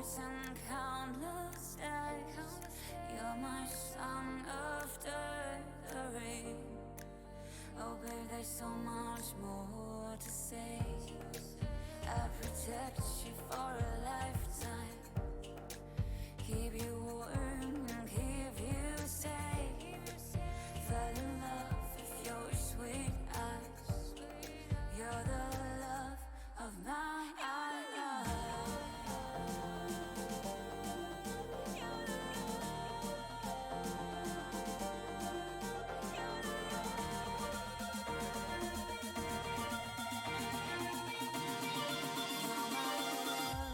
nights and countless days. You're my song after the rain. Oh babe, there's so much more to say. I protect you for a lifetime. Keep you warm and keep you safe. Fell in love with your sweet eyes. You're the love of my life. You're my love.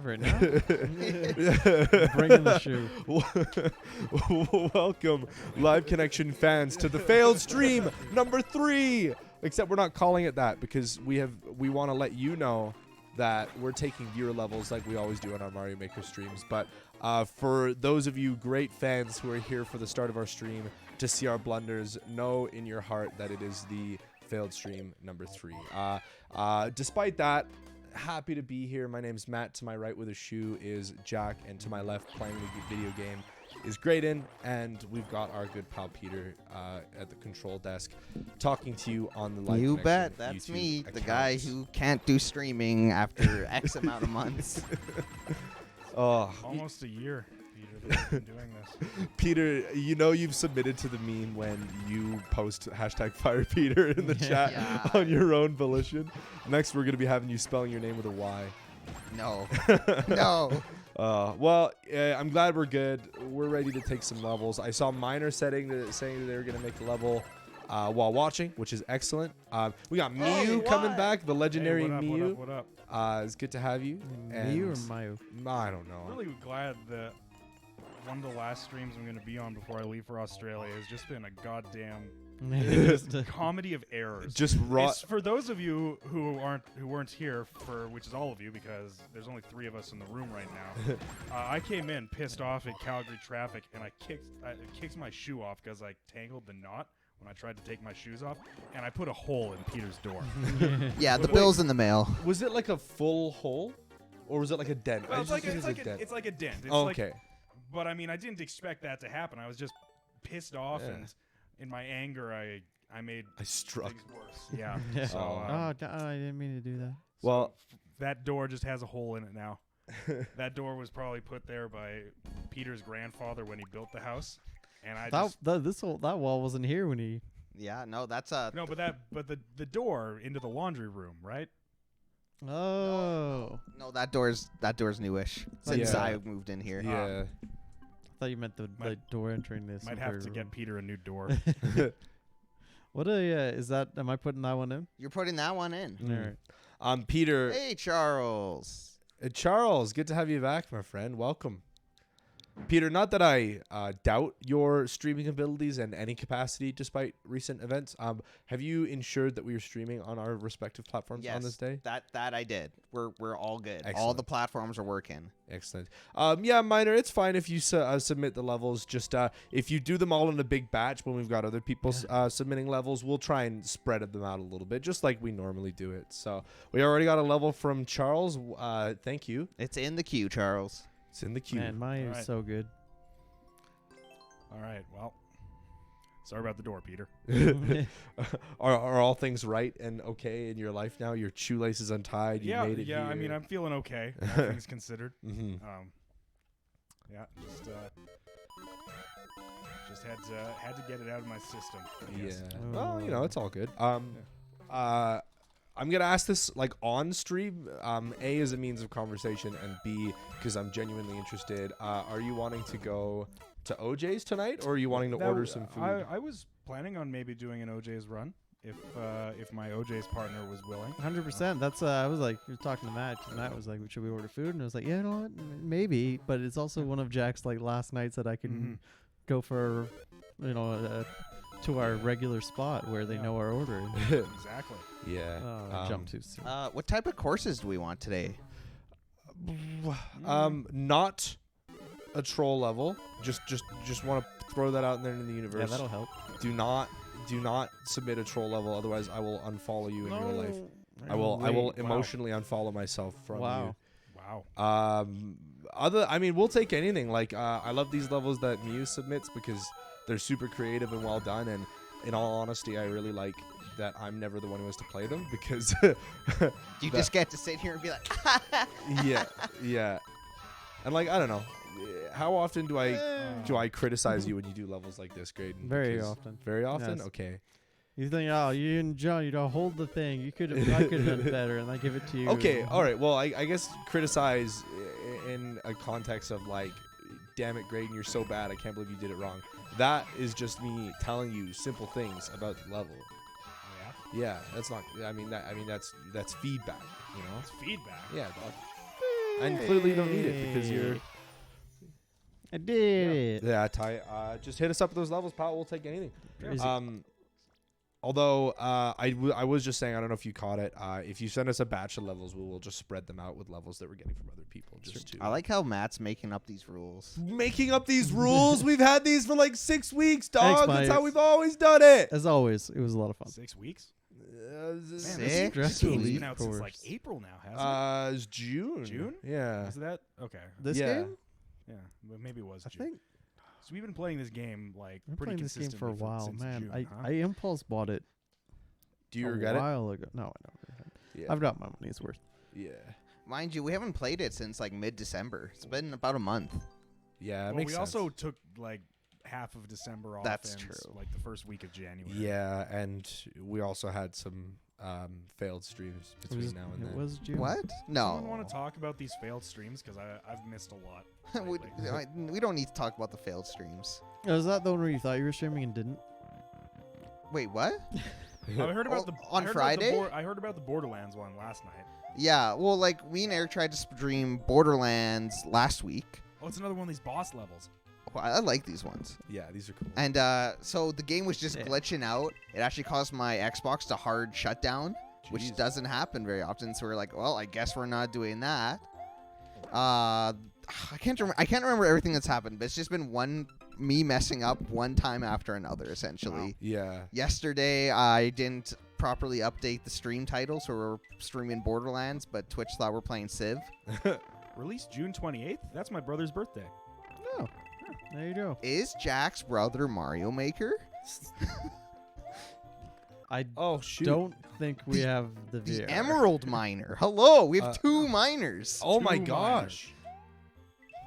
Right now. Bringing the shoe. Welcome, live connection fans, to the failed stream number 3. Except we're not calling it that because we want to let you know that we're taking viewer levels like we always do on our Mario Maker streams. But for those of you great fans who are here for the start of our stream to see our blunders, know in your heart that it is the failed stream number 3. Despite that, happy to be here. My name's Matt. To my right with a shoe is Jack, and to my left playing the video game is Graydon, and we've got our good pal Peter at the control desk talking to you on the live You Connection bet, that's YouTube me, the accounts. guy who can't do streaming after X amount of months. Oh, Almost a year, Peter, that we've been doing this. Peter, you know you've submitted to the meme when you post #FirePeter in the chat Yeah. on your own volition. Next, we're going to be having you spelling your name with a Y. No. No. Well, I'm glad we're good. We're ready to take some levels. I saw Miner saying that they were going to make a level while watching, which is excellent. We got Miu coming back, the legendary Hey, what up, Miu. what up, what up? It's good to have you. Miu or And Mayu? I don't know. I'm really glad that one of the last streams I'm going to be on before I leave for Australia has just been a goddamn comedy of errors. Just raw. It's for those of you who weren't here, for which is all of you because there's only 3 of us in the room right now. I came in pissed off at Calgary traffic, and I kicked my shoe off because I tangled the knot when I tried to take my shoes off, and I put a hole in Peter's door. Yeah, the bill's in the mail. Was it like a full hole, or was it like a dent? Well, I it's just like think it's it was like a dent. it's like a dent. It's Oh, like, okay. but I mean, I didn't expect that to happen. I was just pissed off, Yeah. and in my anger, I made I struck. things worse. Yeah. Yeah. So I didn't mean to do that. Well, that door just has a hole in it now. That door was probably put there by Peter's grandfather when he built the house, and I just That wall wasn't here when he. Yeah, no, that's a... no, but the door into the laundry room, right? Oh. No, that door's newish. Since Yeah. I moved in here. yeah. I thought you meant the Might- door entering this. Might have to get Peter a new door. What is that? Am I putting that one in? You're putting that one in. Mm. All right. Peter. Hey, Charles. Charles, good to have you back, my friend. Welcome. Peter, not that I doubt your streaming abilities in any capacity despite recent events. Have you ensured that we are streaming on our respective platforms on this day? That I did. We're all good. All Excellent. the platforms are working. Excellent. Yeah, Miner, it's fine if you submit the levels. Just if you do them all in a big batch when we've got other people submitting levels, we'll try and spread them out a little bit, just like we normally do it. So we already got a level from Charles. Thank you. It's in the queue, Charles. It's in the queue. Man, mine is Alright. so good. All right. Well, sorry about the door, Peter. Are all things right and okay in your life now? Your shoelace is untied. You Yeah, made it yeah. here. I mean, I'm feeling okay. All things considered. Mm-hmm. Yeah, just had to get it out of my system. I guess. Yeah. Well, you know, it's all good. I'm gonna ask this like on stream. A, as a means of conversation, and B, because I'm genuinely interested. Are you wanting to go to OJ's tonight, or are you wanting to order some food? I was planning on maybe doing an OJ's run if my OJ's partner was willing. 100%. That's I was like, you're talking to Matt. 'Cause Matt was like, should we order food? And I was like, yeah, you know what? Maybe. But it's also one of Jack's like last nights that I can Mhm. go for, to our regular spot where they Yeah. know our order. Exactly. Yeah. Oh, jump too soon. What type of courses do we want today? Not a troll level. Just want to throw that out there in the universe. Yeah, that'll help. Do not submit a troll level, otherwise I will unfollow you in real life. I will Wow. emotionally unfollow myself from Wow. Wow. you. We'll take anything. Like I love these levels that Muse submits because they're super creative and well done, and in all honesty I really like that I'm never the one who has to play them because You just get to sit here and be like, yeah. And like I don't know. How often do I criticize you when you do levels like this, Graydon? Very Because- often. Very often? Yes. Okay. You think, oh, you and John, you don't hold the thing. I could have done better, and I give it to you. Okay, all right. Well, I guess criticize in a context of like, damn it, Graydon, you're so bad. I can't believe you did it wrong. That is just me telling you simple things about the level. Yeah. Yeah, that's not. That's feedback. You know. It's feedback. Yeah. And clearly you don't need it because you're. I did it. Yeah, Ty. Just hit us up with those levels, pal. We'll take anything. Crazy. Although I was just saying, I don't know if you caught it. If you send us a batch of levels, we will just spread them out with levels that we're getting from other people. Just to I like how Matt's making up these rules. making up these rules. We've had these for like 6 weeks, dog. Thanks, That's Mike. how we've always done it. As always, it was a lot of fun. 6 weeks. Man, Man, Six this Stressful game's weeks, been out since like course. April now, hasn't It's June. June? Yeah. it? Is that okay? This Yeah. game? Yeah, well, maybe it was I June. think So we've been playing this game like I've been pretty playing this game for a consistently while, since man. June, I huh? impulse bought it Do you a regret it? while ago. No, I don't regret it. Yeah. I've got my money's worth. Yeah. Mind you, we haven't played it since like mid-December. It's been about a month. Yeah. It well, makes we sense. also took like half of December off. That's and true. Like the first week of January. Yeah, and we also had some failed streams It between was, now and it then. was June. What? Someone No. want to talk about these failed streams because I've missed a lot. we, lately. we don't need to talk about the failed streams. Oh, is that the one where you thought you were streaming and didn't? Wait, what? I heard about the On I heard Friday? About I heard about the Borderlands one last night. Yeah, well, like, me and Eric tried to stream Borderlands last week. Oh, it's another one of these boss levels. Well, I like these ones. Yeah, these are cool. And so the game was just Yeah. glitching out. It actually caused my Xbox to hard shut down, which Jeez. doesn't happen very often. So we're like, well, I guess we're not doing that. I can't remember everything that's happened, but it's just been me messing up one time after another, essentially. Yeah. Yesterday, I didn't properly update the stream title, so we're streaming Borderlands, but Twitch thought we're playing Civ. Released June 28th. That's my brother's birthday. No. There you go. Is Jack's brother Mario Maker? I Oh shoot. don't think we have the The VR. Emerald Miner. Hello, we have Uh, 2 miners. Oh my Two gosh.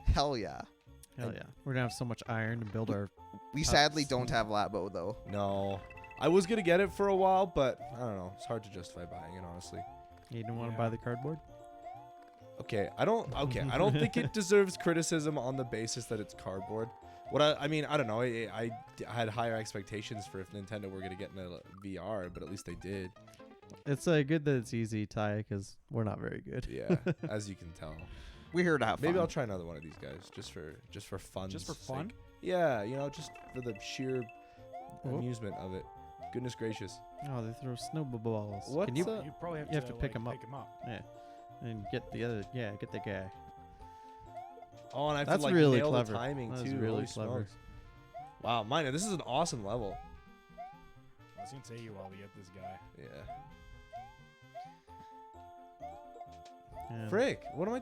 Hell yeah. Hell yeah. We're gonna have so much iron to build our. We sadly don't have Labo, though. No. I was gonna get it for a while, but I don't know. It's hard to justify buying it, honestly. You didn't want to Yeah. buy the cardboard? Okay, I don't think it deserves criticism on the basis that it's cardboard. I mean, I don't know. I had higher expectations for if Nintendo were gonna get into VR, but at least they did. It's good that it's easy, Ty, because we're not very good. Yeah, as you can tell. We're here to have Maybe fun. I'll try another one of these guys just for fun. Just for fun? Yeah, just for the sheer Oh. amusement of it. Goodness gracious. Oh, they throw snowballs. What's Can you up? You probably have You have to pick like, 'em up. Pick 'em up. and get the other? Yeah, get the guy. Oh, and I have That's to like really nail clever. the timing That too. is really Holy clever. smokes. Wow, Miner, this is an awesome level. I was gonna take you while we get this guy. Yeah. And Frick, what am I?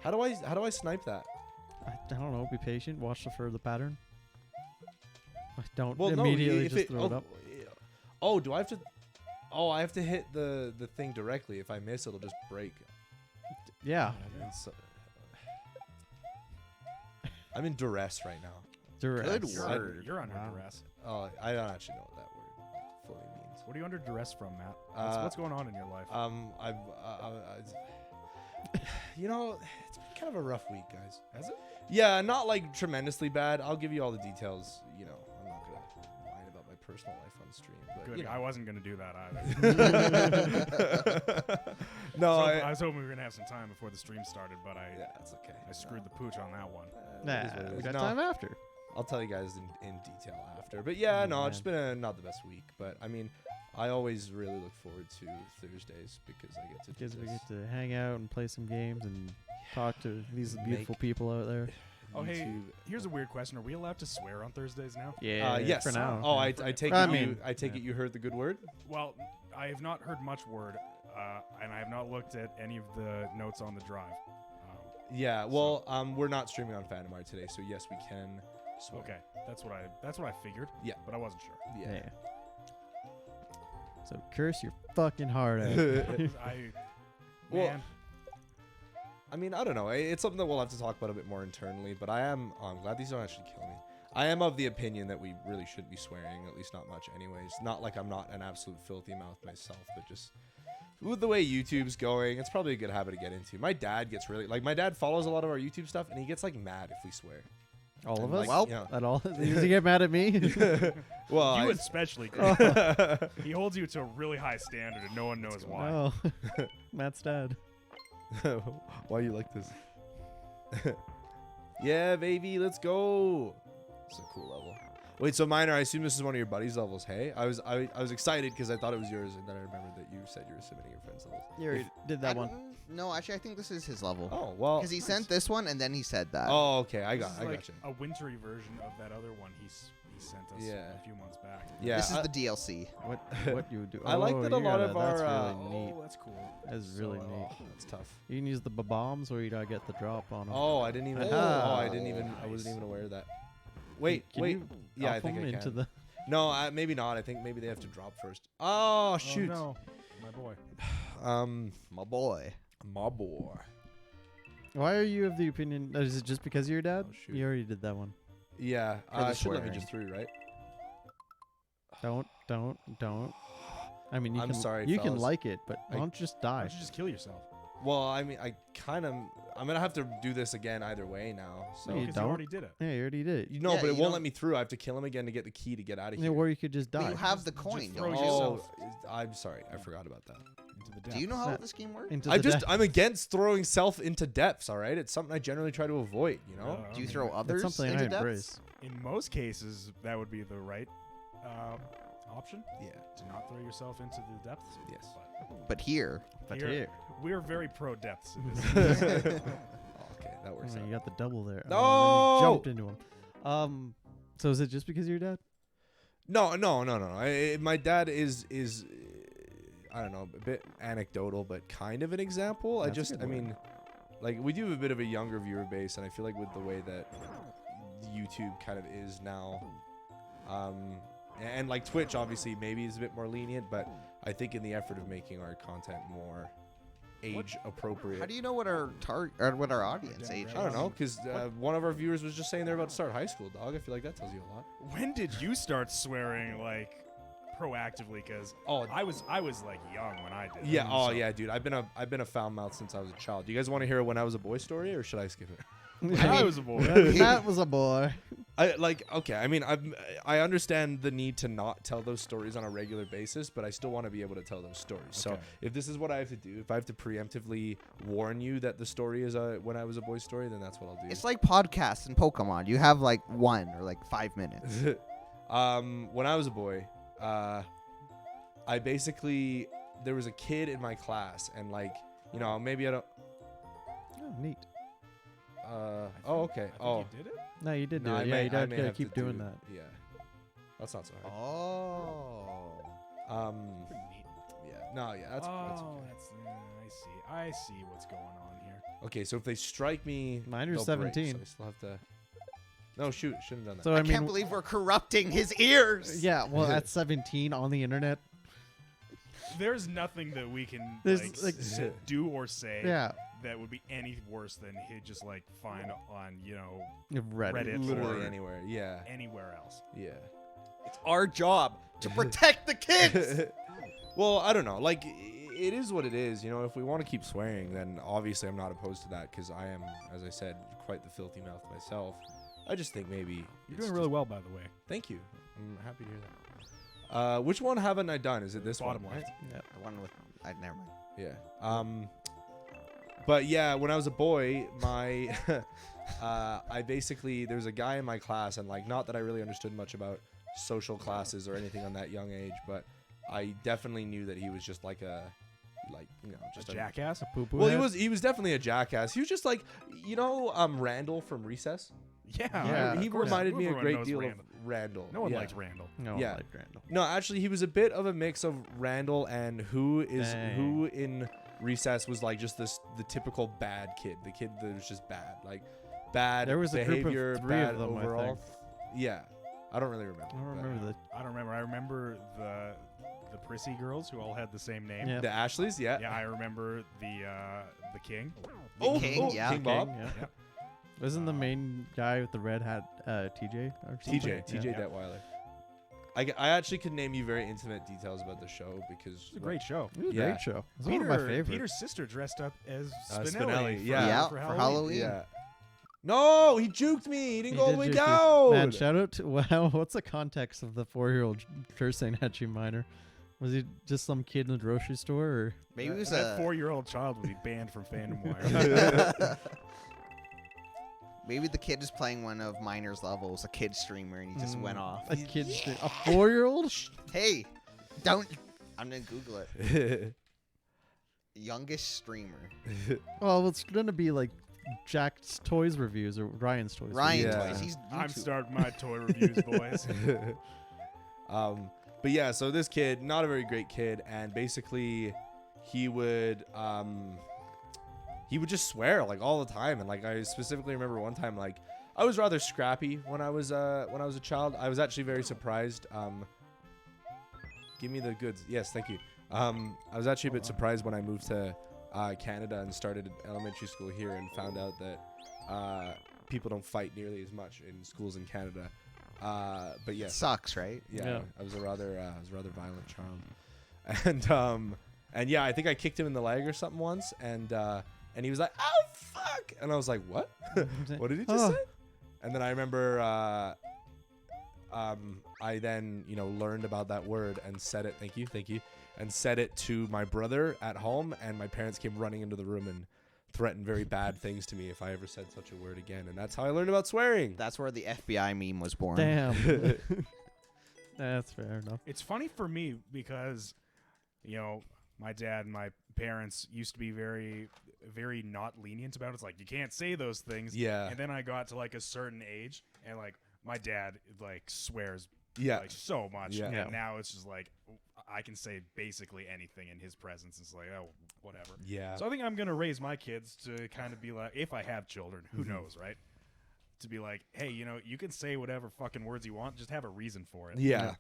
How do I snipe that? I don't know. Be patient. Watch for the pattern. I don't Well, no, immediately if just throw it oh, up. Oh, do I have to? Oh, I have to hit the thing directly. If I miss, it'll just break. Yeah, And so- I'm in duress right now. duress. Good You're, word. under, you're under Wow. duress. Oh, I don't actually know what that word fully means. What are you under duress from, Matt? Uh, What's going on in your life? It's been kind of a rough week, guys. Has it? Yeah, not like tremendously bad. I'll give you all the details. I'm not gonna whine about my personal life on stream. But, Good. you know. I wasn't gonna do that either. No, I was hoping we were gonna have some time before the stream started, but yeah, that's okay. I screwed the pooch on that one. It is what it Nah, we is. got No, time after. I'll tell you guys in detail after. But yeah, Oh, no, man. it's been not the best week. But I mean, I always really look forward to Thursdays because I get to do Because we this. get to hang out and play some games and talk to these Make- beautiful people out there. Oh, hey, YouTube. here's a weird question: are we allowed to swear on Thursdays now? Yeah, Yes. for now. Oh, yeah. I take I it. mean, I take yeah. it you heard the good word. Well, I have not heard much word, and I have not looked at any of the notes on the drive. Yeah. Well, we're not streaming on Phantom Art today, so yes, we can. Swear. Okay, that's what I figured. Yeah. but I wasn't sure. Yeah. Yeah. So curse your fucking heart out. I Well, man, I mean, I don't know. It's something that we'll have to talk about a bit more internally. But I'm glad these don't actually kill me. I am of the opinion that we really shouldn't be swearing, at least not much, anyways. Not like I'm not an absolute filthy mouth myself, but just with the way YouTube's going, it's probably a good habit to get into. My dad gets really my dad follows a lot of our YouTube stuff, and he gets like mad if we swear. All of And, us? like, you know- At all? Does he get mad at me? Well, you I- especially. Chris. He holds you to a really high standard, and no one knows why. Oh, Matt's dad. Why you like this? Yeah, baby, let's go. It's a cool level. Wait, so Minor, I assume this is one of your buddies' levels. Hey, I was excited because I thought it was yours, and then I remembered that you said you were submitting your friend's levels. You already did that one. No, actually, I think this is his level. Oh well. Because he sent this one and then he said that. Oh, okay, I This got is like you. a wintry version of that other one he sent us Yeah. a few months back. Yeah, This is the DLC. What you do? I like Oh, that a you lot gotta- of that's our, really neat. Oh, that's cool. That's really So, neat. That's tough. You can use the bombs, or you gotta get the drop on them. Oh, I didn't even. Ah. I wasn't even aware of that. Wait, Can wait. you Yeah, I up think I them can. into the. No, maybe not. I think maybe they have to drop first. Oh shoot. Oh, no. My boy. My boy. My boy. Why are you of the opinion? Is it just because of your dad? Oh, shoot. You already did that one. Yeah, For the should let me swearing. just through, right? Don't. I mean, you I'm can. sorry, you can fellas. like it, but I- don't just Why die. don't you just kill yourself? Well, I mean, I'm gonna have to do this again either way now. So No, you Because you don't. already did it. Yeah, you already did it. you know, Yeah, but it you won't don't- let me through. I have to kill him again to get the key to get out of Yeah, here. or you could just But die. you have the Just coin, throw don't yourself. you? I'm sorry, I forgot about that. Into the depths. Do you know how That- this game works? Into I the just death. I'm against throwing self into depths. All right, it's something I generally try to avoid. You know. Yeah, Do you I throw mean, others That's something into I depths? embrace. In most cases, that would be the right option. Yeah. To not throw yourself into the depths. Yes. But here, But Here- here, We're very pro depths in this. Okay, that works you out. got the double there. No! Oh, and then you jumped into him. So is it just because of your dad? No. My dad is I don't know, a bit anecdotal, but kind of an example. That's a good I word. mean, like we do have a bit of a younger viewer base, and I feel like with the way that YouTube kind of is now, and like Twitch obviously maybe is a bit more lenient, but I think in the effort of making our content more age appropriate. how do you know what our what our audience age is? I don't know, because one of our viewers was just saying they're about to start high school, dog. I feel like that tells you a lot. When did you start swearing like proactively? Because Oh, I was like young when I did. yeah. it, Oh, so- yeah, dude. I've been a foul mouth since I was a child. Do you guys want to hear when I was a boy story, or should I skip it? I was a boy. That was a boy. Okay. I mean, I understand the need to not tell those stories on a regular basis, but I still want to be able to tell those stories. So Okay. if this is what I have to do, if I have to preemptively warn you that the story is a when I was a boy story, then that's what I'll do. It's like podcasts and Pokemon. You have like 1 or like 5 minutes. When I was a boy, I basically there was a kid in my class, and like maybe I don't. Oh, neat. Oh, okay. I think Oh, you did it. No, you did do no, it. I Yeah, may- you I gotta, may gotta have keep to doing do- that. Yeah, that's not so hard. Oh. Pretty neat. Yeah. No, yeah, that's okay. I see what's going on here. Okay, so if they strike me, Miner's they'll break, 17. so I still have to. No, shoot, shouldn't have done that. So I, I mean, can't believe we're corrupting his ears. yeah. Well, at 17 on the internet. There's nothing that we can There's, like, like- do or say Yeah. that would be any worse than he just like find on Reddit. Reddit. Literally or- anywhere. Yeah. anywhere else. Yeah. It's our job to protect the kids. Well, I don't know. Like, it is what it is. You know, if we want to keep swearing, then obviously I'm not opposed to that because I am, as I said, quite the filthy mouth myself. I just think maybe You're it's doing really just- well, by the way. Thank you. I'm happy to hear that. Which one haven't I done? Is it this Bottom one? left. Yeah. The one with never mind. Yeah. But yeah, when I was a boy, my I basically there's a guy in my class, and like not that I really understood much about social classes or anything on that young age, but I definitely knew that he was just like just A jackass. Poo-poo Well, head? he was definitely a jackass. He was just like Randall from Recess. Yeah. Yeah, he of course. reminded me a Everyone great knows deal Randall. of Randall. No one Yeah. likes Randall. No, yeah. I like Randall. No, actually, he was a bit of a mix of Randall and who Dang. in Recess was like just the typical bad kid, the kid that was just bad, like bad There was a group of behavior, 3 bad of them, I overall. think. Yeah, I don't really remember. I don't but- remember the. I don't remember. I remember the Prissy girls who all had the same name. Yeah. The Ashleys, yeah. Yeah, I remember the king. The King, yeah. King Bob, King, yeah. Yep. Wasn't the main guy with the red hat TJ or something? TJ Yeah. Detweiler. I actually could name you very intimate details about the show because It's a great show. It was a Yeah. great show. It was one of my favorites. Peter's sister dressed up as Spinelli, Spinelli. for- yeah. for for Halloween. Halloween. Yeah. No, he juked me. He didn't He go all did the way juke you. down. Man, shout out to wow. What's the context of the 4-year-old cursing at you, Minor? Was he just some kid in the grocery store? Or? Maybe it was that a 4-year-old child would be banned from Fandom Wire. maybe the kid is playing one of Miner's levels, a kid streamer, and he just went off. A kid, a 4-year-old? Hey, don't. I'm gonna Google it. Youngest streamer. Well, it's gonna be like Jack's Toys reviews or Ryan's Toys. Ryan Yeah. Toys. He's I'm YouTube. starting my toy reviews, boys. But yeah, so this kid, not a very great kid, and basically he would just swear like all the time. And like I specifically remember one time, like I was rather scrappy when I was a child. I was actually very surprised. Give me the goods. Yes, thank you. I was actually a bit surprised when I moved to Canada and started elementary school here and found out that people don't fight nearly as much in schools in Canada. But yeah, It sucks, right? yeah, Yeah. I was a rather violent child, and yeah, I think I kicked him in the leg or something once, and he was like, "Oh fuck," and I was like, "What? What did he just Oh. say?" And then I remember, I then learned about that word and said it. Thank you, and said it to my brother at home, and my parents came running into the room and threatened very bad things to me if I ever said such a word again, and that's how I learned about swearing. That's where the FBI meme was born. Damn. That's fair enough. It's funny for me because, my dad and my parents used to be very, very not lenient about it. It's like, you can't say those things. Yeah. And then I got to like a certain age and like my dad like swears Yeah. like so much. Yeah. And Yeah. now it's just like, I can say basically anything in his presence. It's like, oh, whatever. Yeah. So I think I'm going to raise my kids to kind of be like, if I have children, who Mm-hmm. knows, right? To be like, hey, you can say whatever fucking words you want. Just have a reason for it. Yeah.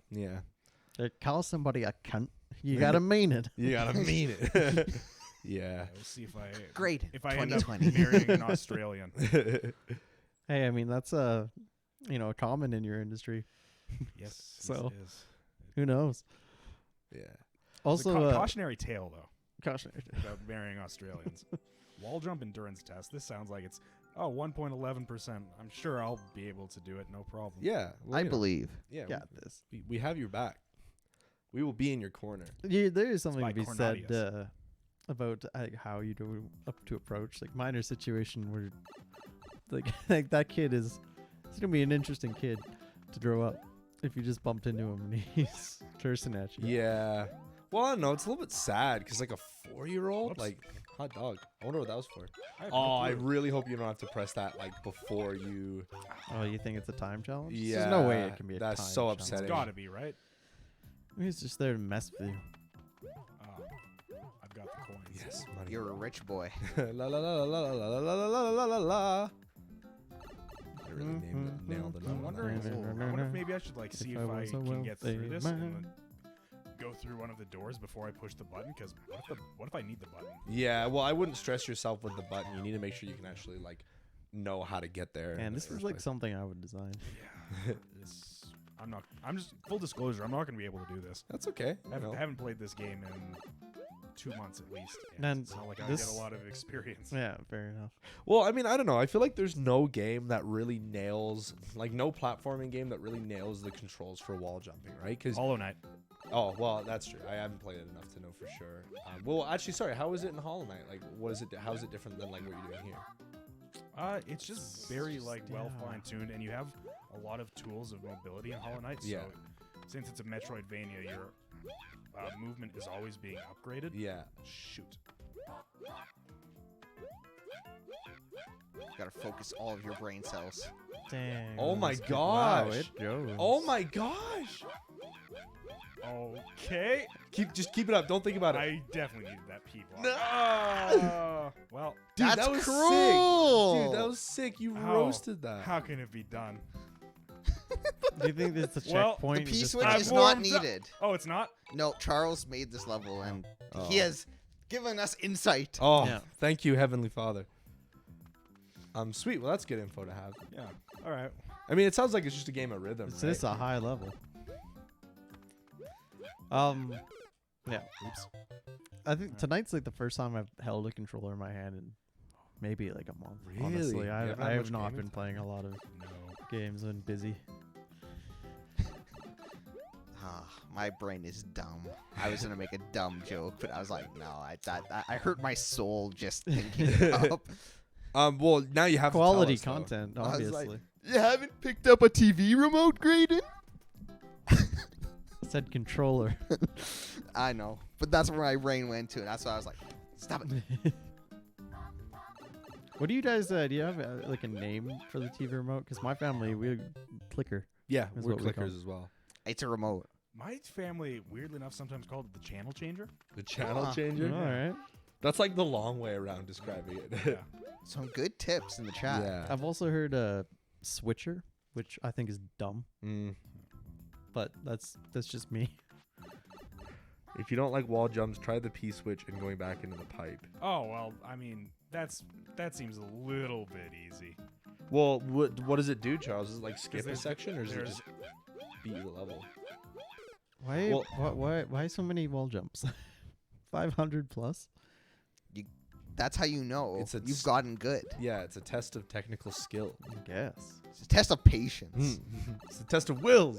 Call somebody a cunt. You gotta mean it. You gotta mean it. Yeah. We'll see if I Great. if I end up 2020. marrying an Australian. Hey, I mean that's common in your industry. Yes. So- it is. Who knows? Yeah. Also, It's a cautionary tale though cautionary. about marrying Australians. Wall jump endurance test. This sounds like it's 1.11%. I'm sure I'll be able to do it, no problem. Yeah. well, I you know, believe. Yeah. Got this. We have your back. We will be in your corner. Yeah, there is something by to be said Cornelius. about how you do up to approach like minor situation where like that kid is. It's gonna be an interesting kid to grow up if you just bumped into him and he's cursing at you. Yeah. Well, I don't know. It's a little bit sad because like a 4-year-old, Whoops. like hot dog. I wonder what that was for. I have Oh, no I clue. really hope you don't have to press that like before you. Oh, you think it's a time challenge? Yeah. There's no way it can be a that's time so challenge. upsetting. It's gotta be, right? He's just there to mess with you. I've got the coins. Yes, money. You're a rich boy. La la la la la la la la la la la la. I really nailed the I'm note on that. wondering. I wonder if maybe I should like see If if I I was a can get through wealthy this and man. then go through one of the doors before I push the button. Because what if I need the button? Yeah, well, I wouldn't stress yourself with the button. You need to make sure you can actually like know how to get there. in Man, the this is first like place. something I would design. Yeah. I'm just full disclosure. I'm not gonna be able to do this. That's okay. I you know. haven't played this game in 2 months at least. And it's not like I this- get a lot of experience. Yeah, fair enough. Well, I mean, I don't know. I feel like there's no game that really nails, like, no platforming game that really nails the controls for wall jumping, right? Because Hollow Knight. oh, well, that's true. I haven't played it enough to know for sure. Well, actually, sorry. How is it in Hollow Knight? Like, what is it? How is it different than like what you're doing here? It's just very like well fine tuned, and you have a lot of tools of mobility in Hollow Knight. Yeah. So since it's a Metroidvania, your movement is always being upgraded. Yeah. Shoot. Gotta focus all of your brain cells. Dang. Oh my this kid- wow, gosh. it goes. Oh my gosh. Okay. Just keep it up. Don't think about it. I definitely needed that P block. No. Well, Dude, That's that was cruel. sick. Dude, that was sick. You How- roasted that. how can it be done? Do you think it's a Well, checkpoint? The You P just switch gotta- I've is not warmed up. needed. Oh, it's not? No, Charles made this level, and Oh. he has given us insight. Oh, Yeah. thank you, Heavenly Father. Sweet. Well, that's good info to have. Yeah. All right. I mean, it sounds like it's just a game of rhythm, It's right? just a high level. Yeah. Oops. I think tonight's like the first time I've held a controller in my hand in maybe like a month. Really? Honestly, You I haven't had have much not gaming been time? playing a lot of No. games and busy. Ah, My brain is dumb. I was gonna make a dumb joke, but I was like, no, I hurt my soul just thinking it up. Well, now you have Quality to tell us, though. content, I was like- obviously. You haven't picked up a TV remote, Graydon? Said controller. I know, but that's where my brain went to, and that's why I was like, stop it. What do you guys? Do you have like a name for the TV remote? Because my family, we clicker. Yeah, That's we're what we call clickers as well. It's a remote. My family, weirdly enough, sometimes called it the channel changer. The channel Huh. changer. All right. That's like the long way around describing it. Yeah. Some good tips in the chat. yeah. I've also heard switcher, which I think is dumb, Mm. but that's just me. If you don't like wall jumps, try the P switch and going back into the pipe. Oh well, I mean that seems a little bit easy. Well, what does it do, Charles? Is it like skip a there's- section, or is it there's- just beat you the level? Why? Well- why so many wall jumps? 500 plus. That's how you know It's a you've gotten good. Yeah, it's a test of technical skill. I guess. It's a test of patience. It's a test of wills.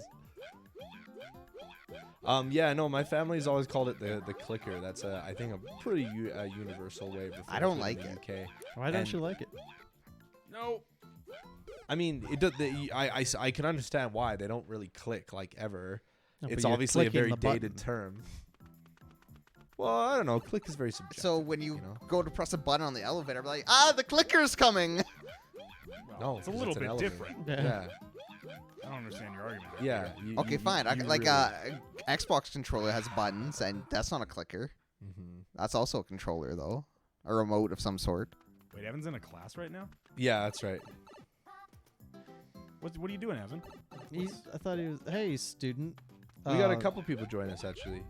Yeah, no, my family's always called it the clicker. That's I think a pretty universal way of referring I don't to like in the it. UK. Why don't And- you like it? No. I mean, it does. I can understand why they don't really click like ever. No, but It's you're obviously a clicking very the dated button. term. Well, I don't know. Click is very subjective. So when you know? go to press a button on the elevator, I'm like, the clicker's coming. Well, No, it's a 'cause little it's an bit elevator. different. Yeah, I don't understand your argument. there, yeah. Peter. you- Okay, you- fine. you Like really- Xbox controller has buttons, and that's not a clicker. Mhm. That's also a controller, though. A remote of some sort. Wait, Evan's in a class right now. Yeah, that's right. What are you doing, Evan? I thought he was. Hey, student. We got a couple people join us actually.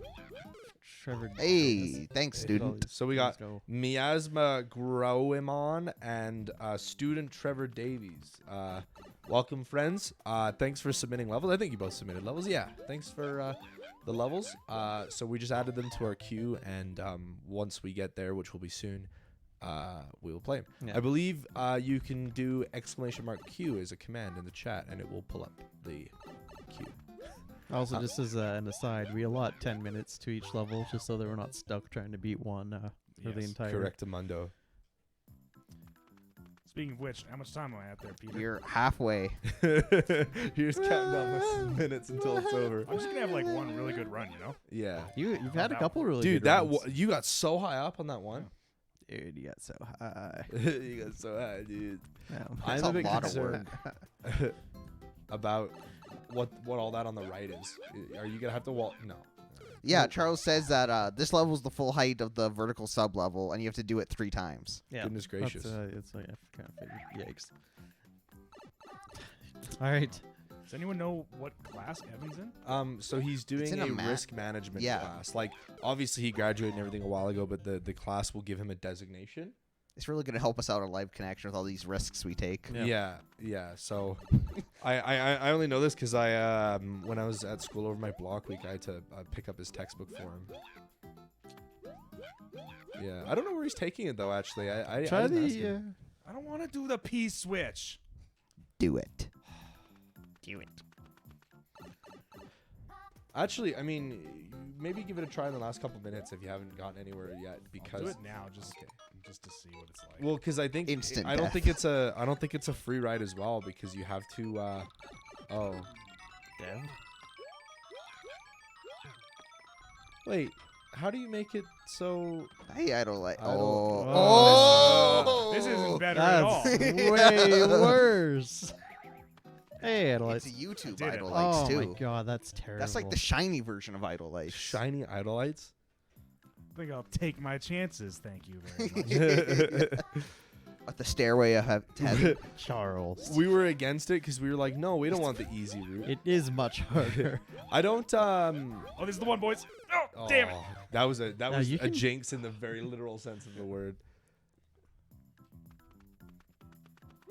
Trevor. Hey, thanks, student. So we got Let's go. Miasma Groimon and student Trevor Davies. Welcome, friends. Thanks for submitting levels. I think you both submitted levels. Yeah, thanks for the levels. So we just added them to our queue, and once we get there, which will be soon, we will play them. Yeah. I believe you can do !Q as a command in the chat, and it will pull up the queue. Also, just as an aside, we allot 10 minutes to each level, just so that we're not stuck trying to beat one for the Yes, entire. Correctamundo. Speaking of which, how much time am I at there, Peter? You're halfway. Here's counting down the minutes until it's over. I'm just gonna have like one really good run, you know? Yeah. You've had a that couple really Dude, good runs. you got so high up on that one. Dude, you got so high. You got so high, dude. No. I'm That's a bit a lot of concerned about what all that on the right is. Are you gonna have to walk? No. Yeah, Charles says that this level is the full height of the vertical sub level, and you have to do it 3 times. Yeah. Goodness gracious. It's like I kind of figured. Yikes. All right. Does anyone know what class Evan's in? So he's doing in a a mat- risk management Yeah. class. Like, obviously he graduated and everything a while ago, but the class will give him a designation. It's really going to help us out on live connection with all these risks we take. Yeah. Yeah. So, I only know this because I when I was at school over my block week, I had to pick up his textbook for him. Yeah, I don't know where he's taking it though. Actually, I Try didn't ask him. the. I don't want to do the P switch. Do it. Do it. Actually, I mean, maybe give it a try in the last couple minutes if you haven't gotten anywhere yet. I'll Because do it now, just to see what it's like. well, because I think Instant I don't death. think it's a free ride as well because you have to. Oh, Yeah. wait. How do you make it so? Hey, I don't like. I don't- Oh. This isn't better at all. That's way worse. Hey, Idolites. It's a YouTube did it. Idol Oh Lights, too. my god, that's terrible. That's like the shiny version of Idol Lights. Shiny Idolites. I think I'll take my chances. Thank you very much. At the stairway of to heaven. Charles. We were against it because we were like, no, we don't want the easy route. It is much harder. I don't. Oh, this is the one, boys. Oh, damn it. That was a Now, was you a can- jinx in the very literal sense of the word.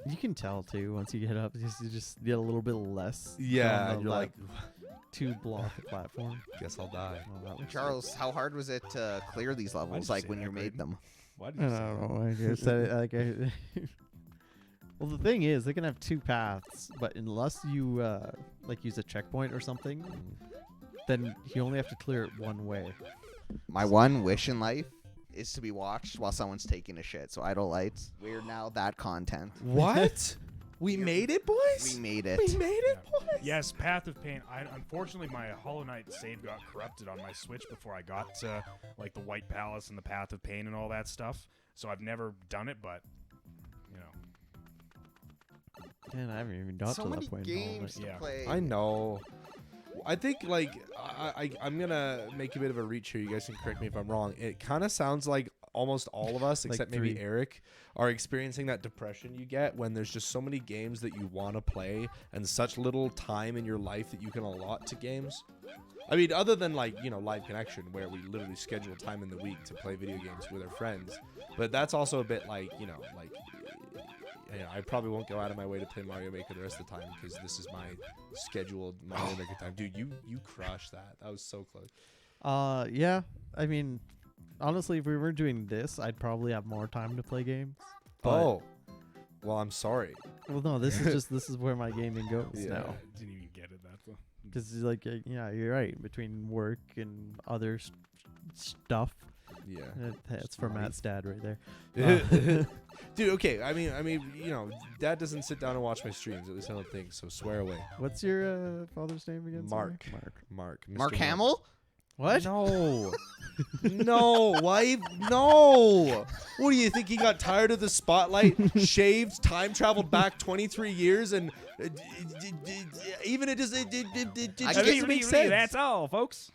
You can tell too once you get up. You just get a little bit less. Yeah, on and the you're like, 2-block platform. guess I'll die. Oh, that looks Charles, how hard was it to clear these levels, you like say when that, you made Braden? them? Why did I you say don't that? know. I just said it like I. Well, the thing is, they can have 2 paths, but unless you like use a checkpoint or something, then you only have to clear it one way. My one wish in life is to be watched while someone's taking a shit. So Idle Lights, we're now that content. What? We made it, boys. We made it. We made it, boys. Yes, Path of Pain. Unfortunately, my Hollow Knight save got corrupted on my Switch before I got to like the White Palace and the Path of Pain and all that stuff. So I've never done it, but you know. Man, I haven't even got So to many that point. games to Yeah. play. I know. I think like I'm gonna make a bit of a reach here. You guys can correct me if I'm wrong. It kind of sounds like almost all of us, Like except maybe 3. Eric, are experiencing that depression you get when there's just so many games that you want to play and such little time in your life that you can allot to games. I mean, other than like, you know, Live Connection, where we literally schedule time in the week to play video games with our friends. But that's also a bit like, you know, I probably won't go out of my way to play Mario Maker the rest of the time because this is my scheduled Mario Maker time. Dude, you crushed that. That was so close. Yeah. I mean, honestly, if we were doing this, I'd probably have more time to play games. But, Oh, well, I'm sorry. well, no, this is where my gaming goes now. Didn't even get it. That's Because like, yeah, you're right. Between work and other stuff, Yeah. that's for life. Matt's dad right there. Dude, okay. I mean, you know, Dad doesn't sit down and watch my streams. At least I don't think so. Swear away. What's your father's name again? sorry? Mark. Mark. Mark Mr. Hamill? What? No. No. Why? No. What do you think? He got tired of the spotlight, shaved, time traveled back 23 years, and even it just doesn't make sense. That's all, folks.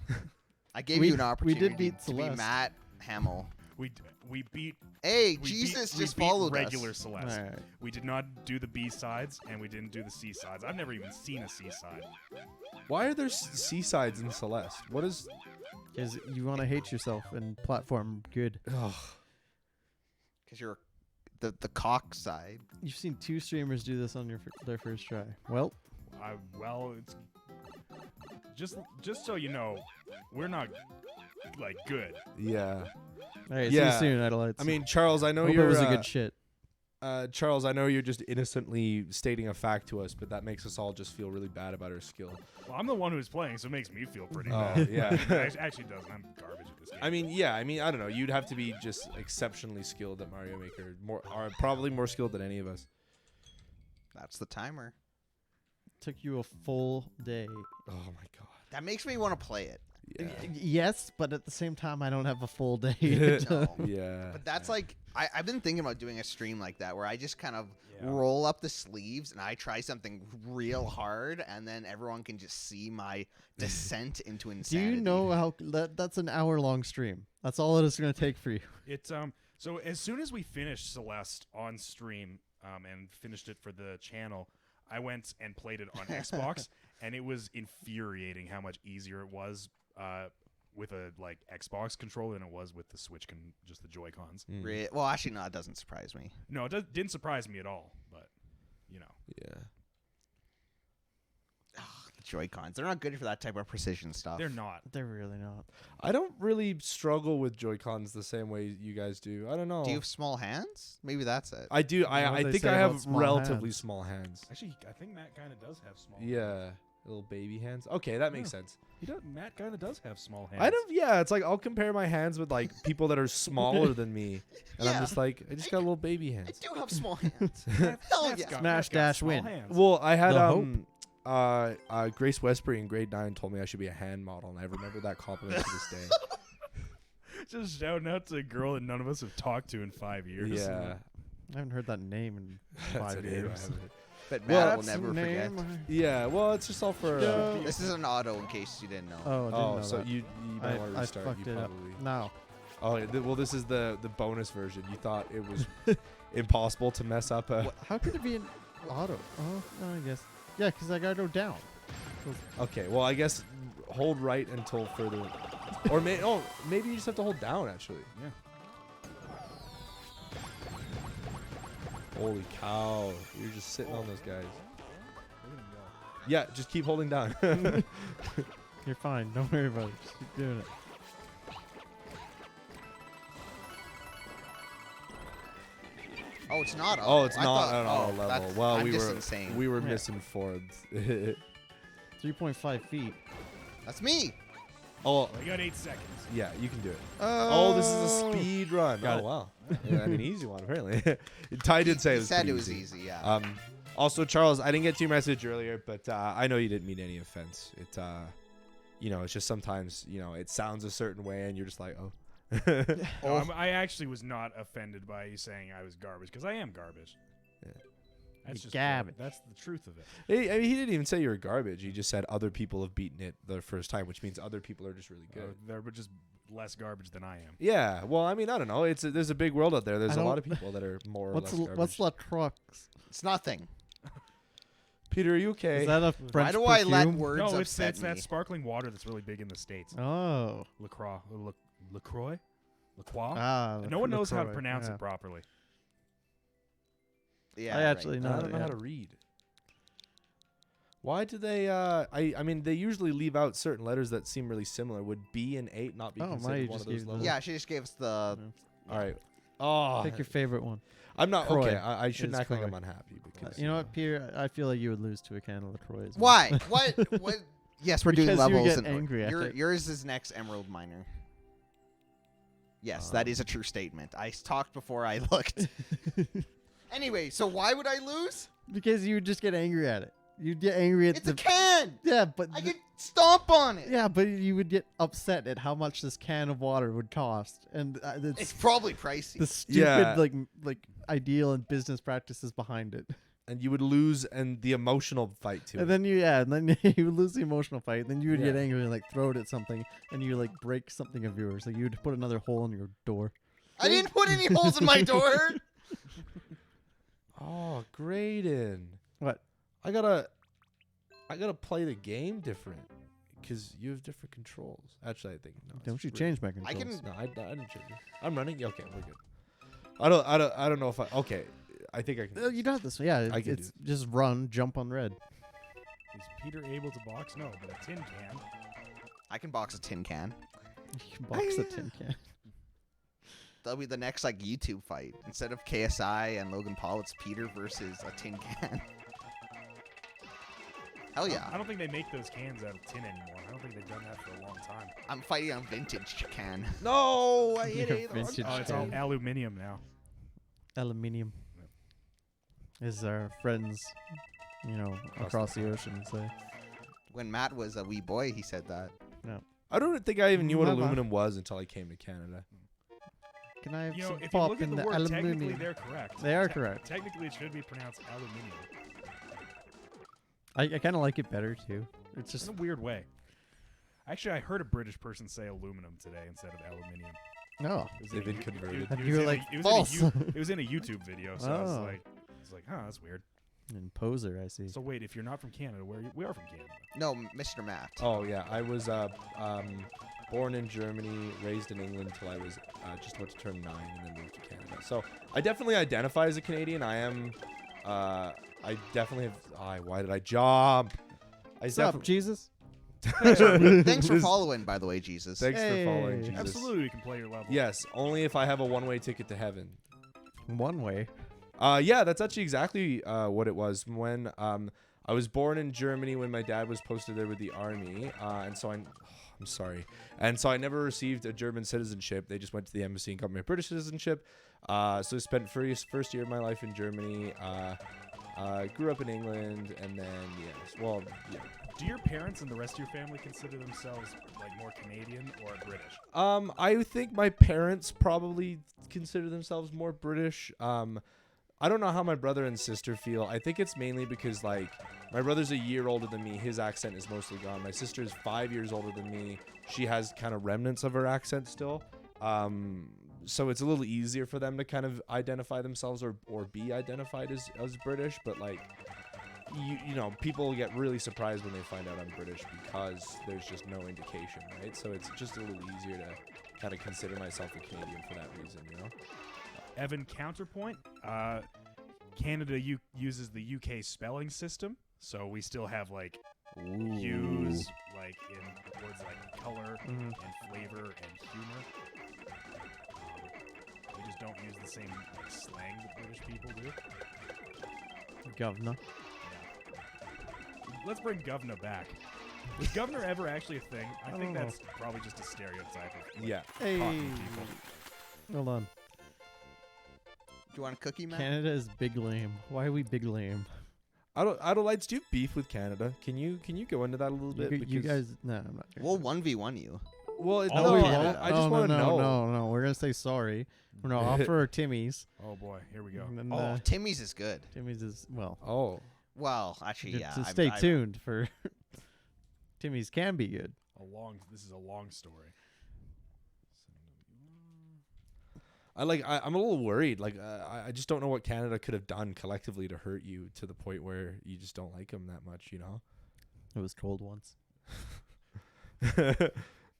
I gave We- you an we opportunity did beat to be Celeste. Matt Hamill. We beat. Hey, We Jesus beat, just we beat followed regular us. Celeste. Alright. We did not do the B sides, and we didn't do the C sides. I've never even seen a C side. Why are there seasides in Celeste? What is? Because you want to hate yourself and platform good. Ugh. Because you're the cock side. You've seen 2 streamers do this on their first try. Well, Well, it's just so you know, we're not like good. Yeah. all right. Yeah. See you soon, Idolites. I mean, Charles, I know hope it you're was a good shit. Charles, I know you're just innocently stating a fact to us, but that makes us all just feel really bad about our skill. Well, I'm the one who's playing, so it makes me feel pretty Oh, bad. yeah. It actually doesn't. I'm garbage at this game. I mean, I don't know. You'd have to be just exceptionally skilled at Mario Maker, probably more skilled than any of us. That's the timer. Took you a full day. Oh my god. That makes me want to play it. Yeah. Yes, but at the same time, I don't have a full day. No. Yeah. But that's like, I've been thinking about doing a stream like that where I just kind of Yeah. roll up the sleeves and I try something real hard and then everyone can just see my descent into Do insanity. you know how that's an hour-long stream? That's all it is going to take for you. It's so as soon as we finished Celeste on stream and finished it for the channel, I went and played it on Xbox, and it was infuriating how much easier it was with a like Xbox controller than it was with the Switch just the Joy-Cons. Mm. Well, actually, no, it doesn't surprise me. No, it didn't surprise me at all, but you know. Yeah. The Joy-Cons, they're not good for that type of precision stuff. They're not. They're really not. I don't really struggle with Joy-Cons the same way you guys do. I don't know. Do you have small hands? Maybe that's it. I do. What I they think say I about have small relatively hands? small hands. Actually, I think Matt kind of does have small. Yeah. Little baby hands. Okay, that makes Yeah. sense. Matt kind of does have small hands. I don't. Yeah, it's like I'll compare my hands with like people that are smaller than me, and Yeah. I'm just like, I just got little baby I hands. do have small hands. Matt's Hell got- yeah. Smash Matt's got dash small win. hands. Well, I had The Grace Westbury in grade 9 told me I should be a hand model, and I remember that compliment to this day. Just shouting out to a girl that none of us have talked to in 5 years. Yeah, I haven't heard that name in That's 5 a name I years. haven't heard. But Well, Matt will That's never the forget. name Yeah, well, it's just all for. No. This is an auto in case you didn't know. Oh, I didn't Oh, know so that. you might want to I restart. fucked You it up. probably. No. Oh, yeah, well, this is the bonus version. You thought it was impossible to mess up a. How could it be an auto? Oh, no, I guess. Yeah, because I got to go down. Okay, well, I guess hold right until further. Or maybe you just have to hold down actually. Yeah. Holy cow! You're just sitting on those guys. Look at him go. Yeah, just keep holding down. You're fine. Don't worry about it. Just keep doing it. Oh, it's not. Oh, it's I not thought- an auto oh, level. that's- Well, I'm we just were insane. we were Yeah. misinformed. 3.5 feet. That's me. Oh, You got 8 seconds. yeah, you can do it. Oh, this is a speed run. Got Oh, it. wow. Yeah, and an easy one, apparently. Ty did say He it was said pretty it was easy. Yeah. Also, Charles, I didn't get to your message earlier, but I know you didn't mean any offense. It, it's just sometimes, it sounds a certain way, and you're just like, oh. No, I actually was not offended by you saying I was garbage because I am garbage. Yeah. That's You're just garbage. That's the truth of it. He didn't even say you were garbage. He just said other people have beaten it the first time, which means other people are just really good. They're just less garbage than I am. Yeah, well, I mean, I don't know. There's a big world out there. There's I a lot don't- of people that are more or What's less garbage. what's La Croix? It's nothing. Peter, are you okay? Is that a French Why do I let perfume? words No, it's upset that me? sparkling water that's really big in the States. Oh. LaCroix. LaCroix? LaCroix? Ah. No one knows how to LaCroix, pronounce yeah. it properly. Yeah, I actually I know. don't know how to read. Why do they? I mean, they usually leave out certain letters that seem really similar. Would B and 8 not be Oh, considered Maya one of just those gave levels? Yeah, she just gave us the. All right. Oh, Pick your favorite one. I'm not Croix. okay. I shouldn't It's act like I'm Croix. unhappy because You know what, Peter? I feel like you would lose to a can of LaCroix. as well. Why? What? Yes, we're doing Because you levels. get and angry at it. Yours is next Emerald Miner. Yes, that is a true statement. I talked before I looked. Anyway, so why would I lose? Because you would just get angry at it. You'd get angry at It's a can. Yeah, but I could stomp on it. yeah, but you would get upset at how much this can of water would cost, and It's probably pricey. the stupid Yeah. like ideal and business practices behind it. and you would lose and the emotional fight too. And then you you would lose the emotional fight. Then you would get Yeah. angry and like throw it at something, and you like break something of yours. Like you would put another hole in your door. I didn't put any holes in my door. Oh, Graydon. What? I gotta play the game different because you have different controls. Actually, I think no. Don't it's you free. change my controls? can- No, I didn't change it. I'm running. Yeah, okay, we're good. I don't know if I. Okay, I think I can. You got this. Yeah, I can it's just run, jump on red. Is Peter able to box? No, but a tin can. I can box a tin can. You can box a tin can. That'll be the next like YouTube fight. Instead of KSI and Logan Paul, it's Peter versus a tin can. Hell yeah. I don't think they make those cans out of tin anymore. I don't think they've done that for a long time. I'm fighting on vintage can. No, I hit Your it. vintage Oh, it's all can. aluminium now. Aluminium. As our friends, across the ocean say. When Matt was a wee boy, he said that. I don't think I even knew what Mama. aluminum was until I came to Canada. Can I have You know, some if you pop look at in the the word, technically aluminium? they're correct. They are correct. Technically, it should be pronounced aluminium. I kind of like it better too. It's Just just in a weird way. Actually, I heard a British person say aluminum today instead of aluminium. no. It was They've in a been you- converted. it And was you were in a- like, it was in a false. It was in a YouTube video, so I was Oh. like, oh, that's weird. And poser, I see. So wait, if you're not from Canada, we are from Canada. No, Mr. Matt. Oh yeah, I was born in Germany, raised in England till I was just about to turn 9, and then moved to Canada. So I definitely identify as a Canadian. I am. I definitely have. Why did I jump? I What's up, definitely. Jesus? Thanks for This- following, by the way, Jesus. Thanks for following, Hey. Jesus. Absolutely, you can play your level. Yes, only if I have a one-way ticket to heaven. One way. Yeah, that's actually exactly what it was. When I was born in Germany, when my dad was posted there with the army, and so I'm sorry, and so I never received a German citizenship. They just went to the embassy and got my British citizenship. So I spent first year of my life in Germany. Grew up in England, and then yeah. Do your parents and the rest of your family consider themselves like more Canadian or British? I think my parents probably consider themselves more British. I don't know how my brother and sister feel. I think it's mainly because like my brother's a year older than me. His accent is mostly gone. My sister is 5 years older than me. She has kind of remnants of her accent still. So it's a little easier for them to kind of identify themselves or be identified as British. But like, you know, people get really surprised when they find out I'm British because there's just no indication, right? So it's just a little easier to kind of consider myself a Canadian for that reason, you know? Evan, counterpoint. Canada uses the UK spelling system, so we still have like U's like in words like color Mhm. and flavor and humor. We just don't use the same like, slang that British people do. Governor. Yeah. Let's bring governor back. Was governor ever actually a thing? I don't think know. that's probably just a stereotype. Of, like, Yeah. Hey, Talking people. hold on. Do you want a cookie, man? Canada is big lame. Why are we big lame? Adelites, do you have beef with Canada? Can you go into that a little bit? You Because- guys, no, I'm not. We'll 1v1 you. Well, Oh, no, we I won't? just No, want to know. No, we're gonna say sorry. We're gonna offer our Timmy's. Oh boy, here we go. And then, Oh, Timmy's is good. Timmy's is well. Oh, Well, actually, Just yeah. to I- stay I- tuned for Timmy's can be good. This is a long story. I'm a little worried. Like, I just don't know what Canada could have done collectively to hurt you to the point where you just don't like them that much. You know. It was trolled once.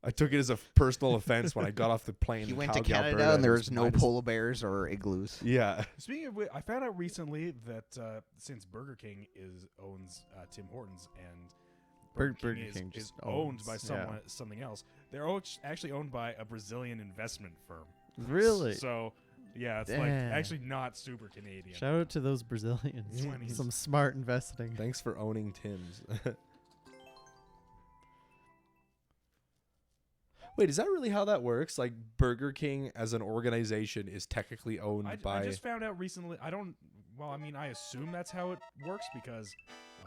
I took it as a personal offense when I got off the plane. He in went to Calgary, Canada Alberta, and there it was no minus- polar bears or igloos. Yeah. Speaking of which, I found out recently that since Burger King owns Tim Hortons and Burger is, King is just owned owns, by yeah. something else, they're actually owned by a Brazilian investment firm. Really? So, yeah, it's like Damn. actually not super Canadian. Shout out to those Brazilians. Mm. Some smart investing. Thanks for owning Tim's. Wait, is that really how that works? Like, Burger King as an organization is technically owned by. I just found out recently. I don't. Well, I mean, I assume that's how it works because,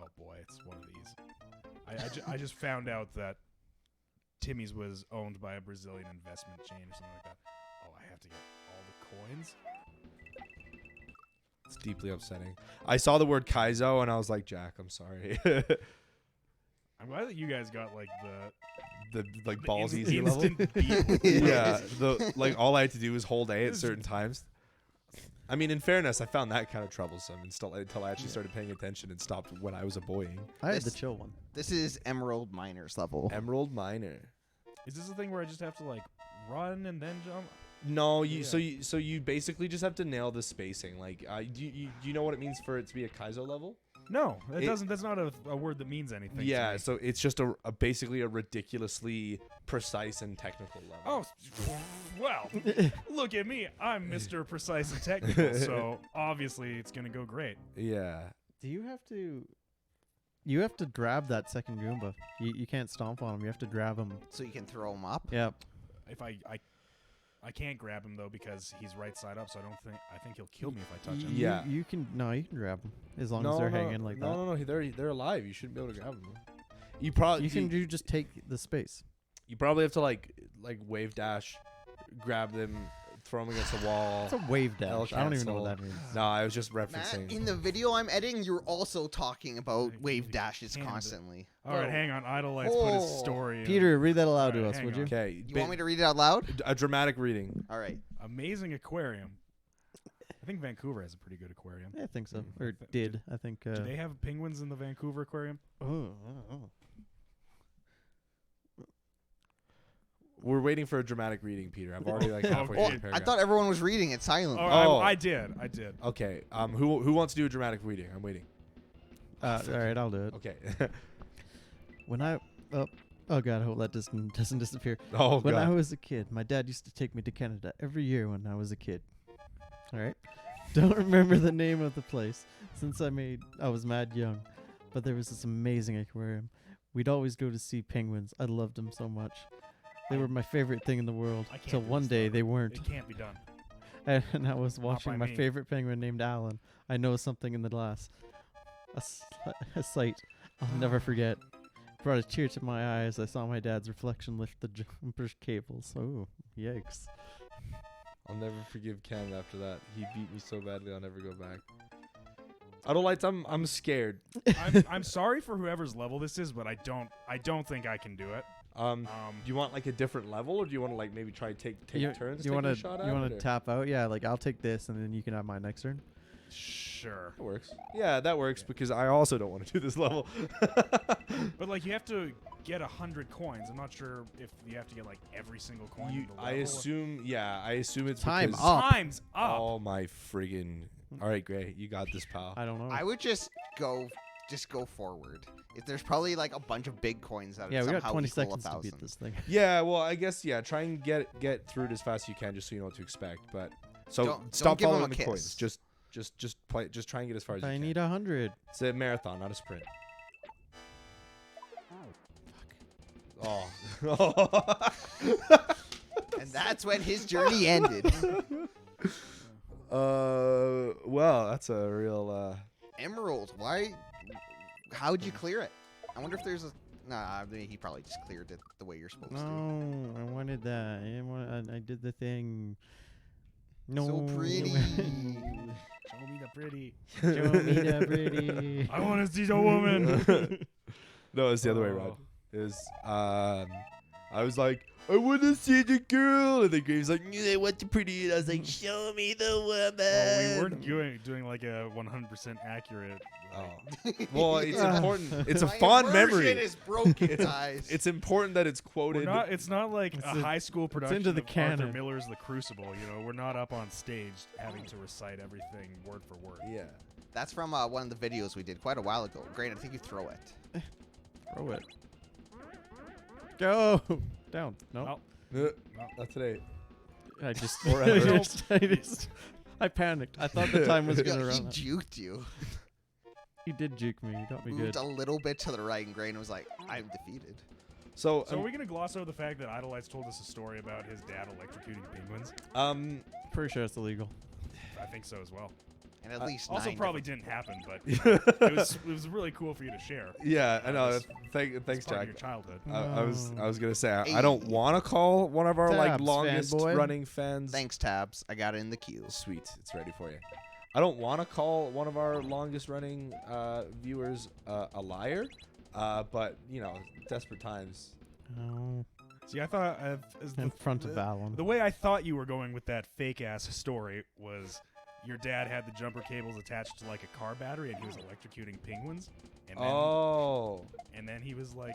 oh boy, it's one of these. I just found out that Timmy's was owned by a Brazilian investment chain or something like that. Oh, I have to get all the coins. It's deeply upsetting. I saw the word Kaizo and I was like, Jack, I'm sorry. I'm glad that you guys got like the like the balls in- easy level. instant beat. Yeah, the like all I had to do was hold A at certain times. I mean, in fairness, I found that kind of troublesome until I actually started paying attention and stopped when I was a boying. I had the This- chill one. This is Emerald Miners level. Emerald Miner. Is this a thing where I just have to like run and then jump? No, Yeah. so you basically just have to nail the spacing. Like, do you know what it means for it to be a Kaizo level? No, that It- doesn't. That's not a word that means anything. to Yeah, me. so it's just a basically a ridiculously precise and technical level. Oh, well, look at me. I'm Mr. Precise and Technical, so obviously it's going to go great. Yeah. Do you have to? You have to grab that second Goomba. You can't stomp on him. You have to grab him. So you can throw them up. Yep. If I can't grab him though because he's right side up, so I think he'll kill me if I touch him. Yeah. You can. No, you can grab them as long as they're hanging like that. No, they're alive. You shouldn't be able to grab them. You probably You just take the space. you probably have to like wave dash, grab them, throw them against the wall. It's a wave L dash. I don't even know what cancel. that means. No, I was just Matt, referencing. in the video I'm editing, you're also talking about You wave dashes can't. constantly. All right, Oh. hang on. Idolites put his Oh. story. in. Peter, read that aloud to Alright, us, hang would you? on. Okay. You want me to read it out loud? a dramatic reading? All right. Amazing aquarium. I think Vancouver has a pretty good aquarium. Yeah, I think so. Mm. Or did. I think. Do they have penguins in the Vancouver aquarium? Oh. We're waiting for a dramatic reading, Peter. I've already like halfway Okay. through the I paragraph. thought everyone was reading it silently. Oh. I did. Okay. Who wants to do a dramatic reading? I'm waiting. All right, I'll do it. Okay. When I oh god, I hope that doesn't disappear. Oh When I god. was a kid, my dad used to take me to Canada every year when I was a kid. All right, don't remember the name of the place since I was mad young, but there was this amazing aquarium. We'd always go to see penguins. I loved them so much. They were my favorite thing in the world. I can't Till do one this day stuff. they weren't, It can't be done. and I was watching by my me. favorite penguin named Alan. I know something in the glass, a sight I'll never forget. Brought a tear to my eyes. I saw my dad's reflection lift the jumper's cables. Oh, yikes! I'll never forgive Canada after that. He beat me so badly I'll never go back. Adelites, I'm scared. I'm sorry for whoever's level this is, but I don't think I can do it. Do you want like a different level, or do you want to like maybe try take You turns? you want wanna to shot you at wanna it, or- tap out? Yeah, like I'll take this, and then you can have my next turn. Sure. That works. Yeah, that works because I also don't want to do this level. But like you have to get 100 coins. I'm not sure if you have to get like every single coin. in the I level. assume it's Time because- up. Time's up. Oh my friggin'! All right, Gray, you got this, pal. I don't know. I would just go forward. If there's probably like a bunch of big coins that yeah, we somehow got 20 equal seconds to 1,000. beat this thing. Yeah, well, I guess try and get through it as fast as you can, just so you know what to expect. But so Don't stop give 'em following a the coins. kiss. Just play. Just try and get as far as you I can. need 100. It's a marathon, not a sprint. Oh. And that's when his journey ended. Well, that's a real. Emerald, why? How'd you clear it? I wonder if there's a. Nah, I mean, he probably just cleared it the way you're supposed to. No, I wanted that. I did the thing. No. So pretty. Show me the pretty. Show me the pretty. I want to see the woman. No, it's the other way around. It was, I was like, I want to see the girl, and the girl's like, I want the pretty, and I was like, show me the woman. Well, we weren't doing like a 100% accurate. Oh. Well, it's important. It's a My fond immersion memory. is broken, guys. It's important that it's We're quoted. not, it's not like It's a a- high school production into the of Arthur canon. Miller's The Crucible. You know, we're not up on stage having to recite everything word for word. Yeah. That's from one of the videos we did quite a while ago. Great, I think you throw it. Throw it. Go down. No, Well, Not today. I just, Forever. I panicked. I thought the time was He gonna run. out. juked you. He did juke me. He got me Moved good. a little bit to the right, and Graydon was like, I'm defeated. So, so are we gonna gloss over the fact that Idolites told us a story about his dad electrocuting penguins? Pretty sure it's illegal. I think so as well. And at least Also, 9 probably didn't happen, but it was really cool for you to share. yeah, I know. It's- Thanks, It's part Jack. of your childhood. I was No. gonna say I don't want to call one of our like Tabs, longest fanboy. running fans. Thanks, Tabs. I got it in the queue. Sweet, it's ready for you. I don't want to call one of our longest running viewers a liar, but you know, desperate times. Oh, See, I thought as in front of Alan. the way I thought you were going with that fake ass story was your dad had the jumper cables attached to like a car battery and he was electrocuting penguins. And then, Oh, and then he was like,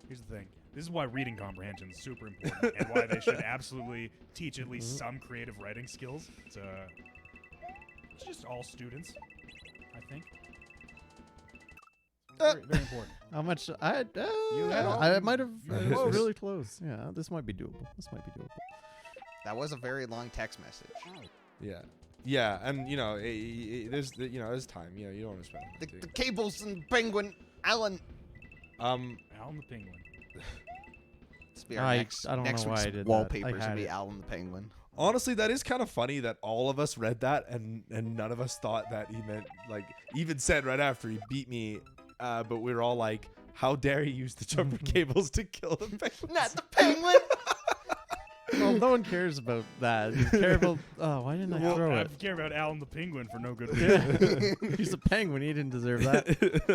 here's the thing. This is why reading comprehension is super important and why they should absolutely teach at least some creative writing skills to just all students, I think. Very, very important. How much? You had all- I might have. you were It was close. really close. Yeah, this might be doable. That was a very long text message. yeah, and you know, there's time. You know, you don't want to spend. The cables and penguin, Alan. Alan the penguin. This will be our I next, don't know next why week's I did that. wallpaper I is gonna had be it. Alan the penguin. Honestly, that is kind of funny that all of us read that and none of us thought that he meant like even said right after he beat me, but we were all like, "How dare he use the jumper cables to kill the penguin?" Not the penguin. Well, no one cares about that. You care about. Oh, why didn't I throw I it? care about Alan the penguin for no good reason. Yeah. He's a penguin. He didn't deserve that.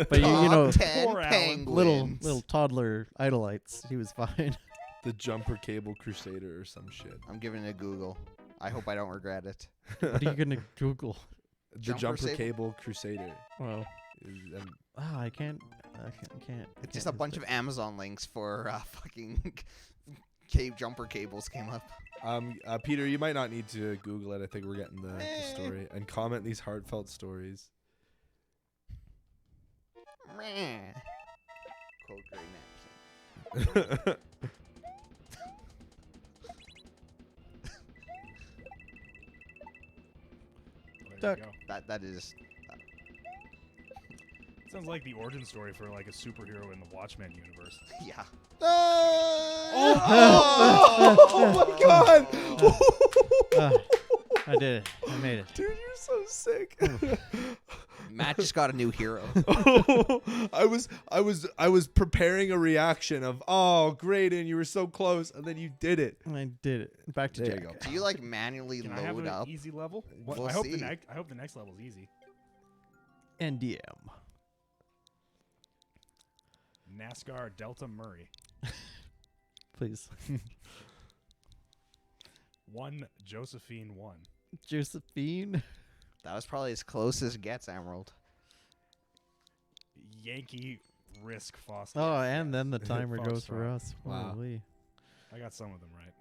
But you know, Top 10 Poor Alan. penguins. little toddler idolites. He was fine. The jumper cable crusader or some shit. I'm giving it a Google. I hope I don't regret it. What are you gonna Google? The Jumper jumper saber? cable crusader. Well, And I can't. It's just a bunch of Amazon links for fucking jumper cables came up. Peter, you might not need to Google it. I think we're getting the story and comment these heartfelt stories. Meh. Quote Graydon Anderson. There you Duck. go. That is. Sounds like the origin story for like a superhero in the Watchmen universe. Yeah. Oh my god! I did it. I made it. Dude, you're so sick. Matt just got a new hero. I was preparing a reaction of, oh, Graydon, you were so close, and then you did it. I did it. Back to There Jack. you go. Do you like manually Can I have load an up? easy level? We'll I hope see. the next level is easy. NDM. NASCAR Delta Murray. Please. 1 Josephine 1. Josephine. That was probably as close as it gets, Emerald. Yankee Risk Foster. Oh, and then the timer goes for Foxtrot. us. Wow. Holy. I got some of them right.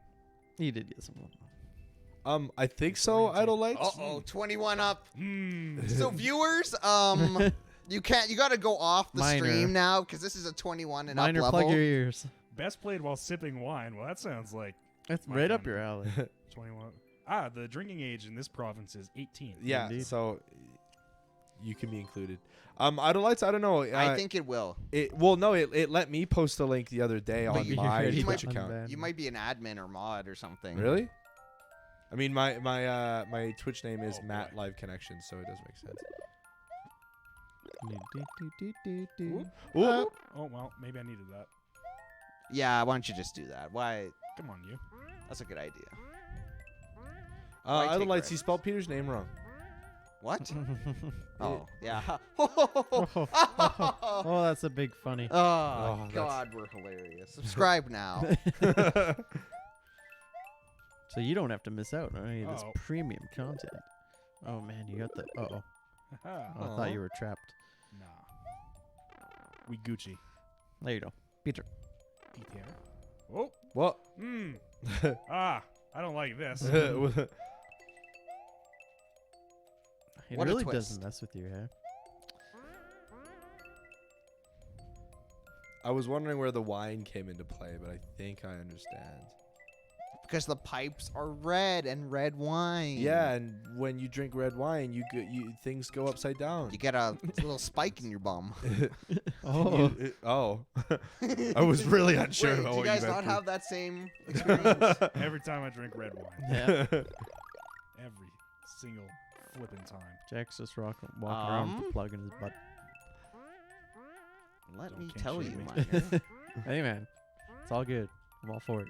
He did get some. I think so, Idle Lights. Uh-oh, 21 up. Hmm. So viewers, you gotta go off the Minor. stream now because this is a 21 and Minor, up level. plug your ears. Best played while sipping wine. Well, that sounds like That's My right up fun. your alley. 21. The drinking age in this province is 18. Yeah, Indeed. so you can be included. Idolites, I don't know. I think it will. it let me post a link the other day But on you- my you Twitch might- account. unban. You might be an admin or mod or something. Really? I mean, my Twitch name is Oh, Matt boy. Live Connection, so it does make sense. Do-do-do-do-do. Ooh. Oh well, maybe I needed that. Yeah, why don't you just do that? Why? Come on, you. That's a good idea. Why take Idolites, you risks? spelled Peter's name wrong. What? Oh, yeah. Oh, that's a big funny. Oh, that's- God, we're hilarious. Subscribe now. So you don't have to miss out on any of this Uh-oh. premium content. Oh man, you got the. Oh, Haha. I thought you were trapped. Nah. We Gucci. There you go, Peter. Peter. Oh. What? Hmm. Ah. I don't like this. It What a really twist. doesn't mess with your hair. I was wondering where the wine came into play, but I think I understand. Because the pipes are red and red wine. Yeah, and when you drink red wine, things go upside down. You get a little spike in your bum. Oh, I was really unsure Wait, about do you what guys you not meant. have that same experience? Every time I drink red wine. yeah. Every single flipping time. Jack's just walking around with the plug in his butt. Let Don't me kink tell shame you, me. Minor. Hey man, it's all good. I'm all for it.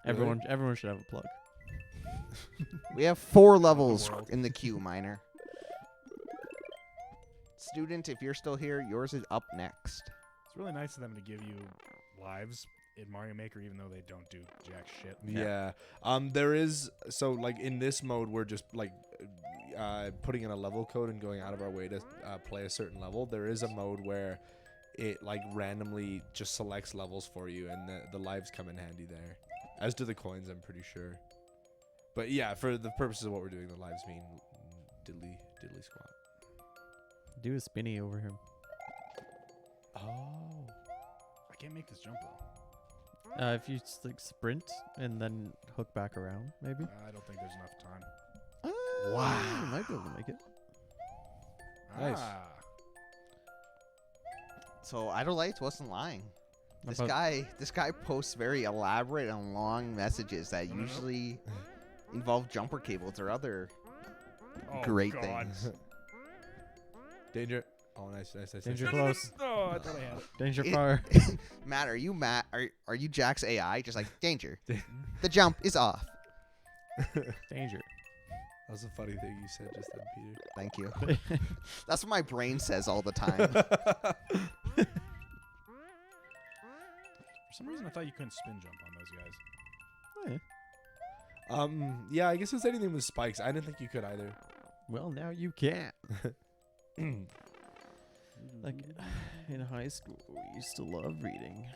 Really? Everyone should have a plug. We have 4 levels world. in the queue, Minor. Student, if you're still here, yours is up next. It's really nice of them to give you lives in Mario Maker, even though they don't do jack shit. Yeah. There is like in this mode we're just like putting in a level code and going out of our way to play a certain level. There is a mode where it like randomly just selects levels for you, and the lives come in handy there. As do the coins, I'm pretty sure. But yeah, for the purposes of what we're doing, the lives mean diddly squat. Do a spinny over him. Oh. I can't make this jump though. If you like sprint and then hook back around, maybe. I don't think there's enough time. Wow, you might be able to make it. Nice. Ah. So Idolites wasn't lying. This About- guy posts very elaborate and long messages that usually involve jumper cables or other Oh, great God. things. Danger. Oh, nice. Danger No, close. Oh, I thought I had it. Danger It- far. Matt, are you Jack's AI? Just like danger. The jump is off. Danger. That was a funny thing you said just then, Peter. Thank you. That's what my brain says all the time. For some reason, I thought you couldn't spin jump on those guys. Oh, yeah. Yeah, I guess it's anything with spikes. I didn't think you could either. Well, now you can. Like in high school, we used to love reading.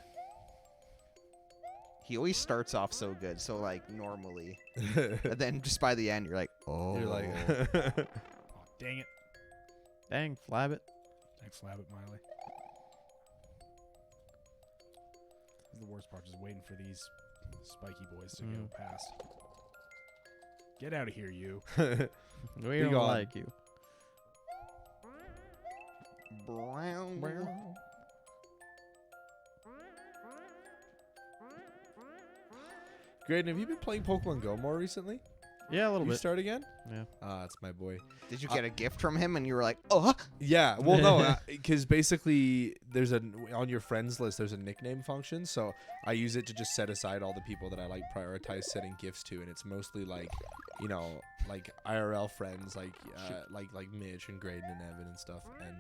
He always starts off so good, so like normally, and then just by the end, you're like, oh, You're like, Oh, dang it. Dang, flab it. Thanks, Labbit Miley. This is the worst part, just waiting for these spiky boys to go past. Get out of here, you. We Be don't gone. like you. brown. Graydon, have you been playing Pokemon Go more recently? Yeah, a little You bit. start again? Yeah. Ah, that's my boy. Did you get a gift from him and you were like, oh? Yeah, well, no, because basically there's on your friends list there's a nickname function, so I use it to just set aside all the people that I like prioritize sending gifts to, and it's mostly like, you know, like IRL friends like Mitch and Graydon and Evan and stuff, and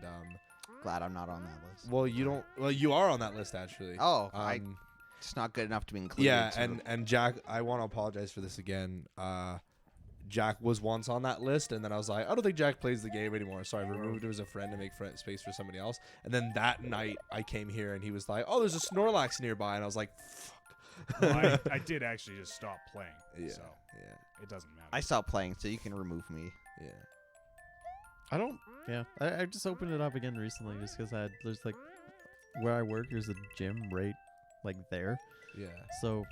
Glad I'm not on that list. well, you are on that list actually. Oh, it's not good enough to be included. Yeah, so- and Jack, I want to apologize for this again. Jack was once on that list, and then I was like, I don't think Jack plays the game anymore, so I removed him as a friend to make space for somebody else. And then that night, I came here, and he was like, oh, there's a Snorlax nearby, and I was like, fuck. Well, I did actually just stop playing, Yeah, so yeah, it doesn't matter. I stopped playing, so you can remove me. yeah. I don't. Yeah, I just opened it up again recently just because there's like where I work. There's a gym right like there, Yeah. so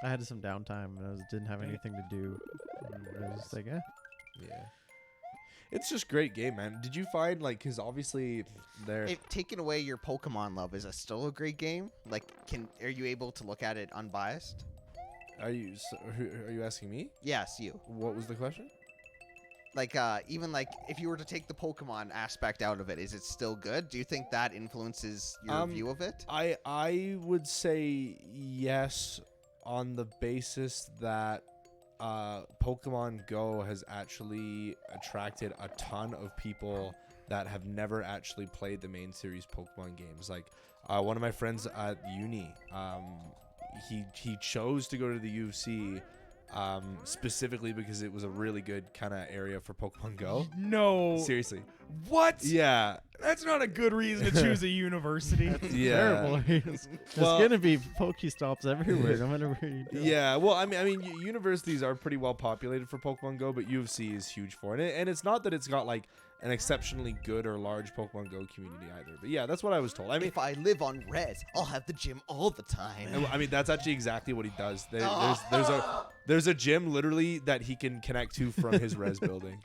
I had some downtime and I didn't have anything to do. And I was just like, Yeah. It's just great game, man. Did you find like because obviously they're If taking away your Pokemon love, is it still a great game? Like, are you able to look at it unbiased? are you asking me? Yes, you. What was the question? Like, even like if you were to take the Pokemon aspect out of it, is it still good? Do you think that influences your view of it? I would say yes on the basis that Pokemon Go has actually attracted a ton of people that have never actually played the main series Pokemon games. Like one of my friends at uni, he chose to go to the U of C specifically because it was a really good kind of area for Pokemon Go. No. Seriously. What? Yeah. That's not a good reason to choose a university. Yeah. Terrible. There's Well- gonna be Pokestops everywhere, no matter where you go. Yeah, well, I mean, universities are pretty well populated for Pokemon Go, but U of C is huge for it, and it's not that it's got like an exceptionally good or large Pokemon Go community either. But yeah, that's what I was told. I mean, If I live on Res, I'll have the gym all the time. I mean that's actually exactly what he does. There's a gym literally that he can connect to from his res building.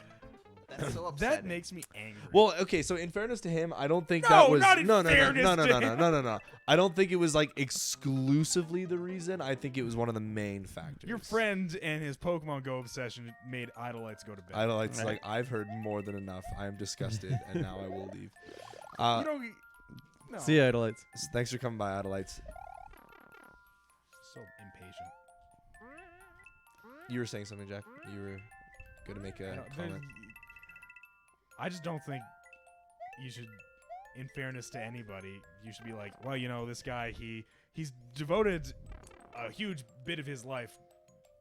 That's so That upsetting. makes me angry. Well, okay, so in fairness to him, I don't think No, that was not in no. fairness to him. No. I don't think it was like exclusively the reason. I think it was one of the main factors. Your friend and his Pokemon Go obsession made Idolites go to bed. Idolites, like I've heard more than enough. I am disgusted, and now I will leave. You know, no. See ya, Idolites. Thanks for coming by, Idolites. So impatient. You were saying something, Jack. You were going to make No, a there's- comment. I just don't think you should, in fairness to anybody, you should be like, well, you know, this guy, he's devoted a huge bit of his life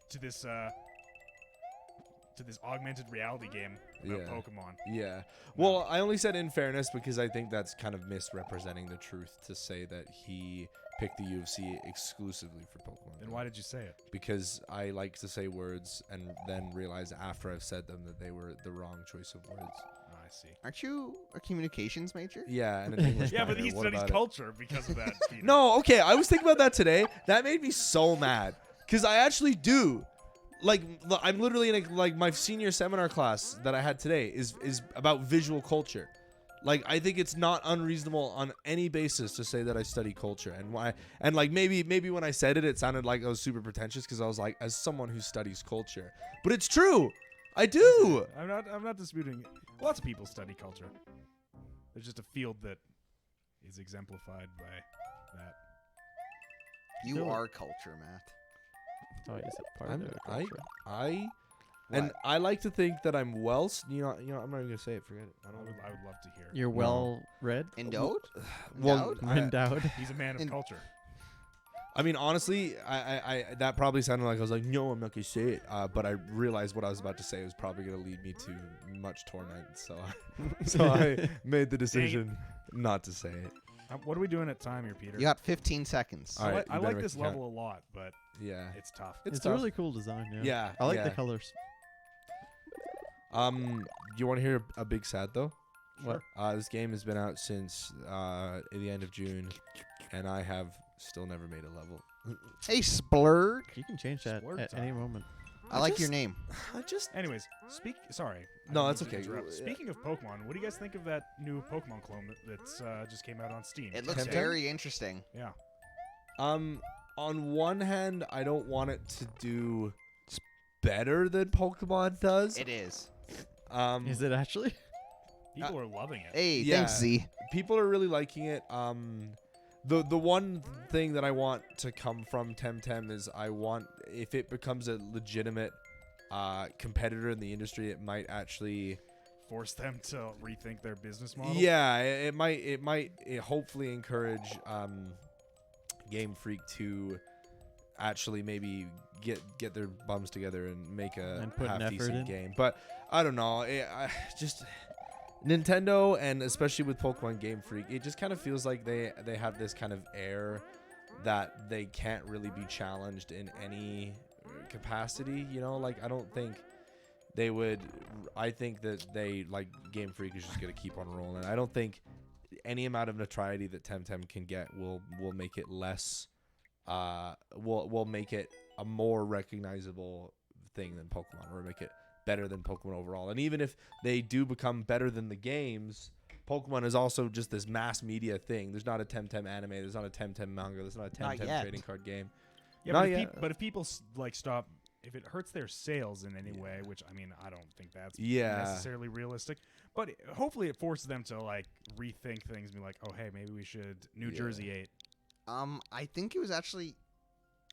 to this augmented reality game about Yeah. Pokemon. Yeah. Well, I only said in fairness because I think that's kind of misrepresenting the truth to say that he picked the UFC exclusively for Pokemon. Then Go. why did you say it? Because I like to say words and then realize after I've said them that they were the wrong choice of words. Oh, I see. Aren't you a communications major? Yeah, and an English Yeah, but minor. he What studies about it? culture because of that. Peter. No, okay. I was thinking about that today. That made me so mad because I actually do. Like, I'm literally in like my senior seminar class that I had today is about visual culture. Like, I think it's not unreasonable on any basis to say that I study culture and why. And like maybe when I said it, it sounded like I was super pretentious because I was like, as someone who studies culture, but it's true. I do. I'm not disputing it. Lots of people study culture. There's just a field that is exemplified by that. You No. are culture, Matt. Oh, is it part I'm, of the I, culture? I, and What? I like to think that I'm well. I'm not even gonna say it. Forget it. I I don't. would love to hear. You're No. well read, Endowed? Well, Endowed? endowed. He's a man of And- culture. I mean, honestly, I that probably sounded like I was like, no, I'm not gonna say it. But I realized what I was about to say was probably gonna lead me to much torment. So, so I made the decision not to say it. What are we doing at time here, Peter? You got 15 seconds. All right, I you better like make this it count. level a lot, but Yeah, it's tough. it's a tough. really cool design. Yeah. Yeah, I like yeah. the colors. You want to hear a big sad though? What? This game has been out since the end of June, and I have still never made a level. Hey, Splurg. You can change that Splurg at any time. moment. I like your name. I just Anyways, sorry. I No, didn't that's mean to okay. interrupt. Yeah. Speaking of Pokemon, what do you guys think of that new Pokemon clone that's just came out on Steam? It looks Temtem? very interesting. Yeah. on one hand, I don't want it to do better than Pokemon does. It is. Is it actually? People are loving it. Hey, Yeah. thanks, Z. People are really liking it. The one thing that I want to come from Temtem is I want, if it becomes a legitimate competitor in the industry, it might actually Force them to rethink their business model. yeah, it might hopefully encourage Game Freak to actually maybe get their bums together and make a And put an half effort decent in. game. But I don't know, just Nintendo, and especially with Pokemon Game Freak, it just kind of feels like they have this kind of air that they can't really be challenged in any capacity, you know? Like, I don't think they would. I think that they, like, Game Freak is just going to keep on rolling. I don't think any amount of notoriety that Temtem can get will make it less, will make it a more recognizable thing than Pokemon, or make it better than Pokemon overall. And even if they do become better than the games, Pokemon is also just this mass media thing. There's not a Temtem anime. There's not a Temtem manga. There's not a Not Temtem yet. trading card game. Yeah, Not but if, yet. but if people like stop, if it hurts their sales in any way, which I mean, I don't think that's Yeah. necessarily realistic. But hopefully, it forces them to like rethink things and be like, oh, hey, maybe we should New Yeah. Jersey 8. I think it was actually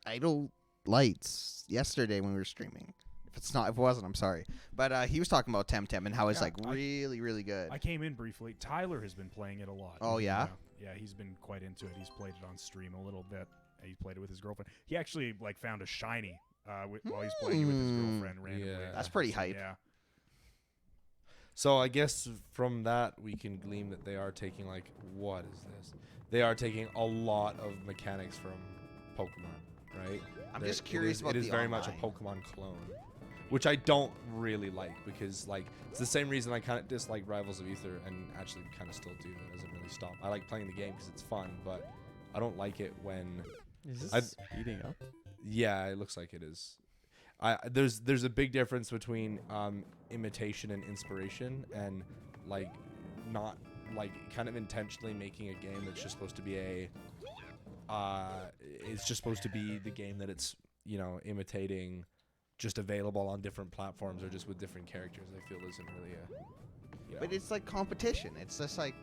Idle Lights yesterday when we were streaming. If it wasn't, I'm sorry. But he was talking about Temtem and how it's Yeah, like really, really good. I came in briefly. Tyler has been playing it a lot. Oh, yeah? Yeah, he's been quite into it. He's played it on stream a little bit. He played it with his girlfriend. He actually like found a shiny while he's playing it with his girlfriend randomly. Yeah. That's pretty hype. Yeah. So I guess from that we can glean that they are taking like, what is this? They are taking a lot of mechanics from Pokemon, right? I'm That just curious about it is the very much a online. Pokemon clone, which I don't really like because like it's the same reason I kind of dislike Rivals of Ether and actually kind of still do. It doesn't really stop. I like playing the game because it's fun, but I don't like it when Is this I'd- speeding up? yeah, it looks like it is. There's a big difference between imitation and inspiration, and like not like kind of intentionally making a game that's just supposed to be it's just supposed to be the game that it's imitating, just available on different platforms or just with different characters. I feel isn't really a. But it's like competition. It's just like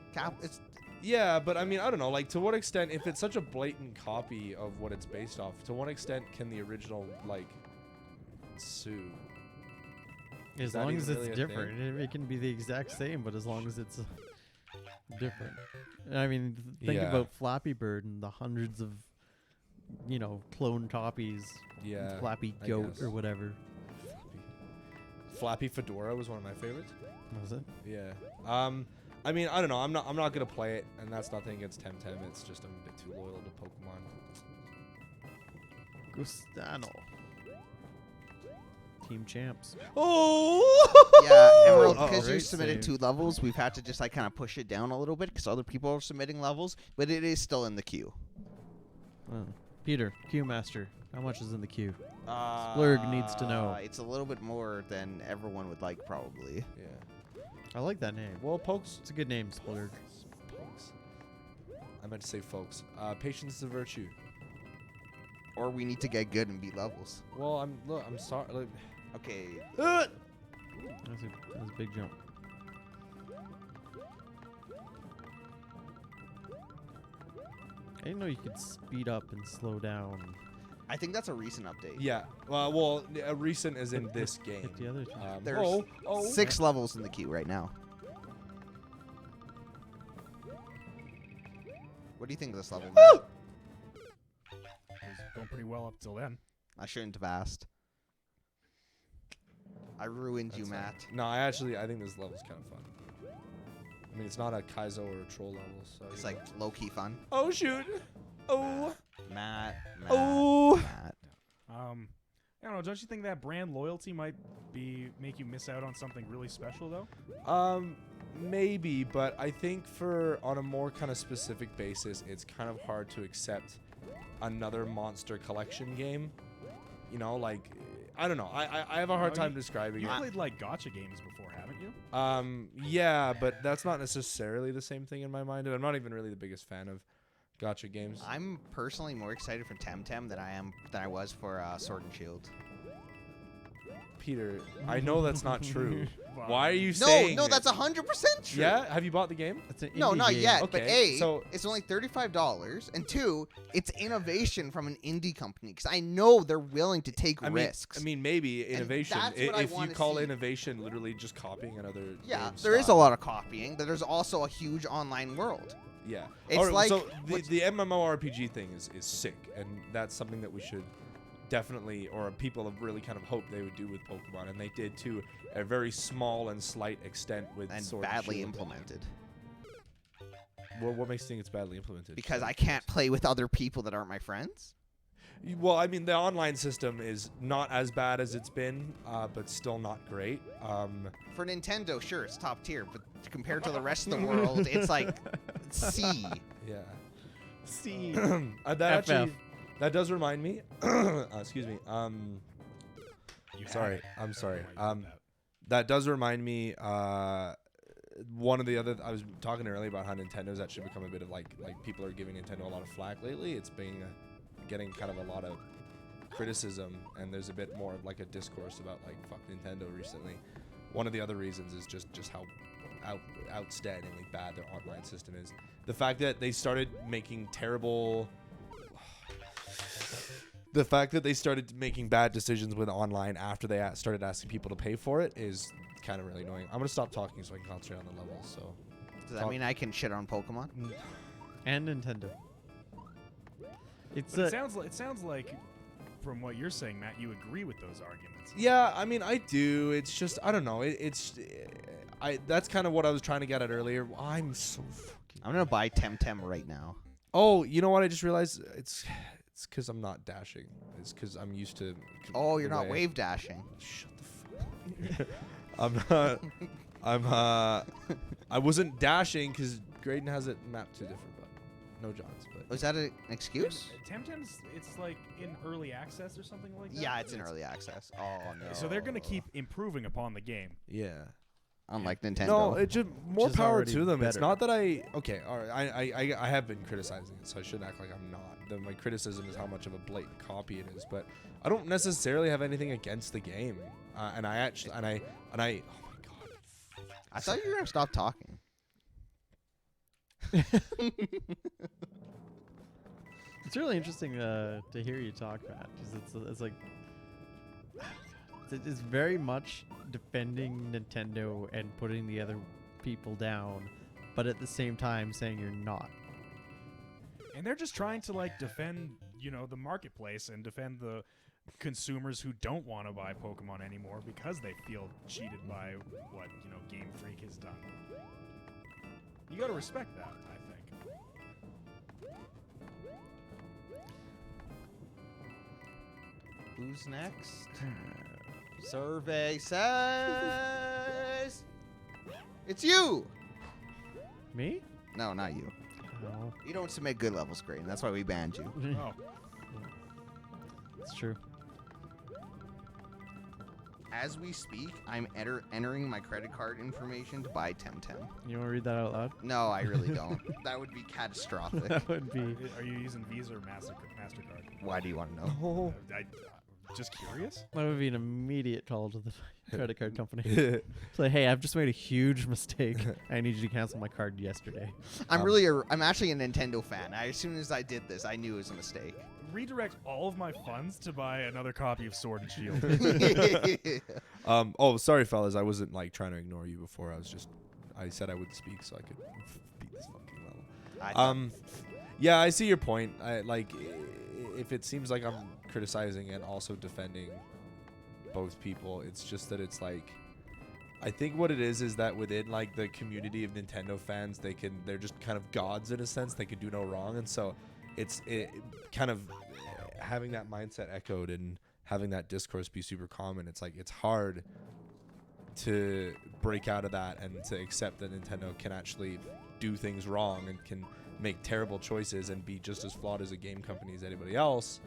it's Yeah, but I mean, I don't know. Like, to what extent, if it's such a blatant copy of what it's based off, to what extent can the original like sue? As that long even as it's really a different, it can be the exact same, but as long as it's different. I mean, think Yeah. about Flappy Bird and the hundreds of, clone copies. Yeah. Flappy I Goat guess. or whatever. Flappy Fedora was one of my favorites. Was it? Yeah. I mean, I don't know. I'm not gonna play it, and that's nothing against Temtem. It's just I'm a bit too loyal to Pokemon. Gustano. Team champs. Oh. yeah. Emerald, Uh-oh. because you Great submitted save. 2 levels, we've had to just like kind of push it down a little bit because other people are submitting levels, but it is still in the queue. Oh. Peter, Q Master. How much is in the queue? Splurg needs to know. It's a little bit more than everyone would like, probably. Yeah. I like that name. Well, Pokes. It's a good name, Splurg. Pokes. I meant to say folks. Patience is a virtue. Or we need to get good and beat levels. Well, I'm sorry. Like, Okay. That's a big jump. I didn't know you could speed up and slow down. I think that's a recent update. yeah. Well, recent as in this game. Hit the other two. There's oh. 6 levels in the queue right now. What do you think of this level, Matt? It was going pretty well up till then. I shouldn't have asked. I ruined you, That's fine. Matt. No, I think this level's kind of fun. I mean, it's not a Kaizo or a troll level, so It's you know. like low-key fun. Oh shoot! Oh! Matt. Oh! Matt. I don't know. Don't you think that brand loyalty might make you miss out on something really special though? Maybe, but I think on a more kind of specific basis, it's kind of hard to accept another Monster Collection game. Like, I don't know. I have a hard No, time you- describing You it. played like gotcha games before, haven't you? Yeah, but that's not necessarily the same thing in my mind, and I'm not even really the biggest fan of gotcha games. I'm personally more excited for Temtem than I was for Sword and Shield. Peter, I know that's not true. Wow. Why are you No, saying no, this? that's 100% true. Yeah? Have you bought the game? It's an No, indie not game. yet. But Okay, A, so- it's only $35, and 2, it's innovation from an indie company because I know they're willing to take risks. I mean, maybe innovation. that's what I If you wanna call see. innovation literally just copying another yeah, game's there is a style. lot of copying, but there's also a huge online world. Yeah. It's Alright, like so what's- the MMORPG thing is sick, and that's something that we should definitely, or people have really kind of hoped they would do with Pokemon, and they did to a very small and slight extent with And Sword badly Shield. implemented Well, what makes you think it's badly implemented? because I can't play with other people that aren't my friends. Well, I mean, the online system is not as bad as it's been, but still not great. For Nintendo, sure, it's top tier, but compared to the rest of the world, it's like C. Yeah. C. That FF. actually, that does remind me. Excuse me. You Sorry, have it. I'm sorry. I don't know why you did that. that does remind me. One of the other I was talking earlier about how Nintendo's actually become a bit of like people are giving Nintendo a lot of flack lately. It's been getting kind of a lot of criticism, and there's a bit more of like a discourse about like fuck Nintendo recently. One of the other reasons is just how outstandingly bad their online system is. The fact that they started making bad decisions with online after they started asking people to pay for it is kind of really annoying. I'm gonna stop talking so I can concentrate on the levels. So Does that mean I can shit on Pokemon? And Nintendo. It's But it sounds like, from what you're saying, Matt, you agree with those arguments. yeah, I mean I do. It's just I don't know. That's kind of what I was trying to get at earlier. I'm so fucking. I'm gonna buy Temtem right now. Oh, you know what? I just realized it's because I'm not dashing. It's because I'm used to. Oh, you're the not way- wave dashing. Shut the fuck up. I'm not. I wasn't dashing because Graydon has it mapped to different, but no Johns. But Was that an excuse? Temtem's, it's like in early access or something like that. Yeah, it's in early access. Oh no. So they're gonna keep improving upon the game. yeah. Unlike Nintendo. No, it just more is power already to them. It's better. not that I okay. All right, I have been criticizing it, so I shouldn't act like I'm not. My criticism is how much of a blatant copy it is, but I don't necessarily have anything against the game. And I actually oh my god. I thought you were gonna stop talking. It's really interesting to hear you talk, Matt, because it's like it's very much defending Nintendo and putting the other people down, but at the same time saying you're not. And they're just trying to like defend, the marketplace and defend the consumers who don't want to buy Pokemon anymore because they feel cheated by what, Game Freak has done. You got to respect that, I think. Who's next? Survey says it's you. Me? No, not you. No. You don't submit good levels grade, and that's why we banned you. Oh, It's true. As we speak, I'm entering my credit card information to buy Temtem. You want to read that out loud? No, I really don't. That would be catastrophic. That would be. are you using Visa or MasterCard? Why do you want to know? Just curious. That would be an immediate call to the credit card company. It's like, hey, I've just made a huge mistake. I need you to cancel my card yesterday. I'm actually a Nintendo fan. As soon as I did this, I knew it was a mistake. Redirect all of my funds to buy another copy of Sword and Shield. Oh, sorry, fellas. I wasn't like trying to ignore you before. I said I would speak so I could beat this fucking level. Yeah, I see your point. If it seems like I'm criticizing and also defending both people, it's just that it's like, I think what it is that within like the community of Nintendo fans, they're just kind of gods in a sense. They can do no wrong, and so it kind of having that mindset echoed and having that discourse be super common. It's like it's hard to break out of that and to accept that Nintendo can actually do things wrong and can make terrible choices and be just as flawed as a game company as anybody else.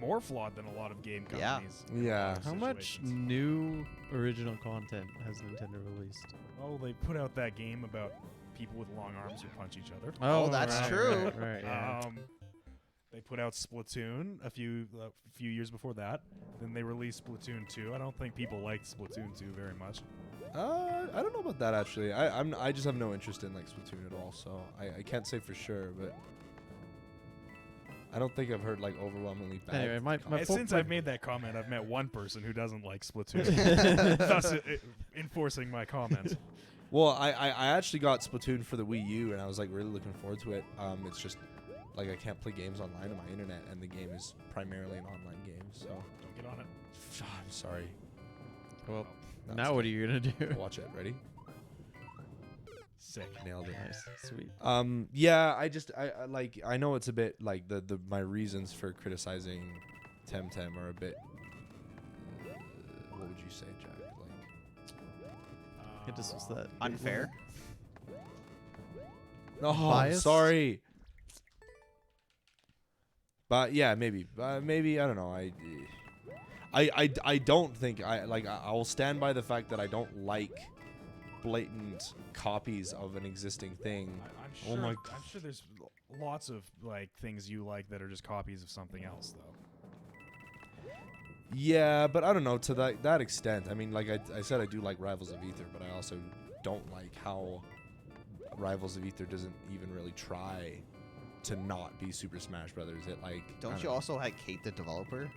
More flawed than a lot of game Yeah. companies. in a lot Yeah. of How much situations. new original content has Nintendo released? Oh, they put out that game about people with long arms who punch each other. Oh, that's true. Right, yeah. They put out Splatoon a few years before that. Then they released Splatoon 2. I don't think people liked Splatoon 2 very much. I don't know about that actually. I just have no interest in like Splatoon at all, so I can't say for sure, but I don't think I've heard like overwhelmingly bad. Anyway, my And po- since my- I've made that comment, I've met one person who doesn't like Splatoon, thus enforcing my comment. Well, I actually got Splatoon for the Wii U, and I was like really looking forward to it. It's just like I can't play games online on my internet, and the game is primarily an online game. So Don't get on it. I'm sorry. well, That's now what are you gonna do? Watch it. Ready? Sick. Nailed it. Nice, sweet. Yeah, I know it's a bit like my reasons for criticizing Temtem are a bit what would you say, Jack? Like It just was that Unfair. oh, Biased? sorry. But yeah, maybe I don't know. I don't think I'll stand by the fact that I don't like blatant copies of an existing thing. I'm Oh sure. my I'm sure there's lots of like things you like that are just copies of something else, though. Yeah, but I don't know to that extent. I mean, like I said, I do like Rivals of Aether, but I also don't like how Rivals of Aether doesn't even really try to not be Super Smash Brothers. It like I Don't you know. also like hate the developer?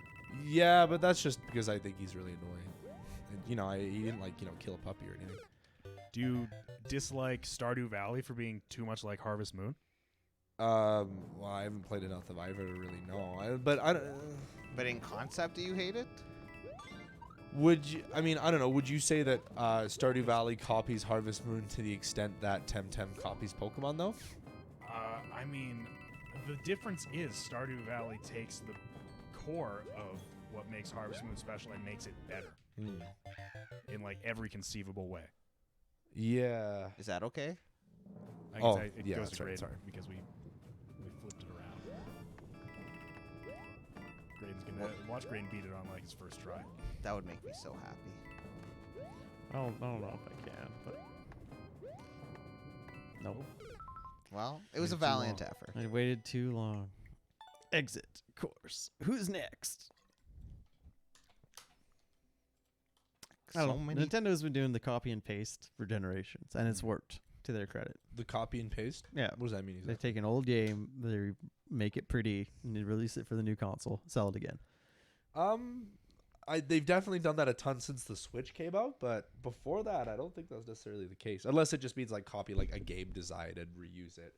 Yeah, but that's just because I think he's really annoying. And, you know, he didn't like kill a puppy or anything. Do you dislike Stardew Valley for being too much like Harvest Moon? Well, I haven't played enough that I really know. But I don't. But in concept, do you hate it? Would you? I mean, I don't know. Would you say that Stardew Valley copies Harvest Moon to the extent that Temtem copies Pokemon, though? I mean, the difference is Stardew Valley takes the core of what makes Harvest Moon special and makes it better in like every conceivable way. Yeah. Is that okay? I Oh, can say it yeah, goes that's to right, Graydon sorry. because we flipped it around. Graydon's gonna watch Graydon beat it on like his first try. That would make me so happy. I don't know if I can, but no. Well, it was a Waited too valiant long. effort. I waited too long. Exit course. Who's next? I So don't know. many. Nintendo's been doing the copy and paste for generations, and it's worked to their credit. The copy and paste. Yeah, What does that mean? they Exactly? take an old game, they make it pretty, and they release it for the new console, sell it again. They've definitely done that a ton since the Switch came out, but before that, I don't think that was necessarily the case. Unless it just means like copy like a game design and reuse it.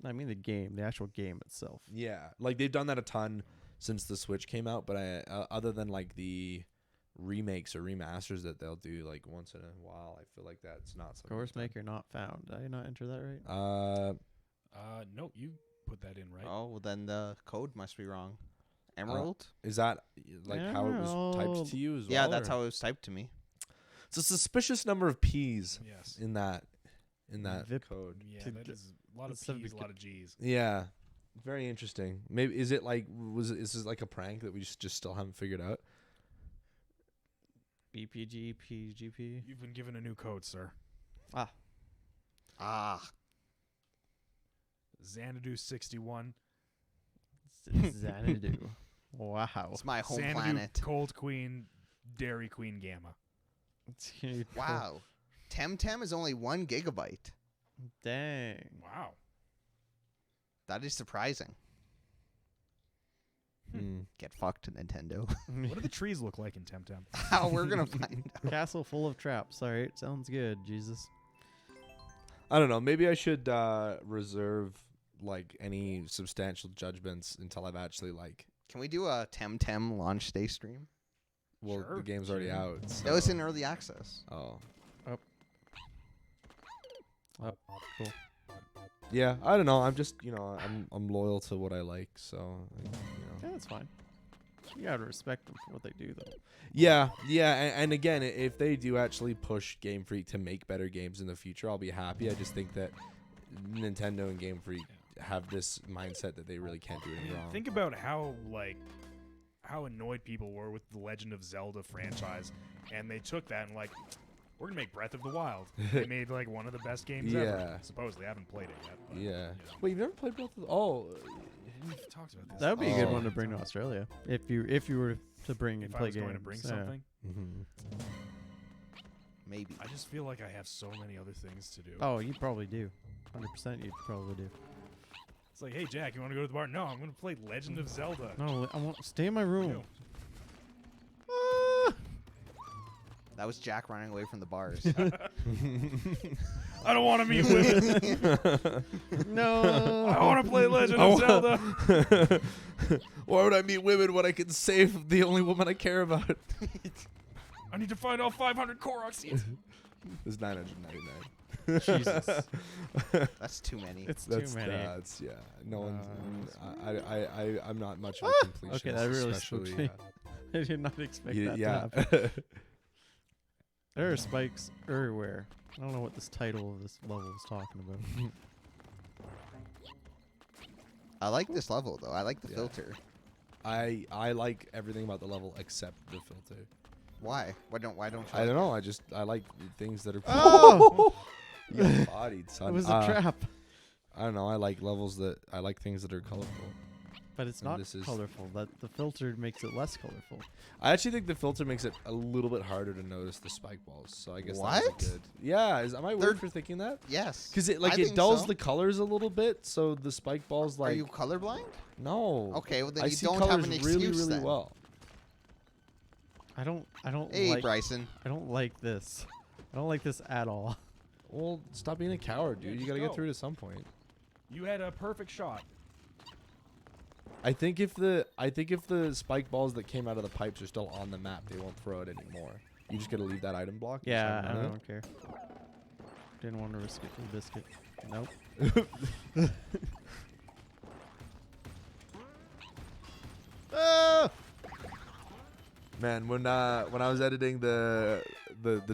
I mean the game, the actual game itself. Yeah, like they've done that a ton since the Switch came out, but other than like the remakes or remasters that they'll do like once in a while, I feel like that's not something. Course they've done. maker not found. Did I not enter that right? No, you put that in right. Oh, well, then the code must be wrong. Emerald? Is that like how it was typed Emerald. to you as well? Yeah, that's or- how it was typed to me. It's a suspicious number of P's Yes. in that Vip- code. Yeah, Could that d- is a lot of instead of P's, a beca- lot of G's. Yeah, very interesting. Maybe is it like is this like a prank that we just still haven't figured out? BPG, PGP. You've been given a new code, sir. Ah, Xanadu 61. Xanadu. Wow. it's my home Xanadu planet. Cold Queen, Dairy Queen Gamma. Dude, cool. Wow. Temtem is only 1 gigabyte. Dang. Wow. That is surprising. Get fucked, Nintendo. What do the trees look like in Temtem? How we're gonna find out. Castle full of traps. All right, sounds good. Jesus. I don't know. Maybe I should reserve like any substantial judgments until I've actually like. Can we do a Temtem launch day stream? Well, Sure, the game's already sure. out. That was so- in early access. Oh. Oh, cool. Yeah, I don't know. I'm just I'm loyal to what I like, so Yeah, that's fine. You gotta respect them for what they do, though. Yeah, and again, if they do actually push Game Freak to make better games in the future, I'll be happy. I just think that Nintendo and Game Freak have this mindset that they really can't do I anything mean, wrong. think about how annoyed people were with the Legend of Zelda franchise, and they took that and like, we're gonna make Breath of the Wild. They made like one of the best games ever. Yeah. Supposedly, I haven't played it yet. But, Yeah. you know. Wait, you've never played Breath of the... Oh, We've talked about this. That would be a good Oh. one to bring to Australia if you were to bring and If I play was games. going to bring yeah. something, Maybe. I just feel like I have so many other things to do. Oh, you probably do. 100% you probably do. It's like, hey Jack, you want to go to the bar? No, I'm gonna play Legend of Zelda. No, I won't stay in my room. No. That was Jack running away from the bars. I don't want to meet women. No. I want to play Legend of Zelda. Why would I meet women when I can save the only woman I care about? I need to find all 500 Korok seeds. It's 999. Jesus. That's too many. It's That's too many. That's yeah. No one's. I'm not much of Ah! a completionist. Okay, that really especially, spooked me. I did not expect that to yeah. happen. There are spikes everywhere. I don't know what this title of this level is talking about. I like this level though. I like the Yeah. filter. I like everything about the level except the filter. Why? Why don't you? I don't know. I like things that are. Oh! You got bodied, son. It was a trap. I don't know. I like I like things that are colorful. But it's and not this is- colorful. That the filter makes it less colorful. I actually think the filter makes it a little bit harder to notice the spike balls. So I guess What? that's good. Yeah, am I They're- weird for thinking that? Yes. Because it I it think dulls so. the colors a little bit, so the spike balls Are like you colorblind? no. Okay, well then I you see don't colors have an really excuse really then. well. I don't Hey, like Bryson. I don't like this. I don't like this at all. Well, stop being a coward, dude. Yeah, You just gotta go. get through to some point. You had a perfect shot. I think if the spike balls that came out of the pipes are still on the map, they won't throw it anymore. You just gotta leave that item block. and Yeah, just I have it. don't care. Didn't want to risk it for the biscuit. Nope. Ah! Man, when I was editing the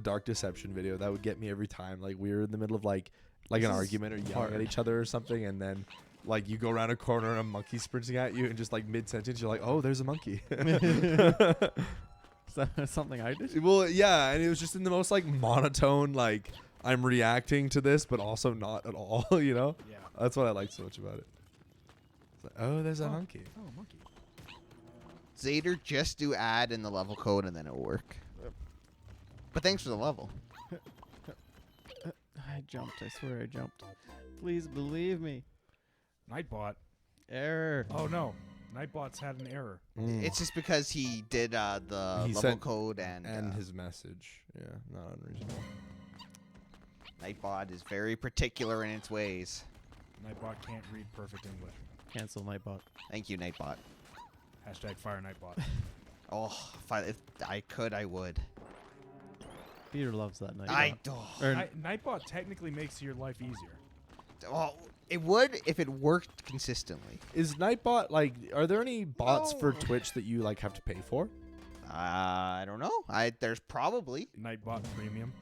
Dark Deception video, that would get me every time. Like we were in the middle of like This an is argument or yelling hard. at each other or something, and then like you go around a corner and a monkey's sprinting at you, and just like mid sentence, you're like, "Oh, there's a monkey." Is that something I did? Well, yeah, and it was just in the most like monotone, like I'm reacting to this, but also not at all. You know, Yeah. that's what I like so much about it. It's like, oh, there's a Oh. monkey. Oh, monkey. Zader, just do add in the level code and then it'll work. But thanks for the level. I jumped. I swear I jumped. Please believe me. Nightbot. Error. Oh no, Nightbot's had an error. Mm. It's just because he did the He level sent- code and his message. Yeah, not unreasonable. Nightbot is very particular in its ways. Nightbot can't read perfect English. Cancel Nightbot. Thank you, Nightbot. Hashtag fire Nightbot. Oh, if I could, I would. Peter loves that Nightbot. I Or- Nightbot technically makes your life easier. oh, it would if it worked consistently. Is Nightbot like? Are there any bots for No. Twitch that you like have to pay for? I don't know. There's probably Nightbot Premium.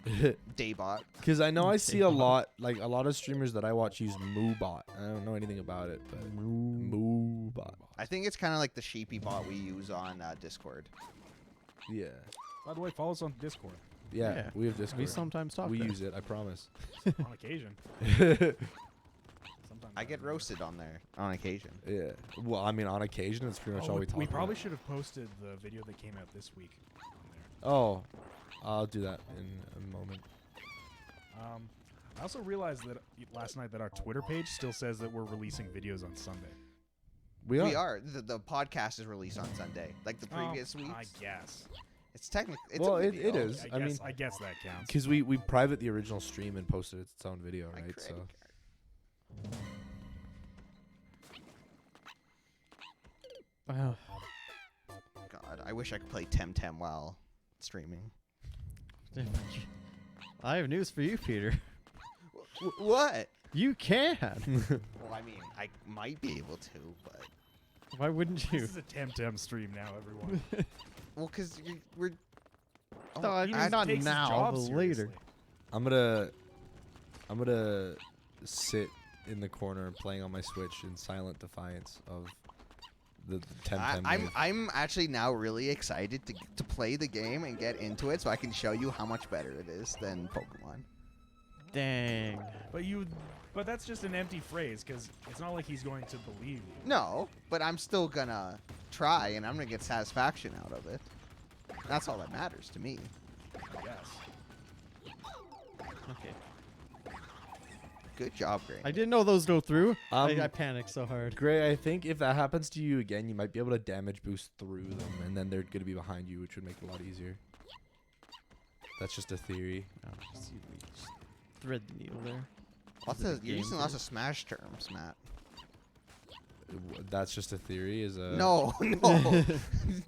Daybot. Because I know I see a Daybot. lot, like a lot of streamers that I watch use MooBot. I don't know anything about it, but MooBot. I think it's kind of like the sheepy bot we use on Discord. Yeah, By the way, follow us on Discord yeah, Yeah. we have Discord. We sometimes talk. We there. use it. I promise. on occasion. Sometimes I get roasted on there on occasion. Yeah. Well, I mean, on occasion, that's pretty much all we talk we about. probably should have posted the video that came out this week on there. Oh, I'll do that in a moment. I also realized that last night that our Twitter page still says that we're releasing videos on Sunday. We are. We are. The podcast is released on Sunday, like the previous I weeks. guess. It's technically. It's Well, a it video. is. I I guess, mean- I guess that counts. Because we private the original stream and posted its own video, My right? credit So Oh, card. God, I wish I could play Temtem while streaming. I have news for you, Peter. What? You can. Well, I mean, I might be able to, but Why wouldn't you? This is a Temtem stream now, everyone. well, because we're. Oh, No, He I- just not takes his now, job but seriously. later. I'm gonna sit in the corner playing on my Switch in silent defiance of the Temtem. I'm actually now really excited to play the game and get into it, so I can show you how much better it is than Pokemon. Dang. But that's just an empty phrase because it's not like he's going to believe you. No, but I'm still gonna try, and I'm gonna get satisfaction out of it. That's all that matters to me. I guess. Okay. Good job, Gray. I didn't know those go through. Um, I panicked so hard. Gray, I think if that happens to you again, you might be able to damage boost through them, and then they're gonna be behind you, which would make it a lot easier. That's just a theory. Oh, just thread the needle there. You're game using lots theory. of Smash terms, Matt. That's just a theory. Is a No, no.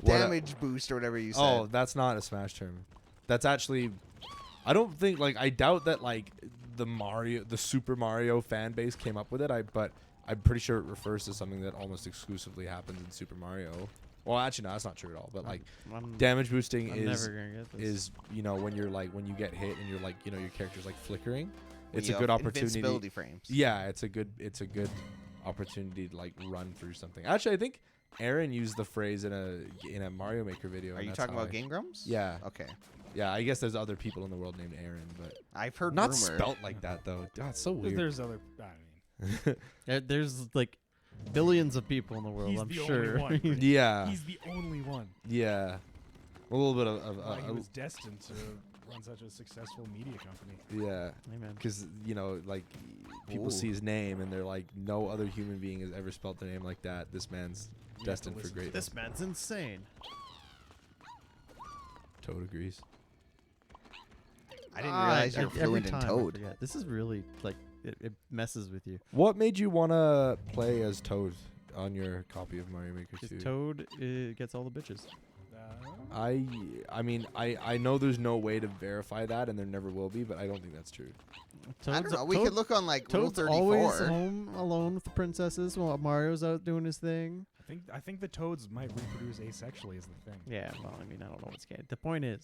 Damage boost or whatever you said. Oh, that's not a Smash term. That's actually. I don't think I doubt that the Super Mario fan base came up with it. But I'm pretty sure it refers to something that almost exclusively happens in Super Mario. Well, actually, no, that's not true at all. But I'm damage boosting I'm is never gonna get this. is when you're when you get hit and you're your character's flickering. It's You a good have opportunity. Invincibility frames. Yeah, it's a good opportunity to run through something. Actually, I think Aaron used the phrase in a Mario Maker video. Are and you that's talking how about Game Grumps? Yeah. Okay. Yeah, I guess there's other people in the world named Aaron, but I've heard not rumor. spelt like that though. God, it's so weird. There's other. I mean, There's like billions of people in the world. He's I'm the sure. only one. Yeah. he's the only one. Yeah. A little bit of Why he was destined to run such a successful media company. yeah. Amen. Because, like, people Ooh. see his name and they're like, no other human being has ever spelt their name like that. This man's You have to destined for listen to greatness. This man's insane. Toad agrees. I didn't realize you're every fluent in time I Toad. forget. This is really like it messes with you. What made you want to play as Toad on your copy of Mario Maker 2? Because Toad gets all the bitches. I mean, I know there's no way to verify that, and there never will be, but I don't think that's true. I don't know. We could look on like Rule Toad's always 34. home alone with the princesses while Mario's out doing his thing. I think the toads might reproduce asexually is the thing. Yeah, well, I mean, I don't know what's going. The point is,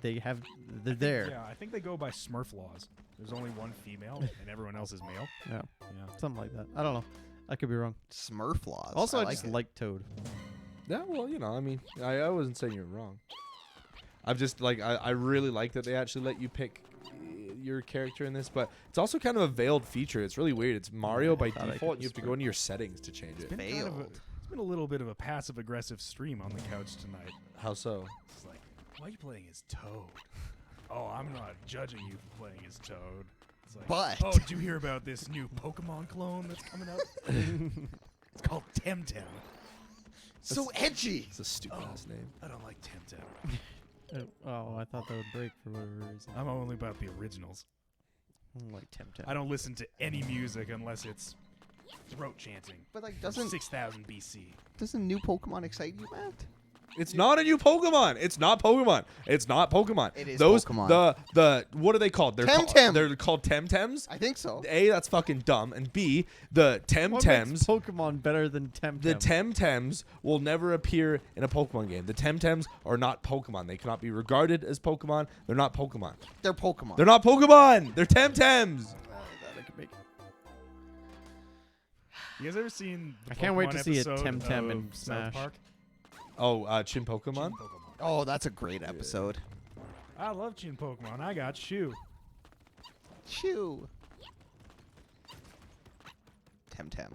they're there. Yeah, I think they go by Smurf laws. There's only one female and everyone else is male. Yeah, Yeah. something like that. I don't know. I could be wrong. Smurf laws. Also, I like just it. like Toad. Yeah, well, I mean, I wasn't saying you're wrong. I've just, like, I really like that they actually let you pick your character in this, but it's also kind of a veiled feature. It's really weird. It's Mario by thought I default, could and you have to just go into your settings to change it. Been kind of Failed. it's been a little bit of a passive aggressive stream on the couch tonight. How so? It's like, why are you playing as Toad? Oh, I'm not judging you for playing as Toad. It's like, But- oh, did you hear about this new Pokemon clone that's coming out? It's called Temtem. So edgy. It's a stupid ass name. I don't like Temtem. Oh, I thought that would break for whatever reason. I'm only about the originals. I don't like Temtem. I don't listen to any music unless it's throat chanting. But like, from doesn't 6000 BC. new Pokemon excite you, Matt? It's not a new Pokemon. It's not Pokemon. It's not Pokemon. It is Those Pokemon. the what are they called? Temtem. They're called Temtems. I think so. A, that's fucking dumb, and B, the What makes Temtems. Pokemon better than Temtem? The Temtems will never appear in a Pokemon game. The Temtems are not Pokemon. They cannot be regarded as Pokemon. They're not Pokemon. They're Pokemon. They're not Pokemon. They're Temtems. You guys ever seen the I can't wait Pokemon to see a episode Temtem of in South Smash. Park? Oh, Chin Pokemon. Chin Pokemon. Oh, that's a great episode. I love Chin Pokemon. I got Shu. Shoo. Temtem.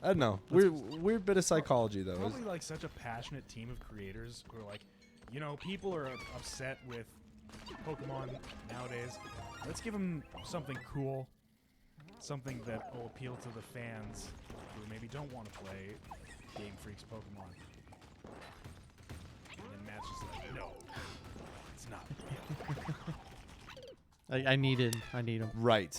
I don't know. Weird bit of psychology though. Probably like such a passionate team of creators who are like, people are upset with Pokemon nowadays. Let's give them something cool, something that will appeal to the fans who maybe don't want to play Game Freak's Pokemon. And then Matt's just like, no, it's not. I need him. Right.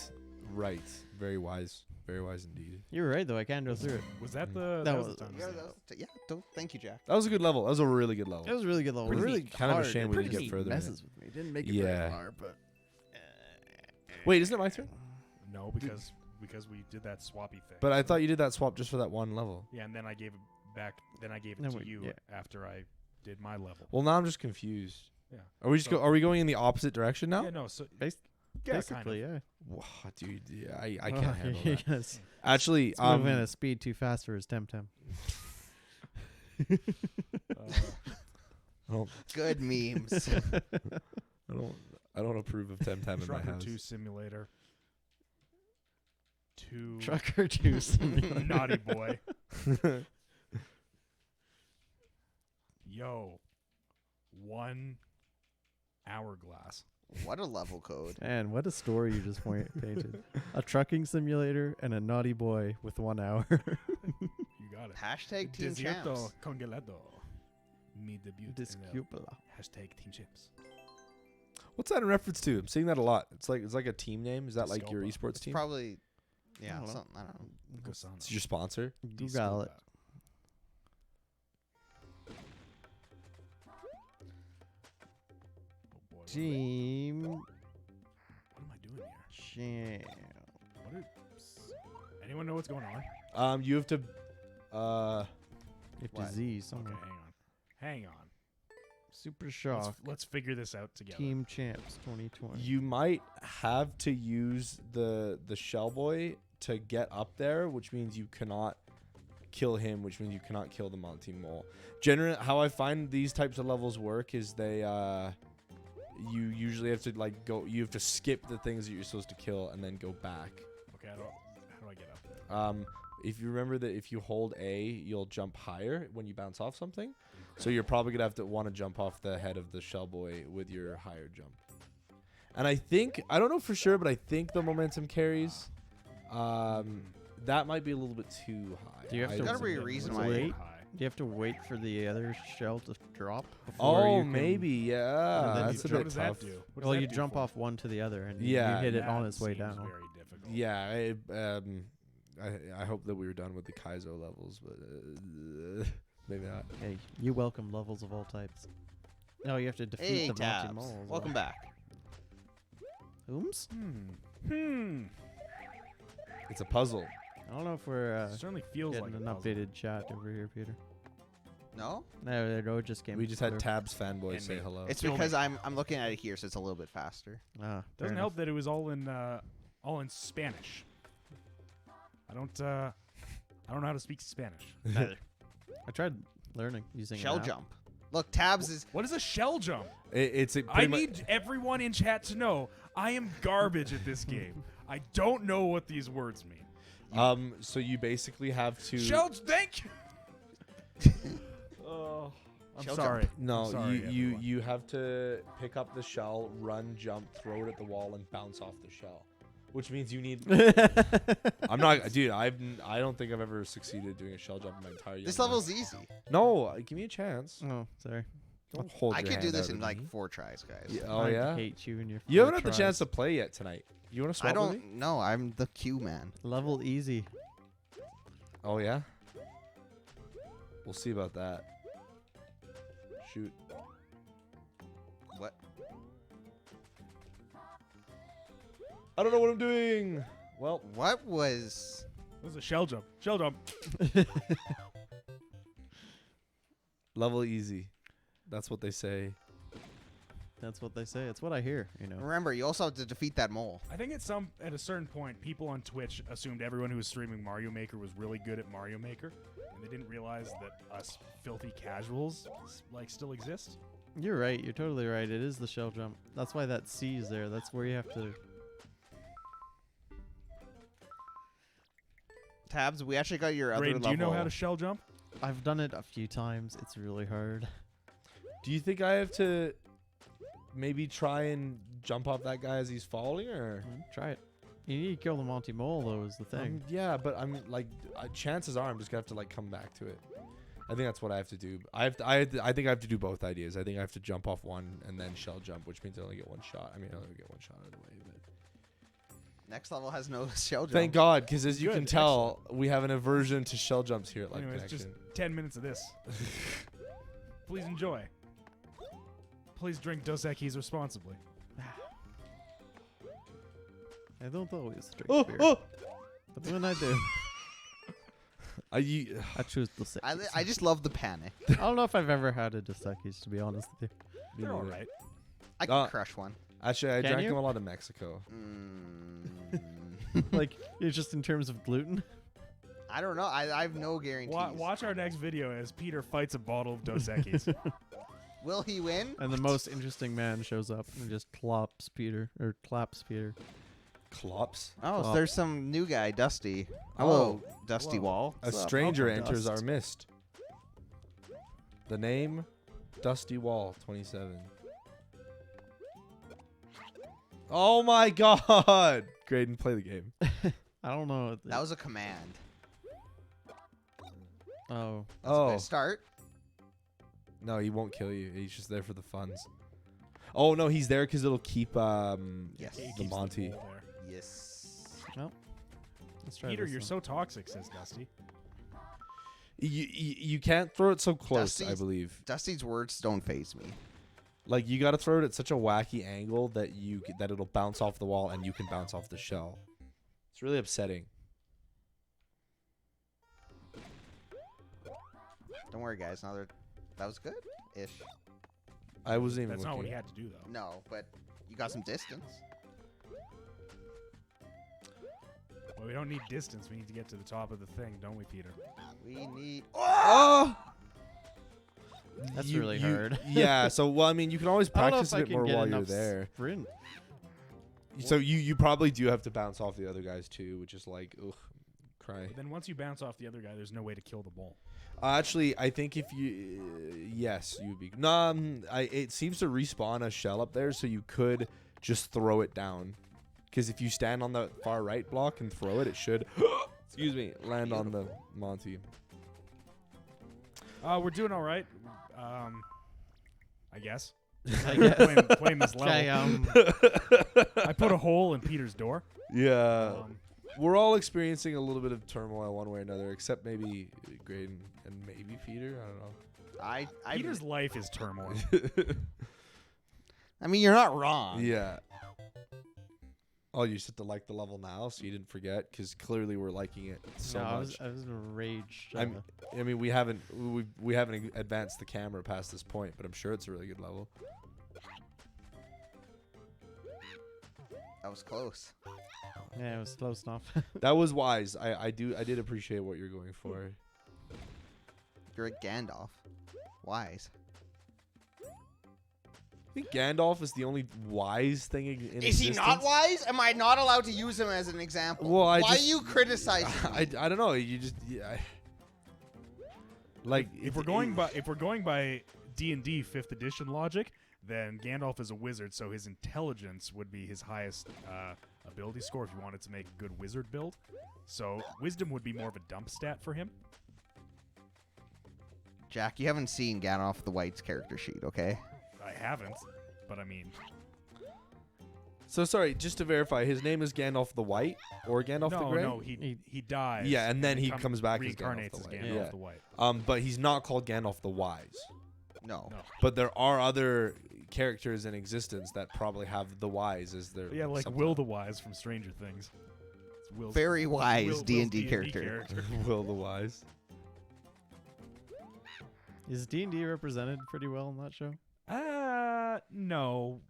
Very wise indeed. You're right though. I can't go through it. Was that the? That was was- the time to Yeah, say yeah. Don't. Thank you, Jack. That was a good level. That was a really good level. It was a really good level. Pretty really neat. Kind of a hard. shame It we didn't pretty get further in messes with me. It didn't make it Yeah. very far, but Wait, isn't it my turn? No, because we did that swappy thing. But I thought you did that swap just for that one level. Yeah, and then I gave it back. Then I gave it No, to wait, you yeah. after I did my level. Well, now I'm just confused. Yeah. Are we just So- are we going in the opposite direction now? Yeah, no. So Bas- yeah, basically, yeah. Wow, dude, yeah, I can't handle that. Yes. Actually, It's moving at a speed too fast for his Temtem. Good memes. I don't approve of Temtem in my Trucker house. 2 Simulator. 2 Trucker juice. Naughty Boy. Yo. 1 hourglass. What a level code. Man, what a story you just painted. A trucking simulator and a naughty boy with 1 hour. You got it. Hashtag Team Desierto Champs. congelado. Mi debut en el Discupula. hashtag Team Chips. What's that in reference to? I'm seeing that a lot. It's like a team name. Is that like your Disculpa. esports It's team? probably, yeah, I don't know. something. I don't know. Gusano. It's your sponsor. You got it. Oh boy. Team What am I doing here? Champ. What anyone know what's going on? You have to. You have What? to Z Okay, somewhere. hang on. Super Shock. Let's figure this out together. Team Champs 2020. You might have to use the Shellboy to get up there, which means you cannot kill him, which means you cannot kill the Monty Mole. Generally, how I find these types of levels work is they you usually have to like go. You have to skip the things that you're supposed to kill and then go back. Okay, how do I get up there? If you remember that if you hold A, you'll jump higher when you bounce off something. So you're probably gonna have to want to jump off the head of the shell boy with your higher jump. And I don't know for sure, but I think the momentum carries. That might be a little bit too high. Do you have I to There's gotta be a don't- reason wait. why. Wait. High. Do you have to wait for the other shell to drop? before Oh, you can- maybe, yeah. And then That's a you- What bit does tough. that do? What does Well, that you do jump for off one to the other, and Yeah. you hit it That on its way seems down. Very difficult. Yeah, I hope that we were done with the Kaizo levels, but maybe not. Hey, you welcome levels of all types. No, you have to defeat Hey, the Monty Tabs. Mole. as Welcome well. back. Ooms? It's a puzzle. I don't know if we're Certainly feels getting like an a puzzle. updated chat over here, Peter. No? No, it just came. We just had through. Tabs fanboy And say me. hello. It's Kill me. because I'm looking at it here, so it's a little bit faster. Ah, fair Doesn't enough. help that it was all in Spanish. I don't know how to speak Spanish. Neither. I tried learning using an Shell app. jump. Look, Tabs is. What is a shell jump? It's a I pretty mu- need everyone in chat to know I am garbage at this game. I don't know what these words mean. So you basically have to. Shell, thank you. Oh, I'm Shell sorry. jump. No, I'm sorry, everyone. you have to pick up the shell, run, jump, throw it at the wall, and bounce off the shell. Which means you need. I'm not, dude. I don't think I've ever succeeded doing a shell jump in my entire. This young life. level's easy. No, give me a chance. Oh, sorry. Don't hold I your could do hand this out in at like me. 4 tries, guys. Yeah, oh I yeah. hate you and your. You haven't four had the tries. chance to play yet tonight. You want to swap I with me? don't know. I'm the Q man. Level easy. Oh yeah. We'll see about that. Shoot. What? I don't know what I'm doing. Well, What was? This is a shell jump. Shell jump. level easy. That's what they say. That's what they say. It's what I hear. You know. Remember, you also have to defeat that mole. I think at a certain point, people on Twitch assumed everyone who was streaming Mario Maker was really good at Mario Maker, and they didn't realize that us filthy casuals like still exist. You're right. You're totally right. It is the shell jump. That's why that C is there. That's where you have to. Tabs, we actually got your other Brayden, level. do you know how to shell jump? I've done it a few times. It's really hard. Do you think I have to maybe try and jump off that guy as he's falling, or? Try it. You need to kill the Monty Mole, though, is the thing. Yeah, but I'm like, chances are I'm just gonna have to like come back to it. I think that's what I have to do. I think I have to do both ideas. I think I have to jump off one and then shell jump, which means I only get one shot. I mean, I only get one shot out of the way. But Next level has no shell jump. thank God, because as you Good, can tell, we have an aversion to shell jumps here at Live Anyways, Connection. just 10 minutes of this. Please enjoy. Please drink Dos Equis responsibly. I don't always drink Oh, beer, oh! but when I do, I I choose the six. I just love the panic. I don't know if I've ever had a Dos Equis, to be honest with you. They're all right. I can Uh, crush one. Actually, I Can drank you? them a lot in Mexico. Like, it's just in terms of gluten. I don't know. I have no guarantees. Watch our next video as Peter fights a bottle of Dos Equis. Will he win? And the most interesting man shows up and just claps Peter. Klops. Oh, so Flop. there's some new guy, Dusty. Oh. Hello, Dusty Whoa. Wall. A What's up? stranger Welcome, enters Dust. our midst. The name, Dusty Wall, 27. Oh my God! Graydon, play the game. I don't know. That was a command. Oh. That's a Oh. good start. No, he won't kill you. He's just there for the funds. Oh no, he's there because it'll keep Yes. He the keeps Monty. bowl there. Yes. Let's try Peter, this you're one. so toxic, says Dusty. You can't throw it so close. I Dusty's- believe. Dusty's words don't phase me. Like you got to throw it at such a wacky angle that that it'll bounce off the wall and you can bounce off the shell. It's really upsetting. Don't worry, guys. That was good ish. I wasn't even That's not what looking. he had to do, though. No, but you got some distance. Well, We don't need distance. We need to get to the top of the thing, don't we, Peter? We need. Oh! That's really hard. Yeah. So well, I mean, you can always I don't know practice if a I bit can more get while you're enough there. sprint. So you probably do have to bounce off the other guys too, which is like, ugh, cry. But then once you bounce off the other guy, there's no way to kill the bull. Actually, I think if you, yes, you'd be. No, it seems to respawn a shell up there, so you could just throw it down. Because if you stand on the far right block and throw it, it should, excuse me, land on the Monty. We're doing all right. I guess. I guess. Playing this level. Okay, I put a hole in Peter's door. Yeah. Um, We're all experiencing a little bit of turmoil one way or another, except maybe Graydon and maybe Peter. I Peter's life is turmoil. don't know. I mean, you're not wrong. Yeah. Oh, you just have to like the level now, so you didn't forget, because clearly we're liking it so no, much. I was enraged. I mean, we haven't advanced the camera past this point, but I'm sure it's a really good level. That was close. yeah, it was close enough. That was wise. I did appreciate what you're going for. You're a Gandalf. Wise. I think Gandalf is the only wise thing in Is he existence. not wise? Am I not allowed to use him as an example? Well, Why just- are you criticizing I me? don't know. You just like If we're going by D&D 5th edition logic, then Gandalf is a wizard, so his intelligence would be his highest ability score if you wanted to make a good wizard build. So wisdom would be more of a dump stat for him. Jack, you haven't seen Gandalf the White's character sheet, okay? I haven't, but I mean, So sorry, just to verify, his name is Gandalf the White or Gandalf the Grey? no, he dies. Yeah, and then he comes back as reincarnates Gandalf as the White. Gandalf Yeah. the White. But he's not called Gandalf the Wise. No. No. But there are other characters in existence that probably have the Wise as their Yeah, like something. Will the Wise from Stranger Things. It's Will's, Very wise Will's D&D character. Will the Wise. Is D&D represented pretty well in that show? No.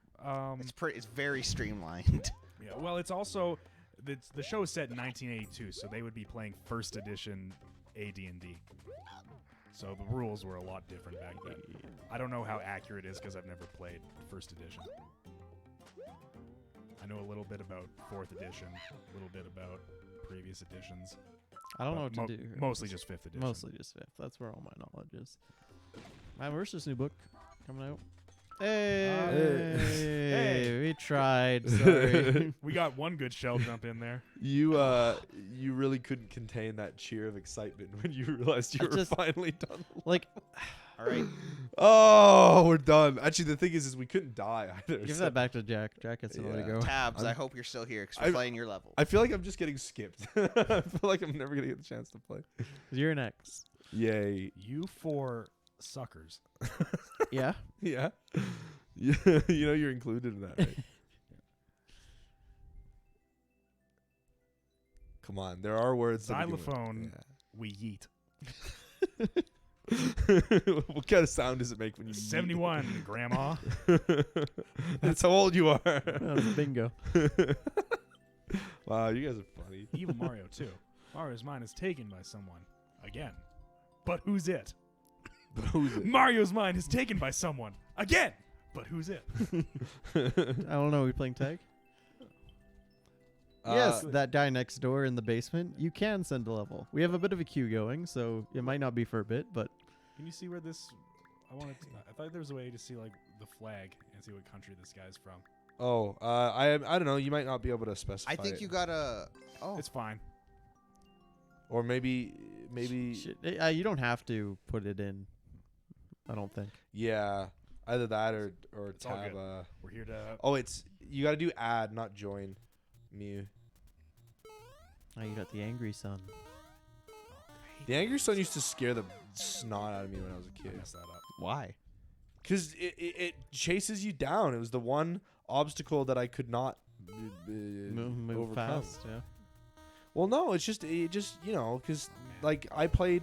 It's very streamlined. Yeah, well, it's also the show is set in 1982, so they would be playing first edition AD&D. So the rules were a lot different back then. I don't know how accurate it is because I've never played first edition. I know a little bit about fourth edition, a little bit about previous editions. I don't know but what to do. here. Mostly just fifth edition. Mostly just fifth. That's where all my knowledge is. Man, where's this new book coming out? Hey, Hey. we tried. Sorry. We got one good shell jump in there. You really couldn't contain that cheer of excitement when you realized you I were just- finally done. like, All right. Oh, we're done. Actually, the thing is we couldn't die either. give so that back to Jack. Jack gets another Yeah. go. Tabs, I I'm- hope you're still here because I- we're playing your level. I feel like I'm just getting skipped. I feel like I'm never gonna get the chance to play. You're next. Yay! You four suckers. Yeah. Yeah, you know you're included in that, right? Come on, there are words. that begin with- Xylophone. We yeet. Yeah. What kind of sound does it make when you? 71, Grandma. That's how old you are. Bingo. Wow, you guys are funny. Evil Mario 2. Mario's mind is taken by someone. Again. But who's it? But who's it? Mario's mind is taken by someone. Again. But who's it? I don't know. Are we playing tag? Yes, that guy next door in the basement. You can send a level. We have a bit of a queue going, so it might not be for a bit, but Can you see where this... I thought there was a way to see like the flag and see what country this guy's from. Oh, I don't know. You might not be able to specify. I think it. you gotta. Oh, It's fine. Or maybe. you don't have to put it in. I don't think. Yeah, either that or It's all tab. good. We're here to... Oh, it's you got to do add, not join. Mew. Oh, you got the angry son. The Angry Sun used to scare the snot out of me when I was a I kid. messed that up. Why? Because it chases you down. It was the one obstacle that I could not Move overcome. fast. Yeah. Well, no, it just because like I played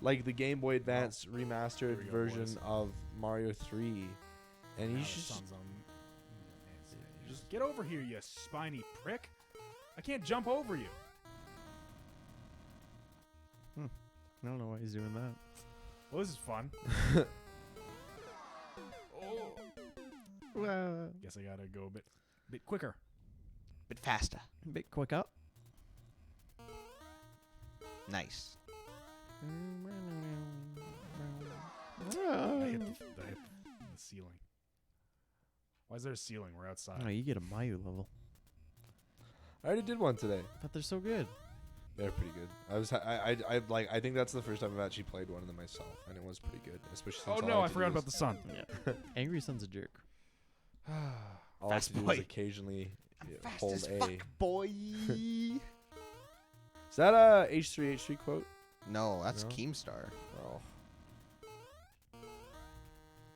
like the Game Boy Advance Here remastered we go, version boys. of Mario 3, and Now you the just sun's on. Just get over here, you spiny prick. I can't jump over you. I don't know why he's doing that. Well, this is fun. Oh. Well, Guess I gotta go a bit quicker. Bit faster. a bit quick up. Nice. I hit the ceiling. Why is there a ceiling? We're outside. Oh, you get a Mayu level. I already did one today. But they're so good. They're pretty good. I think that's the first time I've actually played one of them myself, and it was pretty good, especially since Oh all no, I had to forgot do about the sun. Yeah. Angry Son's a jerk. all I have Fast to do boy. is occasionally Fast hold as A. fuck, boy. Is that a H3H3 quote? No, that's No? Keemstar. Oh.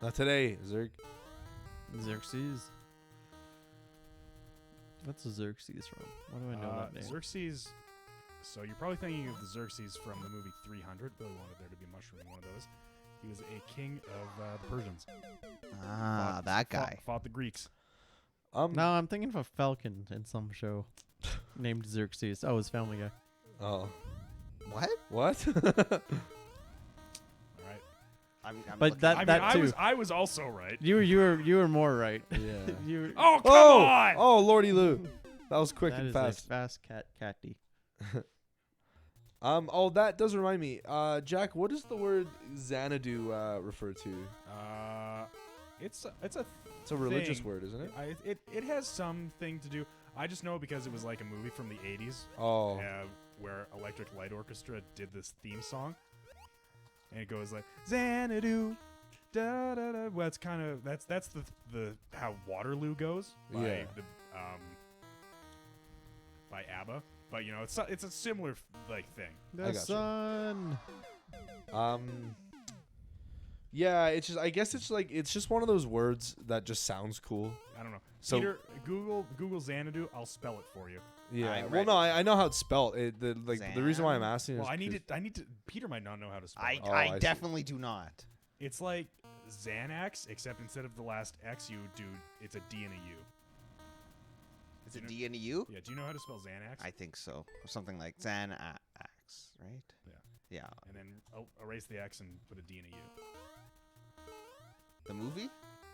Not today, Zerg. Xerxes. What's a Xerxes from? Why do I know that name? Xerxes. So you're probably thinking of the Xerxes from the movie 300. Really wanted there to be a mushroom in one of those. He was a king of the Persians. Ah, that guy. Fought the Greeks. No, I'm thinking of a falcon in some show named Xerxes. Oh, it's Family Guy. Oh. What? What? All right. I'm But looking- that- I that mean, too. I was also right. You were more right. Yeah. you. Oh come Oh! on! Oh, Lordy Lou. That was quick That and is fast. a fast catty. Oh, that does remind me. Jack, what does the word Xanadu refer to? It's a It's a religious thing. word, isn't it? It has something to do. I just know because it was like a movie from the 80s Oh. where Electric Light Orchestra did this theme song, and it goes like Xanadu, da da da. Well, it's kind of that's the how Waterloo goes by Yeah. by ABBA, but you know it's a similar like thing. I The gotcha. sun. Yeah, it's just. I guess it's like it's just one of those words that just sounds cool. I don't know. So- Peter, Google Xanadu. I'll spell it for you. Yeah. I'm Well, ready. no, I know how it's spelled. The reason why I'm asking Well, is I need to. Peter might not know how to spell I, it. Oh, I I see. definitely do not. It's like Xanax, except instead of the last X, it's a D and a U. Is it You know- D and a U? Yeah, do you know how to spell Xanax? I think so. Or something like Xanax, right? Yeah. Yeah. And then erase the X and put a D and a U. The movie?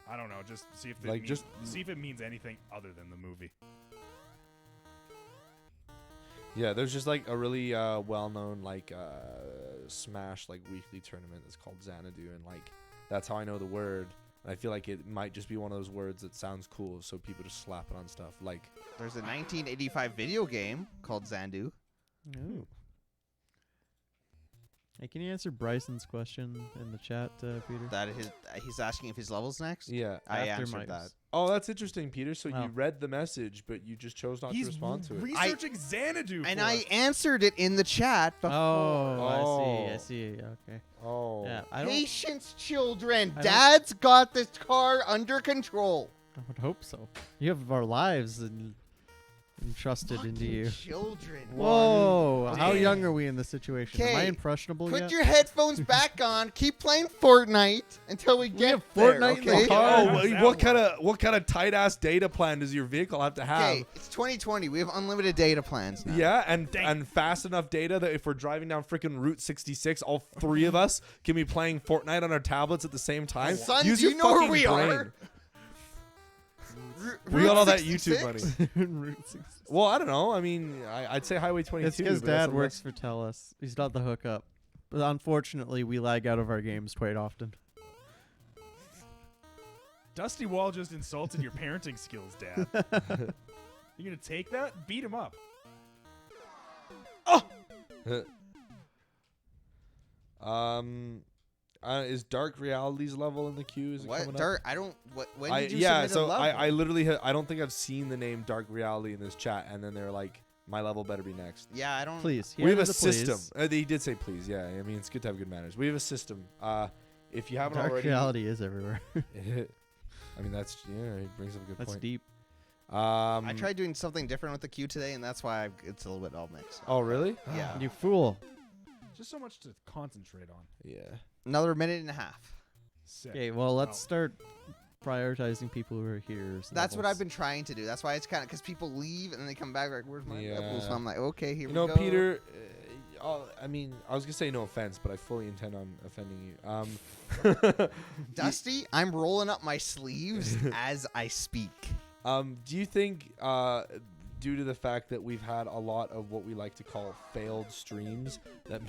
I don't know. Just see if it Like, means, just- see if it means anything other than the movie. Yeah, there's just like a really well-known like Smash like weekly tournament that's called Xanadu, and like that's how I know the word. And I feel like it might just be one of those words that sounds cool, so people just slap it on stuff. Like, There's a 1985 video game called Xandu. Ooh. Hey, can you answer Bryson's question in the chat, Peter? That he's asking if his level's next. yeah. I After answered Mike's. that. Oh, that's interesting, Peter. So Oh. you read the message, but you just chose not to respond to it. researching Xanadu. And for I us. answered it in the chat before. Oh, I see. Okay. Oh. Yeah, I don't. Patience, children. I don't- Dad's got this car under control. I would hope so. You have our lives entrusted into Fucking you. children. Whoa! How Okay. young are we in this situation? Am I Okay, impressionable Put yet? your headphones back on. Keep playing Fortnite until we get have there. Fortnite in the Okay. car? Oh, How does that what kind of tight ass data plan does your vehicle have to have? Okay, it's 2020. We have unlimited data plans now. Yeah, and Dang. and fast enough data that if we're driving down freaking Route 66, all three of us can be playing Fortnite on our tablets at the same time. Son, Use do you your know where fucking we brain. are? We got all that 66? YouTube money. Well, I don't know. I mean, I'd say Highway 22. It's because but that's Dad a works for TELUS. He's not the hookup. But unfortunately, we lag out of our games quite often. Dusty Wall just insulted your parenting skills, Dad. You gonna take that? Beat him up. Is Dark Reality's level in the queue? Is it What? coming up? Dark? I don't. What? When I, did you yeah, submit so a level? I literally I don't think I've seen the name Dark Reality in this chat, and then they're like, my level better be next. Yeah, I don't. Please. We have a here's the please. system. He did say please. Yeah, I mean it's good to have good manners. We have a system. If you haven't Dark already, reality is everywhere. I mean that's he brings up a good That's point. deep. I tried doing something different with the queue today, and that's why it's a little bit all mixed. Oh really? Yeah. You fool. Just so much to concentrate on. Yeah. Another minute and a half. Sick. Okay, well, let's Oh. start prioritizing people who are here. That's what I've been trying to do. That's why it's kind of because people leave and then they come back like, "Where's my Yeah. level?" So I'm like, "Okay, here You we know, go." Peter, I mean, I was gonna say no offense, but I fully intend on offending you. Dusty, I'm rolling up my sleeves as I speak. Do you think, due to the fact that we've had a lot of what we like to call failed streams, that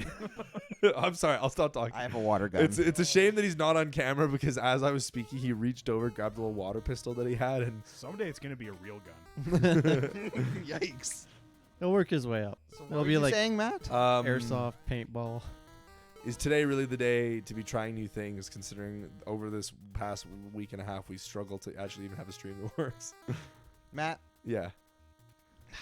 I'm sorry, I'll stop talking. I have a water gun. It's a shame that he's not on camera because as I was speaking, he reached over, grabbed the little water pistol that he had, and Someday it's gonna be a real gun. Yikes. He'll work his way up. So what It'll were be you like saying, Matt? airsoft, paintball. Is today really the day to be trying new things, considering over this past week and a half we struggled to actually even have a stream that works? Matt, Yeah.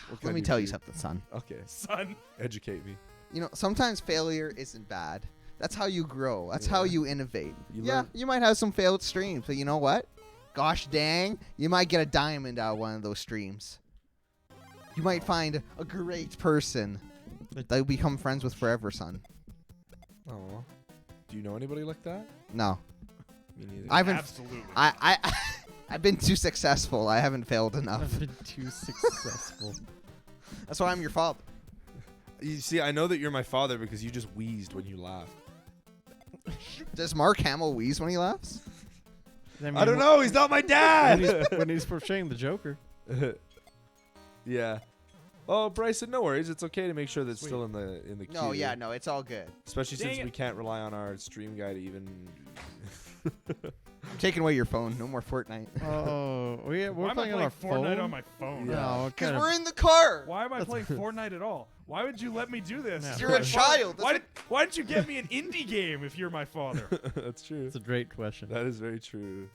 What can I let me do tell for you something, son. Okay. Son. Educate me. You know, sometimes failure isn't bad. That's how you grow. That's how Yeah. you innovate. You Yeah, learn- you might have some failed streams, but you know what? Gosh dang, you might get a diamond out of one of those streams. You might find a great person that you'll become friends with forever, son. Oh. Do you know anybody like that? No, Me neither. I haven't. Absolutely. I've been too successful. I haven't failed enough. I've been too successful. That's why I'm your father. You see, I know that you're my father because you just wheezed when you laughed. Does Mark Hamill wheeze when he laughs? mean, I don't know. He's not my dad. when he's portraying the Joker. Yeah. Oh, Bryson, no worries. It's okay to make sure that's Sweet. still in the queue. No, yeah, no, it's all good. Especially Dang since it. we can't rely on our stream guy to even. I'm taking away your phone. No more Fortnite. Oh, we're Why am I playing on playing our Fortnite phone. on my phone? Yeah. No, Because kind of. we're in the car. Why am I That's- playing Fortnite at all? Why would you let me do this? Yeah. You're a child. Why didn't you get me an indie game if you're my father? That's true. It's a great question. That is very true.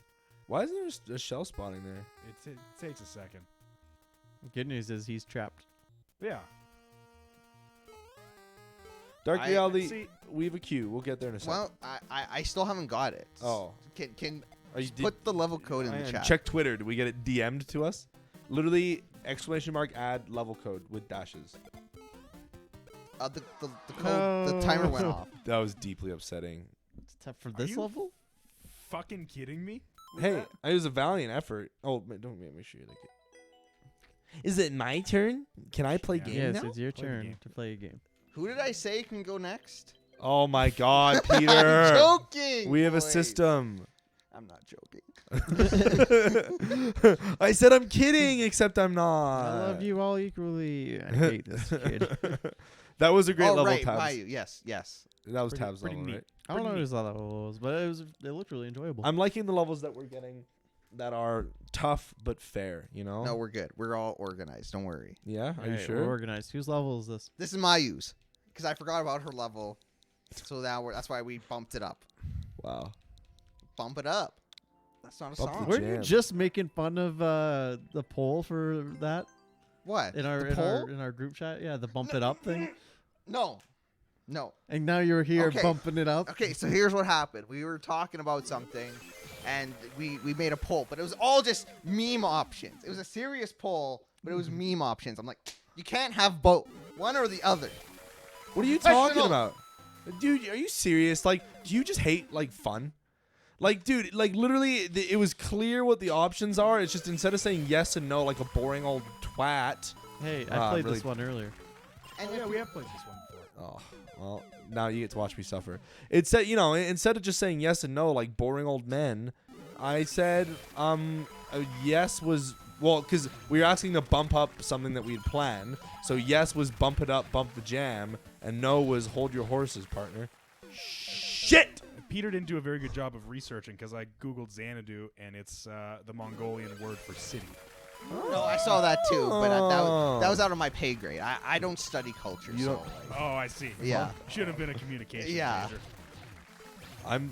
Why isn't there a shell spawning there? It takes a second. Good news is he's trapped. Yeah. Dark I- Reality, see- we have a queue. We'll get there in a second. Well, I still haven't got it. Oh. Can Are you put the level code in the and chat? check Twitter. Did we get it DM'd to us? Literally, exclamation mark add level code with dashes. The code, the timer went No. off. That was deeply upsetting. For this you- level? Fucking kidding me? Hey, it was a valiant effort. Oh, don't make me sure you like it. Is it my turn? Can I play Yeah. game Yes, now? it's your Play the turn game. to play a game. Who did I say can go next? Oh my God, I'm Peter! joking. We have a boys. system. I'm not joking. I said I'm kidding, except I'm not. I love you all equally. I hate this kid. That was a great Oh, level, right, Tabs. Mayu. Yes, yes. That was Pretty- Tabs pretty level, neat. right? I don't know Pretty whose level it was, but it looked really enjoyable. I'm liking the levels that we're getting that are tough but fair, you know? No, we're good. We're all organized. Don't worry. Yeah? Are you Alright, sure? We're organized. Whose level is this? This is Mayu's because I forgot about her level, so that's why we bumped it up. Wow. Bump it up. That's not a Bump the song. Weren't you jam. just making fun of the poll for that What? in our The in poll? our in our group chat? Yeah, the bump it up thing. No. And now you're here Okay. bumping it up. Okay, so here's what happened. We were talking about something, and we made a poll, but it was all just meme options. It was a serious poll, but it was meme options. I'm like, you can't have both, one or the other. What are you talking Professional. about? Dude, are you serious? Like, do you just hate, like, fun? Like, dude, like, literally, it was clear what the options are. It's just instead of saying yes and no like a boring old twat. Hey, I played really- this one earlier. And Oh, if yeah, you- we have played this one before. Oh, well, now you get to watch me suffer. It said, you know, instead of just saying yes and no like boring old men, I said, yes was, well, because we were asking to bump up something that we'd planned. So yes was bump it up, bump the jam, and no was hold your horses, partner. Shit! Peter didn't do a very good job of researching because I googled Xanadu and it's the Mongolian word for city. no, I saw that too, but that was out of my pay grade. I don't study culture, You so don't- like, Oh, I see. Yeah. Should have been a communication Yeah. major.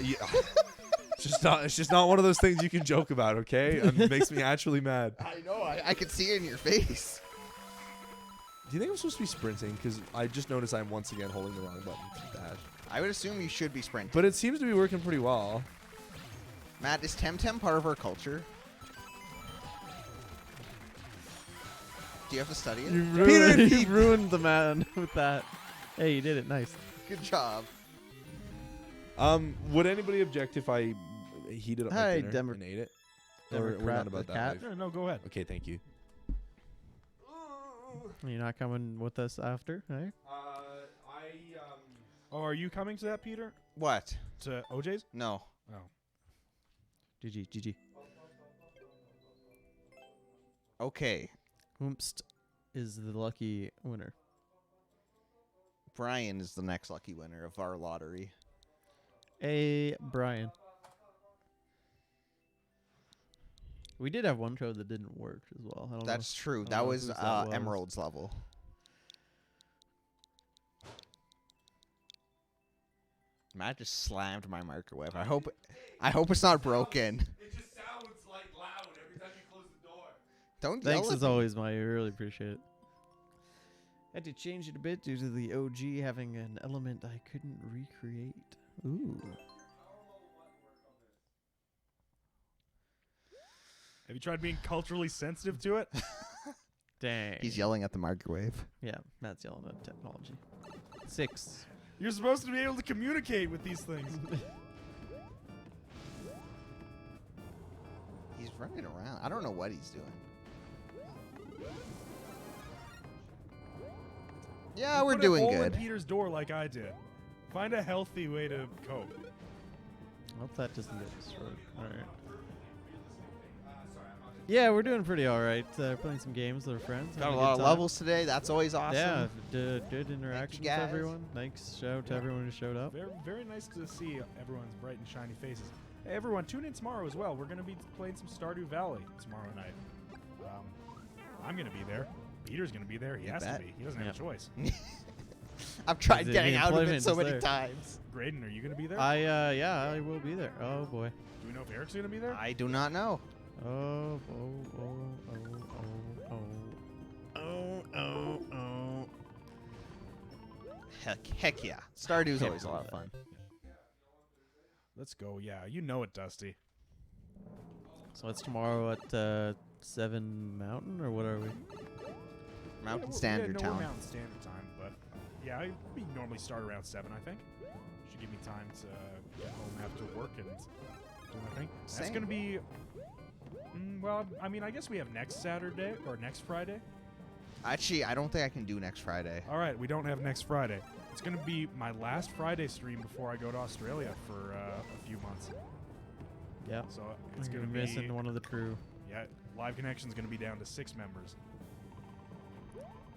Yeah. It's just not one of those things you can joke about, okay? It makes me actually mad. I know. I could see it in your face. Do you think I'm supposed to be sprinting? Because I just noticed I'm once again holding the wrong button to dash. I would assume you should be sprinting. But it seems to be working pretty well. Matt, is Temtem part of our culture? Do you have to study it? You Peter and ruined, Pete. you ruined the man with that. Hey, you did it. Nice. Good job. Would anybody object if I heated up my Hey, dinner and ate it? Or we're Democrat not about the that cat. life? No, go ahead. Okay, thank you. You're not coming with us after, eh? Oh, are you coming to that, Peter? What? To OJ's? No. Oh. GG. Okay. Whomst is the lucky winner. Brian is the next lucky winner of our lottery. Brian. We did have one code that didn't work as well. I don't That's know. true. I don't That know was whose that was. Emerald's level. Matt just slammed my microwave. I hope it's not broken. It just sounds like loud every time you close the door. Don't Thanks yell at as me. always, Maya. I really appreciate it. Had to change it a bit due to the OG having an element I couldn't recreate. Ooh. Have you tried being culturally sensitive to it? Dang. He's yelling at the microwave. Yeah, Matt's yelling at technology. 6. You're supposed to be able to communicate with these things. He's running around. I don't know what he's doing. Yeah, You we're put a doing hole in good. Peter's door like I did. Find a healthy way to cope. Hope that doesn't get destroyed. Alright. Yeah, we're doing pretty alright. Playing some games with our friends. Got having a good lot of time. levels today. That's always awesome. Yeah, good interaction with guys. everyone. Thanks. Shout out to everyone who showed up. Very, very nice to see everyone's bright and shiny faces. Hey, everyone, tune in tomorrow as well. We're going to be playing some Stardew Valley tomorrow night. I'm going to be there. Peter's going to be there. He You has bet. to be. He doesn't have a choice. I've tried The getting out of it employment so is many there. times. Graydon, are you going to be there? Yeah, I will be there. Oh boy. Do we know if Eric's going to be there? I do not know. Oh. Heck yeah. Stardew's Can't always a lot of believe fun. Let's go. Yeah, you know it, Dusty. So it's tomorrow at 7 Mountain, or what are we? Mountain Standard We're Town. Mountain Standard Time, but yeah, we normally start around 7, I think. Should give me time to get home after work and do my thing. That's Same. going to be... well, I mean, I guess we have next Saturday or next Friday. Actually, I don't think I can do next Friday. All right, we don't have next Friday. It's going to be my last Friday stream before I go to Australia for a few months. Yeah. So it's You're going to be... missing one of the crew. Yeah, Live Connection's going to be down to 6 members.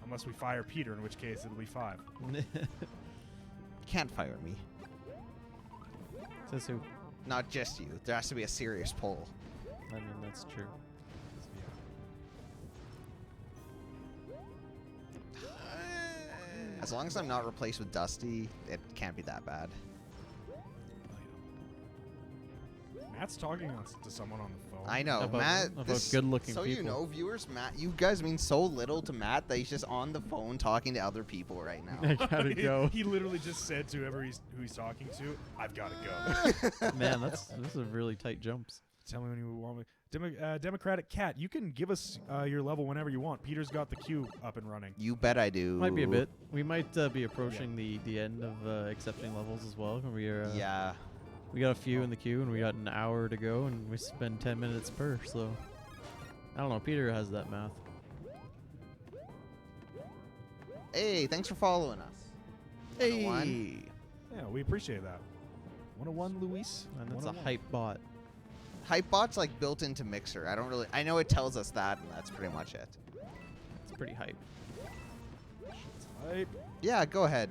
Unless we fire Peter, in which case it'll be 5. Can't fire me. Says who? Not just you. There has to be a serious poll. I mean, that's true. As long as I'm not replaced with Dusty, it can't be that bad. Matt's talking to someone on the phone. I know, About- Matt. about this- good-looking so you people. know, viewers, Matt, you guys mean so little to Matt that he's just on the phone talking to other people right now. I gotta go. He literally just said to whoever who he's talking to, "I've got to go." Man, this is really tight jumps. Tell me when you want me. Democratic Cat, you can give us your level whenever you want. Peter's got the queue up and running. You bet I do. Might be a bit. We might be approaching the end of accepting levels as well. We are. Yeah. We got a few in the queue, and we got an hour to go, and we spend 10 minutes per. So I don't know. Peter has that math. Hey, thanks for following us. 101. Yeah, we appreciate that. 101, Luis. And that's a 101. hype bot. Hypebot's like built into Mixer. I know it tells us that, and that's pretty much it. It's pretty hype. Shit's hype. Yeah, go ahead.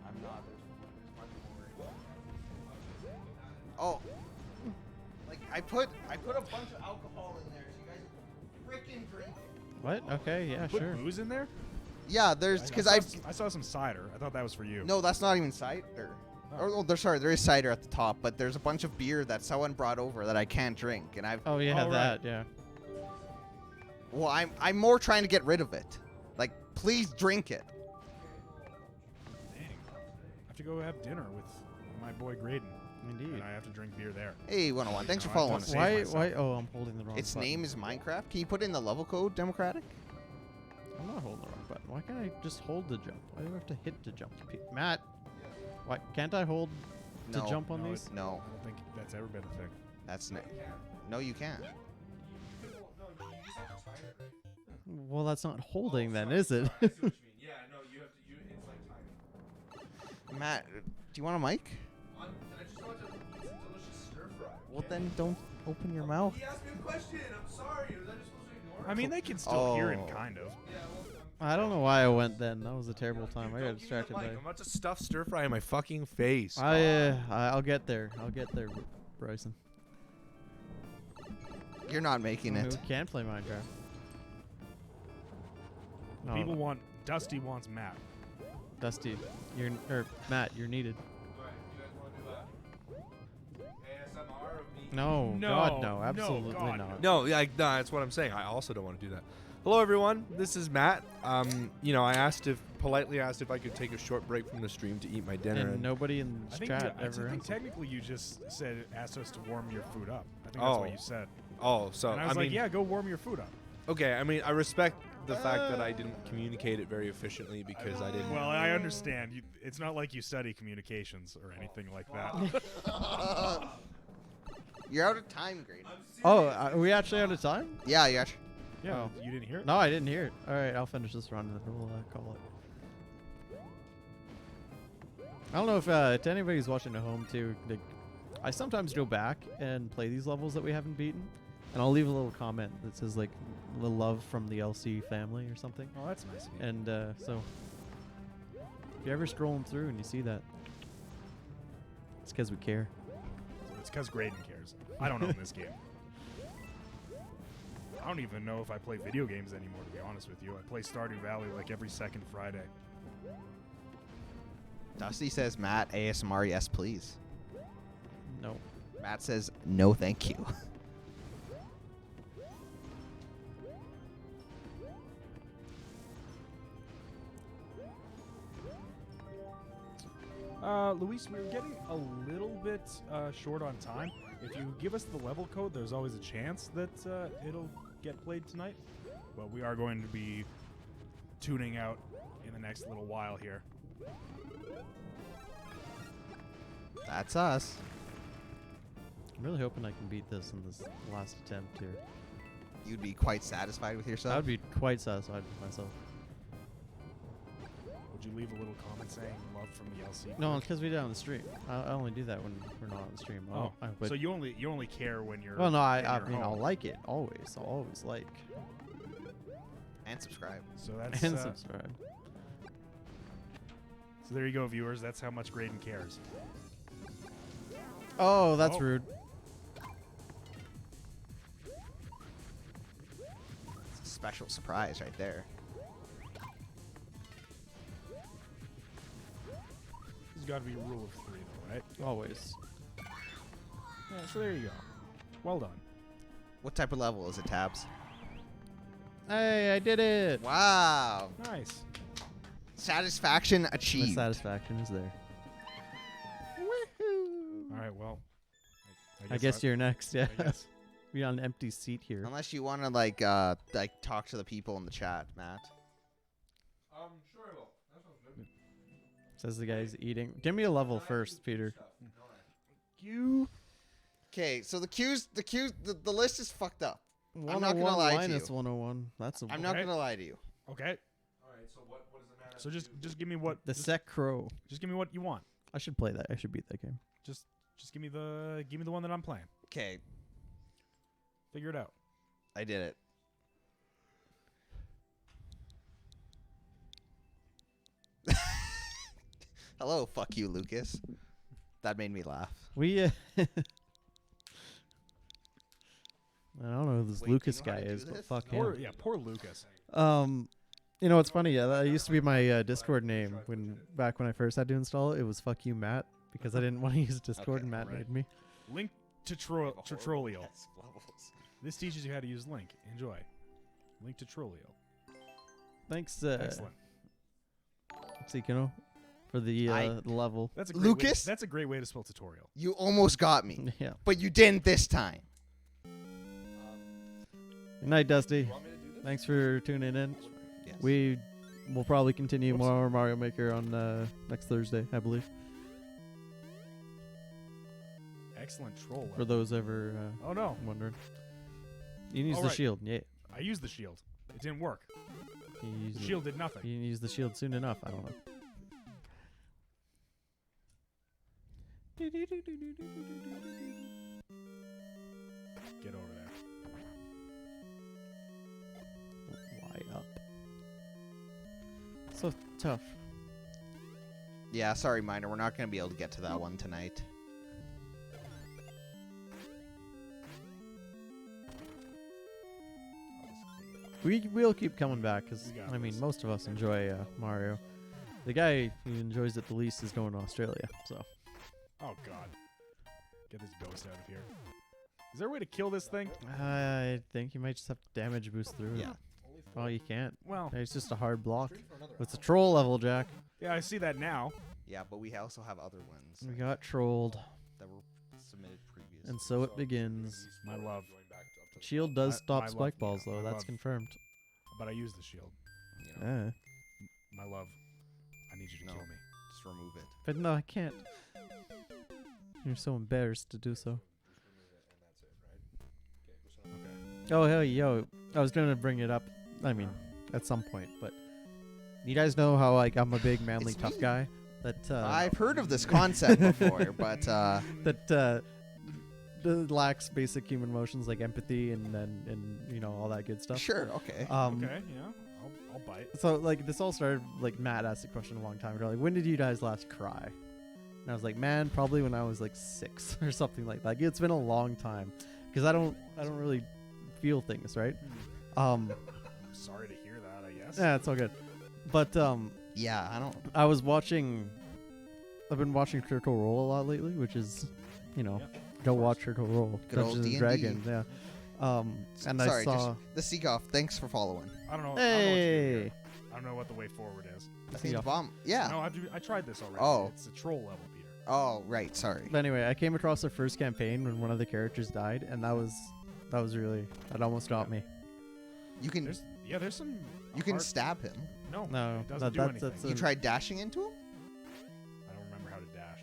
I'm not. Oh, like I put a bunch of alcohol in there, so you guys freaking drink it. What? Okay, yeah, Put sure. booze in there? Yeah, there's because I. I saw some cider. I thought that was for you. No, that's not even cider. Oh. There is cider at the top, but there's a bunch of beer that someone brought over that I can't drink, and I've. Oh, yeah, Oh, that, yeah. Well, I'm more trying to get rid of it. Like, please drink it. Dang. I have to go have dinner with my boy Graydon. Indeed. And I have to drink beer there. Hey, 101. Thanks for No, I following don't us. save Why? myself. Why? Oh, I'm holding the wrong Its button. name is Minecraft. Can you put in the level code, Democratic? I'm not holding the wrong button. Why can't I just hold the jump? Why do I have to hit to jump? Matt, why can't I hold to No. jump on No, these? No, I don't think that's ever been a thing. that's no. No, you can't. Well, that's not holding then, is it? I see what you mean. Yeah, no, you have to. It's like timing. Matt, do you want a mic? I just want to eat some delicious stir fry. Well, then don't open your mouth. He asked me a question. I'm sorry. Was I just supposed to ignore I mean, they can still hear him, Oh. kind of. Yeah, well, I don't know why I went then. That was a terrible time. I got don't give me the distracted by. mic. I'm about to stuff stir fry in my fucking face. I'll get there. Bryson. You're not making Who it. can play Minecraft? No, People want Dusty wants Matt. Dusty. Matt. You're needed. Alright, you guys want to do ASMR of me? No, No, God, no, no, absolutely God, not. No, yeah, no, that's what I'm saying. I also don't want to do that. Hello, everyone. This is Matt. I politely asked if I could take a short break from the stream to eat my dinner. And nobody in I think, chat I ever think answered. technically you just asked us to warm your food up. I think that's what Oh. you said. Oh, so And I was like, yeah, go warm your food up. Okay, I mean, I respect the fact that I didn't communicate it very efficiently because I didn't. Well, I understand. It's not like you study communications or anything like that. You're out of time, Grady. Oh, are we actually out of time? Yeah, you actually. Yeah, Oh. you didn't hear it? No, I didn't hear it. All right, I'll finish this run and then we'll call it. I don't know if to anybody who's watching at home too. I sometimes go back and play these levels that we haven't beaten, and I'll leave a little comment that says like "the love from the LC family" or something. Oh, that's nice of you. And so, if you're ever scrolling through and you see that, it's because we care. It's because Graydon cares. I don't own this game. I don't even know if I play video games anymore, to be honest with you. I play Stardew Valley like every second Friday. Dusty says, Matt, ASMR, yes, please. No. Matt says, no, thank you. Luis, we're getting a little bit short on time. If you give us the level code, there's always a chance that it'll get played tonight. But we are going to be tuning out in the next little while here. That's us. I'm really hoping I can beat this in this last attempt here. You'd be quite satisfied with yourself. I would be quite satisfied with myself. Would you leave a little comment saying love from the LC? No, it's because we did it on the stream. I only do that when we're not on the stream. Oh, but so you only care when you're. well, no, when I you're mean, I'll home. like it always. I'll always like And subscribe. So that's and subscribe. so there you go, viewers. That's how much Graydon cares. Oh, that's Oh. rude. It's a special surprise right there. There's got to be a rule of three, though, right? Always. Yeah. So there you go. Well done. What type of level is it, Tabs? Hey, I did it. Wow. Nice. Satisfaction The achieved. satisfaction is there. All right. Well, I guess you're next. Yeah. I guess. We on an empty seat here. Unless you want to like talk to the people in the chat, Matt. Sure I will. That sounds good. Says the guy's eating. Give me a level first, Peter. You. Okay, so the list is fucked up. I'm not 101 gonna lie to minus you. 101. That's a I'm not Okay. gonna lie to you. Okay. All right, so what does the man have So to just do? give me what the just, Sec Crow. just give me what you want. I should play that. I should beat that game. Just give me the one that I'm playing. Okay, Figure it out. I did it. Hello, fuck you, Lucas. That made me laugh. We. I don't know who this Wait, do you Lucas know how guy to do is, but this? fuck Poor, him. yeah, poor Lucas. You know what's funny? Yeah, that used to be my Discord name back when I first had to install it. It was "fuck you, Matt," because I didn't want to use Discord, Okay, and Matt right. made me. Link to Trolio. This teaches you how to use Link. Enjoy. Link to Trolio. Thanks, Excellent. Seekino, for the level. That's a great way, Lucas? that's a great way to spell tutorial. You almost got me, Yeah. but you didn't this time. Good night, Dusty. Want me to do this? Thanks for tuning in. Yes. We will probably continue Whoops. more Mario Maker on next Thursday, I believe. Excellent troll. For those ever Oh no, wondering. You can use All the right. shield. Yeah. I use the shield. It didn't work. You The used shield did nothing. You didn't use the shield soon enough. I don't know. Get over there. Why up? So tough. Yeah, sorry, Miner. We're not going to be able to get to that one tonight. We'll keep coming back because We got I mean this. most of us enjoy Mario. The guy who enjoys it the least is going to Australia. So Oh god. Get this ghost out of here. Is there a way to kill this thing? I think you might just have to damage boost through it. Yeah. Oh, you can't. Well, It's just a hard block. It's a troll level, Jack. yeah, I see that now. Yeah, but we also have other ones We got trolled, that were submitted previously. and so it begins. My love. Shield does My stop love, spike balls, yeah, though. my That's love. confirmed. But I use the shield. You know, Yeah. My love. I need you to No. kill me. just remove it. But no, I can't. You're so embarrassed to do so. Okay. Oh, hell, yo. I was going to bring it up, I mean, at some point, but you guys know how, like, I'm a big, manly, It's tough me. guy? That, I've heard of this concept before, but that lacks basic human emotions like empathy and you know all that good stuff. sure, okay. Okay, yeah. I'll bite. So like this all started like Matt asked the question a long time ago, like when did you guys last cry? And I was like, man, probably when I was like 6 or something like that. Like, it's been a long time because I don't really feel things, right? I'm sorry to hear that, I guess. Yeah, it's all good. But Yeah, I don't. I've been watching Critical Role a lot lately, which is, you know, Yep. go watch Critical Role. Good old Dungeons and D&D. Dragons, yeah. And Sorry, I saw. the Seagoff. Thanks for following. I don't know. I don't know what to do Hey. here. I don't know what the way forward is. I think Seagoff. bomb. Yeah. No, I tried this already. Oh. It's a troll level, Peter. Oh, right. Sorry. But anyway, I came across the first campaign when one of the characters died, and that was really that almost got me. You can There's some. you can hard- stab him. No, No, it doesn't do that's anything. You tried dashing into him? I don't remember how to dash.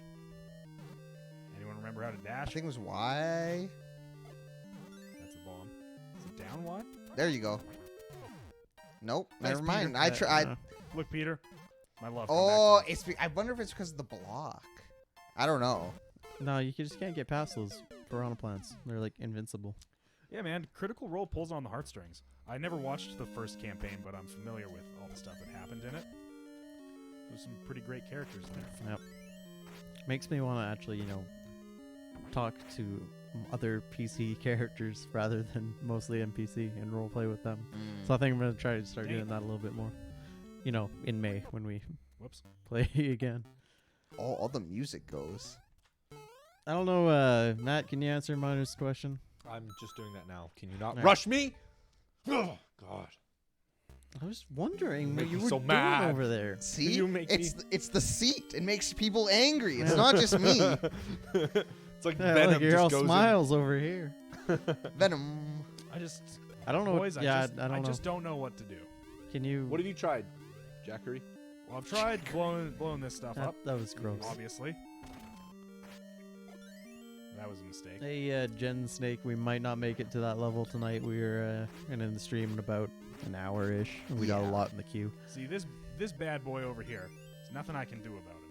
Anyone remember how to I dash? think it was Y. That's a bomb. Is it down one? There you go. Nope. Nice, Never mind. Peter. I tried. Look, Peter. My love. come Oh, back to me. it's. I wonder if it's because of the block. I don't know. No, you just can't get past those piranha plants. They're like invincible. Yeah, man. Critical Role pulls on the heartstrings. I never watched the first campaign, but I'm familiar with all the stuff that happened in it. There's some pretty great characters in there. Yep. Makes me want to actually, talk to other PC characters rather than mostly NPC and roleplay with them. So I think I'm gonna try to start doing Dang. that a little bit more. In May when we Whoops. play again. All the music goes. I don't know, Matt. Can you answer Miner's question? I'm just doing that now. Can you not Alright. rush me? Oh, God. I was wondering what Make you me were so doing mad. over there. See, you make it's the seat. It makes people angry. It's Yeah. not just me. It's like Yeah, Venom look, you're just all goes in. smiles over here. Venom. I just. I don't know. What, Boys, yeah, I I don't know. just don't know what to do. Can you? What have you tried, Jackery? Well, I've tried blowing this stuff that, up. that was gross. Obviously. That was a mistake. Hey, Jen Snake, we might not make it to that level tonight. We're in the stream in about an hour-ish. And we got a Yeah. lot in the queue. See this bad boy over here. There's nothing I can do about him.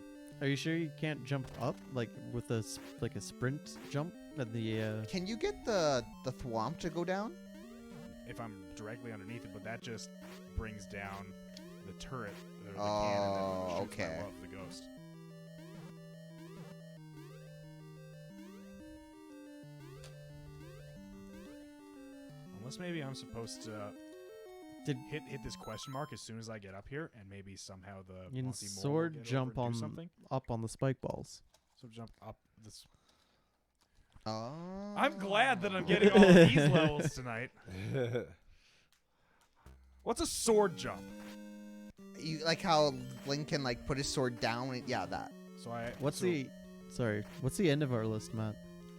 Are you sure you can't jump up like with a sprint jump at the? Can you get the thwomp to go down? If I'm directly underneath it, but that just brings down the turret or the Oh, cannon that shoots okay. my love, the ghost. Unless maybe I'm supposed to Did hit this question mark as soon as I get up here, and maybe somehow the you can monkey mole will sword get over jump and do on something. up on the spike balls? So jump up this. Oh. I'm glad that I'm getting all of these levels tonight. What's a sword jump? You like how Link can like put his sword down? And, yeah, that. So I. What's so what's the end of our list, Matt?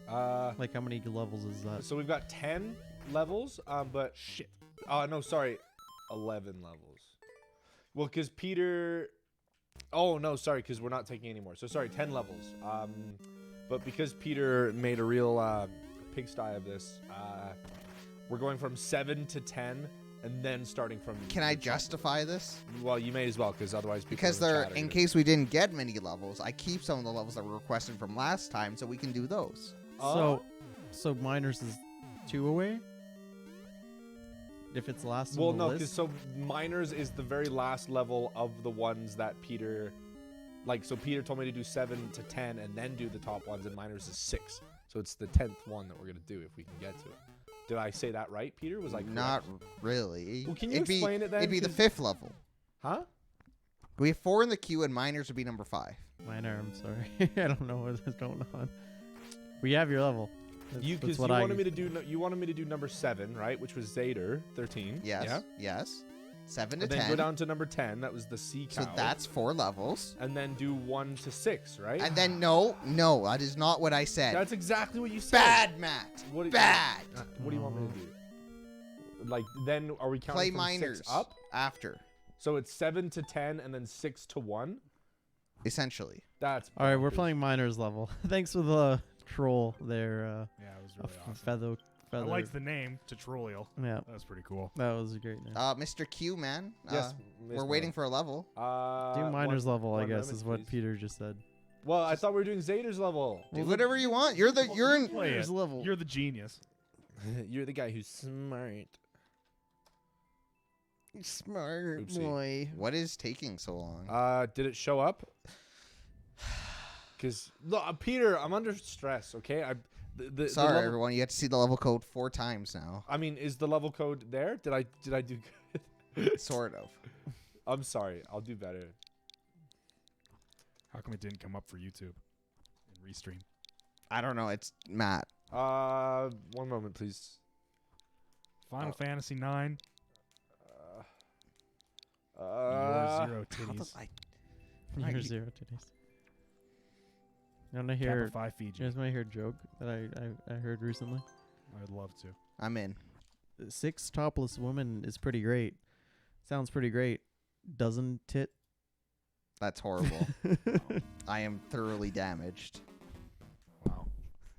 Uh, Like how many levels is that? so we've got 10 levels, but shit? no, sorry, 11 levels. Well, because Peter. Oh no, sorry, because we're not taking any more. So sorry, 10 levels. But because Peter made a real pigsty of this, we're going from 7 to 10, and then starting from. Can I the top. justify this? Well, you may as well, because otherwise people Because in the they're chat are in gonna- case we didn't get many levels, I keep some of the levels that were requested from last time, so we can do those. So minors is 2 away. If it's the last Well, on the no, because list. so minors is the very last level of the ones that Peter, like, so Peter told me to do 7 to 10 and then do the top ones, and minors is 6. So it's the 10th one that we're gonna do if we can get to it. Did I say that right, Peter? Was I correct? Not really. Well, can you It'd explain be, it then? It'd be the 'Cause- 5th level. Huh? We have 4 in the queue, and minors would be number 5. Minor, I'm sorry. I don't know what is going on. We have your level. That's, You that's because you what I wanted me to do you wanted me to do number 7, right? Which was Zader 13. Yes. Yeah. Yes. 7 to And then 10. go down to number 10. That was the sea cow. So that's 4 levels. And then do 1 to 6, right? And then no, that is not what I said. That's exactly what you said. Bad, Matt. What do you- Bad. What do you want me to do? Like, then are we counting Play from minors 6 up? after, So it's 7 to 10 and then 6 to 1? essentially. That's All right, we're bonkers. playing minors level. Thanks for the troll there, Yeah, it was a really awesome. feather. I liked the name, Tutorial. Yeah, That was pretty cool. that was a great name. Mr. Q, man. Yes, We're waiting for a level. Do minors level, I one guess, moment, is what please. Peter just said. Well, I thought we were doing Zader's level. Do whatever you want. You're in. Play Minors it. level. You're the genius. You're the guy who's smart. Smart Oopsie. boy. What is taking so long? Did it show up? Because Peter, I'm under stress. Okay, the Sorry, level, everyone. You have to see the level code 4 times now. I mean, is the level code there? Did I do good? Sort of. I'm sorry. I'll do better. How come it didn't come up for YouTube and restream? I don't know. It's Matt. 1 moment, please. Final Fantasy 9. Your Uh, zero How the- titties. I- You're 0 today's. You wanna hear? Capify You Fiji. guys want to hear a joke that I heard recently? I would love to. I'm in. 6 topless women is pretty great. Sounds pretty great. Doesn't it? That's horrible. I am thoroughly damaged. Wow.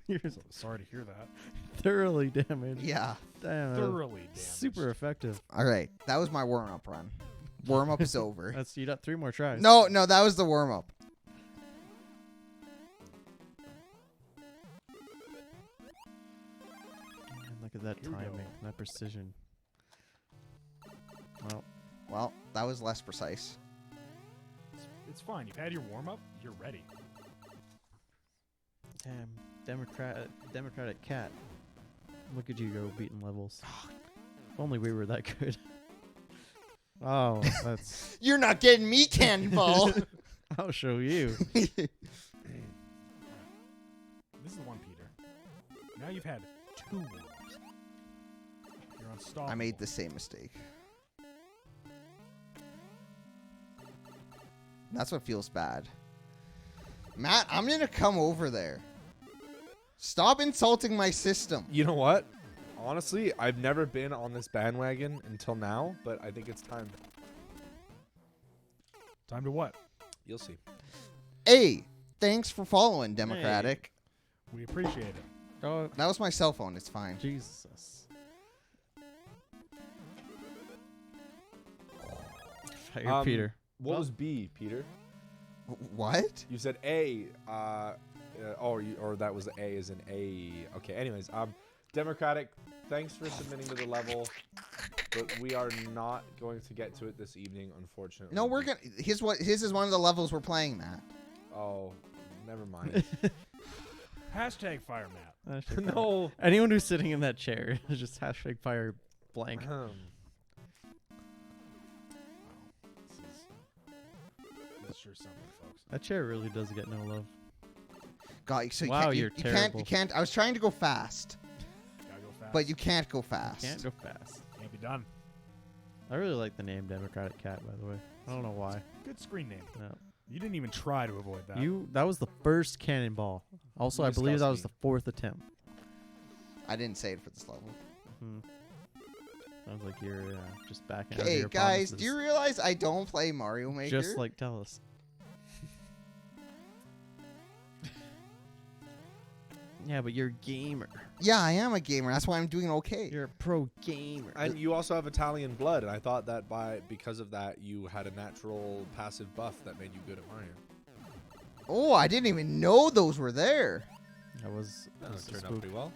You're Sorry to hear that. thoroughly damaged. Yeah. Damn. Thoroughly damaged. Super effective. All right. That was my warm up run. Warm up is over. That's you got 3 more tries. No, that was the warm up. Man, look at that Here we go. timing, that precision. Well, Well, that was less precise. It's fine. You've had your warm up. You're ready. damn, Democratic cat. Look at you go beating levels. If only we were that good. Oh, that's. You're not getting me, Cannonball. I'll show you. This is the one, Peter. Now you've had 2 warm ups. You're unstoppable. I made the same mistake. That's what feels bad. Matt, I'm going to come over there. Stop insulting my system. you know what? Honestly, I've never been on this bandwagon until now, but I think it's time. Time to what? You'll see. Hey, thanks for following, Democratic. We appreciate it. Oh, That was my cell phone. It's fine. Jesus. Fire Peter. What Well- was B, Peter? What? You said A. Or that was A as in A. Okay. Anyways, Democratic. Thanks for submitting to the level, but we are not going to get to it this evening, unfortunately. No, we're going to... His is one of the levels we're playing, Matt. Oh, never mind. Hashtag fire Matt. Hashtag fire. No. Anyone who's sitting in that chair is just hashtag fire blank. This is sure something, folks. That chair really does get no love. God, so you Wow, can't, you're you terrible. can't. I was trying to go fast, Gotta go fast. but you can't go fast. Can't go fast. Can't be done. I really like the name Democratic Cat, by the way. I don't know why. Good screen name. No. You didn't even try to avoid that. That was the first cannonball. Also, You I believe that was disgust the 4th attempt. I didn't say it for this level. Hmm. Sounds like you're just backing out of Hey, your guys, promises. do you realize I don't play Mario Maker? Just like tell us. Yeah, but you're a gamer. Yeah, I am a gamer. That's why I'm doing okay. You're a pro gamer. And you also have Italian blood, and I thought that because of that, you had a natural passive buff that made you good at Mario. Oh, I didn't even know those were there. That was That just a turned out spook. pretty well.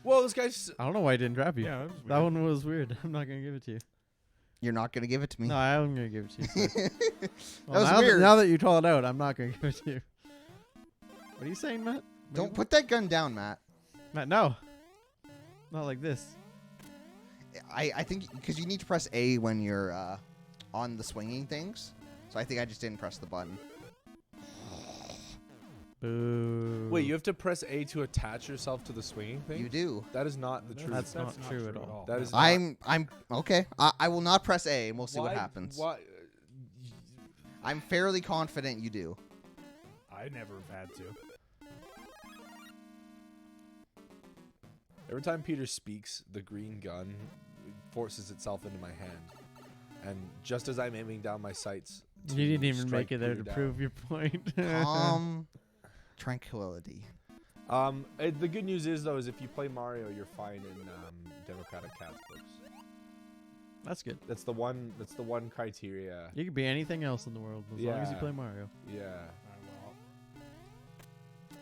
Well, this guy's. I don't know why I didn't grab you. Yeah, that was That weird. one was weird. I'm not gonna give it to you. You're not gonna give it to me. No, I'm gonna give it to you. Sorry. That Well, was now weird. now that you call it out, I'm not gonna give it to you. What are you saying, Matt? Don't put that gun down, Matt. Matt, no. Not like this. I think because you need to press A when you're on the swinging things. So I think I just didn't press the button. Boo. Wait, you have to press A to attach yourself to the swinging thing? You do. That is not the truth. That's not true at all. That is not. I'm okay. I will not press A, and we'll see what Why- happens. Why? I'm fairly confident you do. I never have had to. Every time Peter speaks, the green gun forces itself into my hand. And just as I'm aiming down my sights, You didn't to even strike make it there Peter to down. prove your point. Tranquility. The good news is, though, is if you play Mario, you're fine in Democratic Cats books. That's good. That's the one criteria. You could be anything else in the world as long as you Yeah. play Mario. Yeah.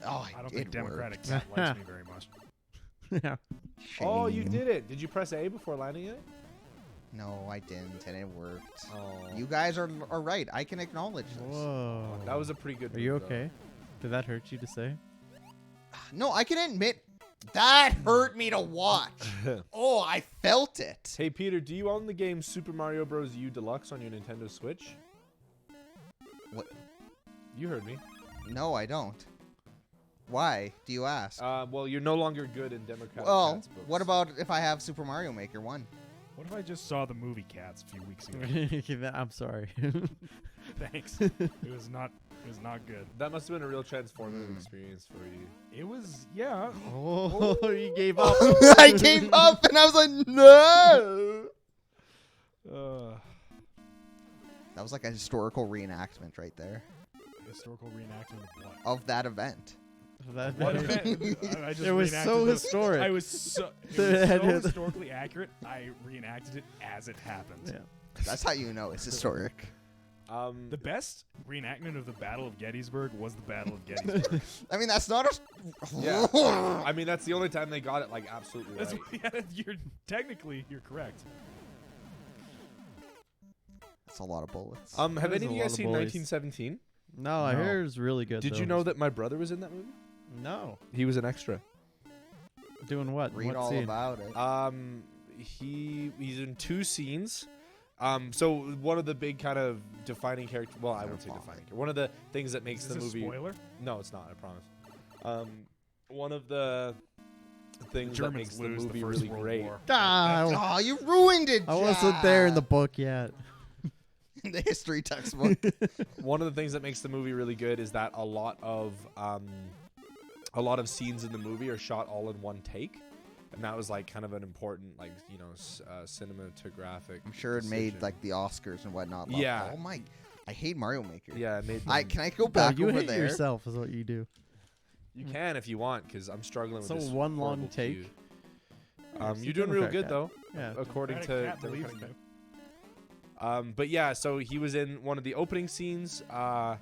Oh, I don't it think Democratic worked. Cat likes me very much. Yeah. Oh, you Shame. did it. Did you press A before landing it? No, I didn't, and it worked. Oh. You guys are right. I can acknowledge this. Whoa. That was a pretty good Are you move, though. okay? Did that hurt you to say? No, I can admit that hurt me to watch. Oh, I felt it. Hey, Peter, do you own the game Super Mario Bros. U Deluxe on your Nintendo Switch? What? You heard me. No, I don't. Why do you ask? Well, you're no longer good in Democratic Well, Cats books. what about if I have Super Mario Maker 1? What if I just saw the movie Cats a few weeks ago? I'm sorry. Thanks. It was not good. That must have been a real transformative Mm. experience for you. It was, yeah. Oh, you gave up. I gave up and I was like, no. That was like a historical reenactment right there Historical reenactment of what? of that event. That- What event? I just It was reenacted so the- historic. It was so historically accurate. I reenacted it as it happened. Yeah. That's how you know it's historic. The best reenactment of the Battle of Gettysburg was the Battle of Gettysburg. I mean, that's not a. Yeah. I mean, that's the only time they got it like absolutely That's right. you're technically correct. That's a lot of bullets. Have That is any of a you lot guys of seen boys. 1917? No, I No. hear it's really good. Did though. you know that my brother was in that movie? No. He was an extra. Doing what? Read What all scene? about it. He's in 2 scenes. So one of the big kind of defining character. Well, I wouldn't say defining. One of the things that makes Is the this a movie. spoiler? No, it's not. I promise. One of the things that Germans makes the lose movie the First really World great. War. Ah, Oh, you ruined it. I wasn't there in the Jack. book yet. the history textbook. One of the things that makes the movie really good is that a lot of scenes in the movie are shot all in one take, and that was like kind of an important cinematographic. I'm sure it made decision. like the Oscars and whatnot. but- Yeah. Oh my! I hate Mario Maker. Yeah, it made. Can I go No, back you over hate there? yourself is what you do. You can if you want, because I'm struggling with So this. one long horrible take? cue. It's You're a doing real Democrat good cat. though, Yeah. according to Democratic Cat believes Democratic me. Cat. But yeah, so he was in one of the opening scenes, and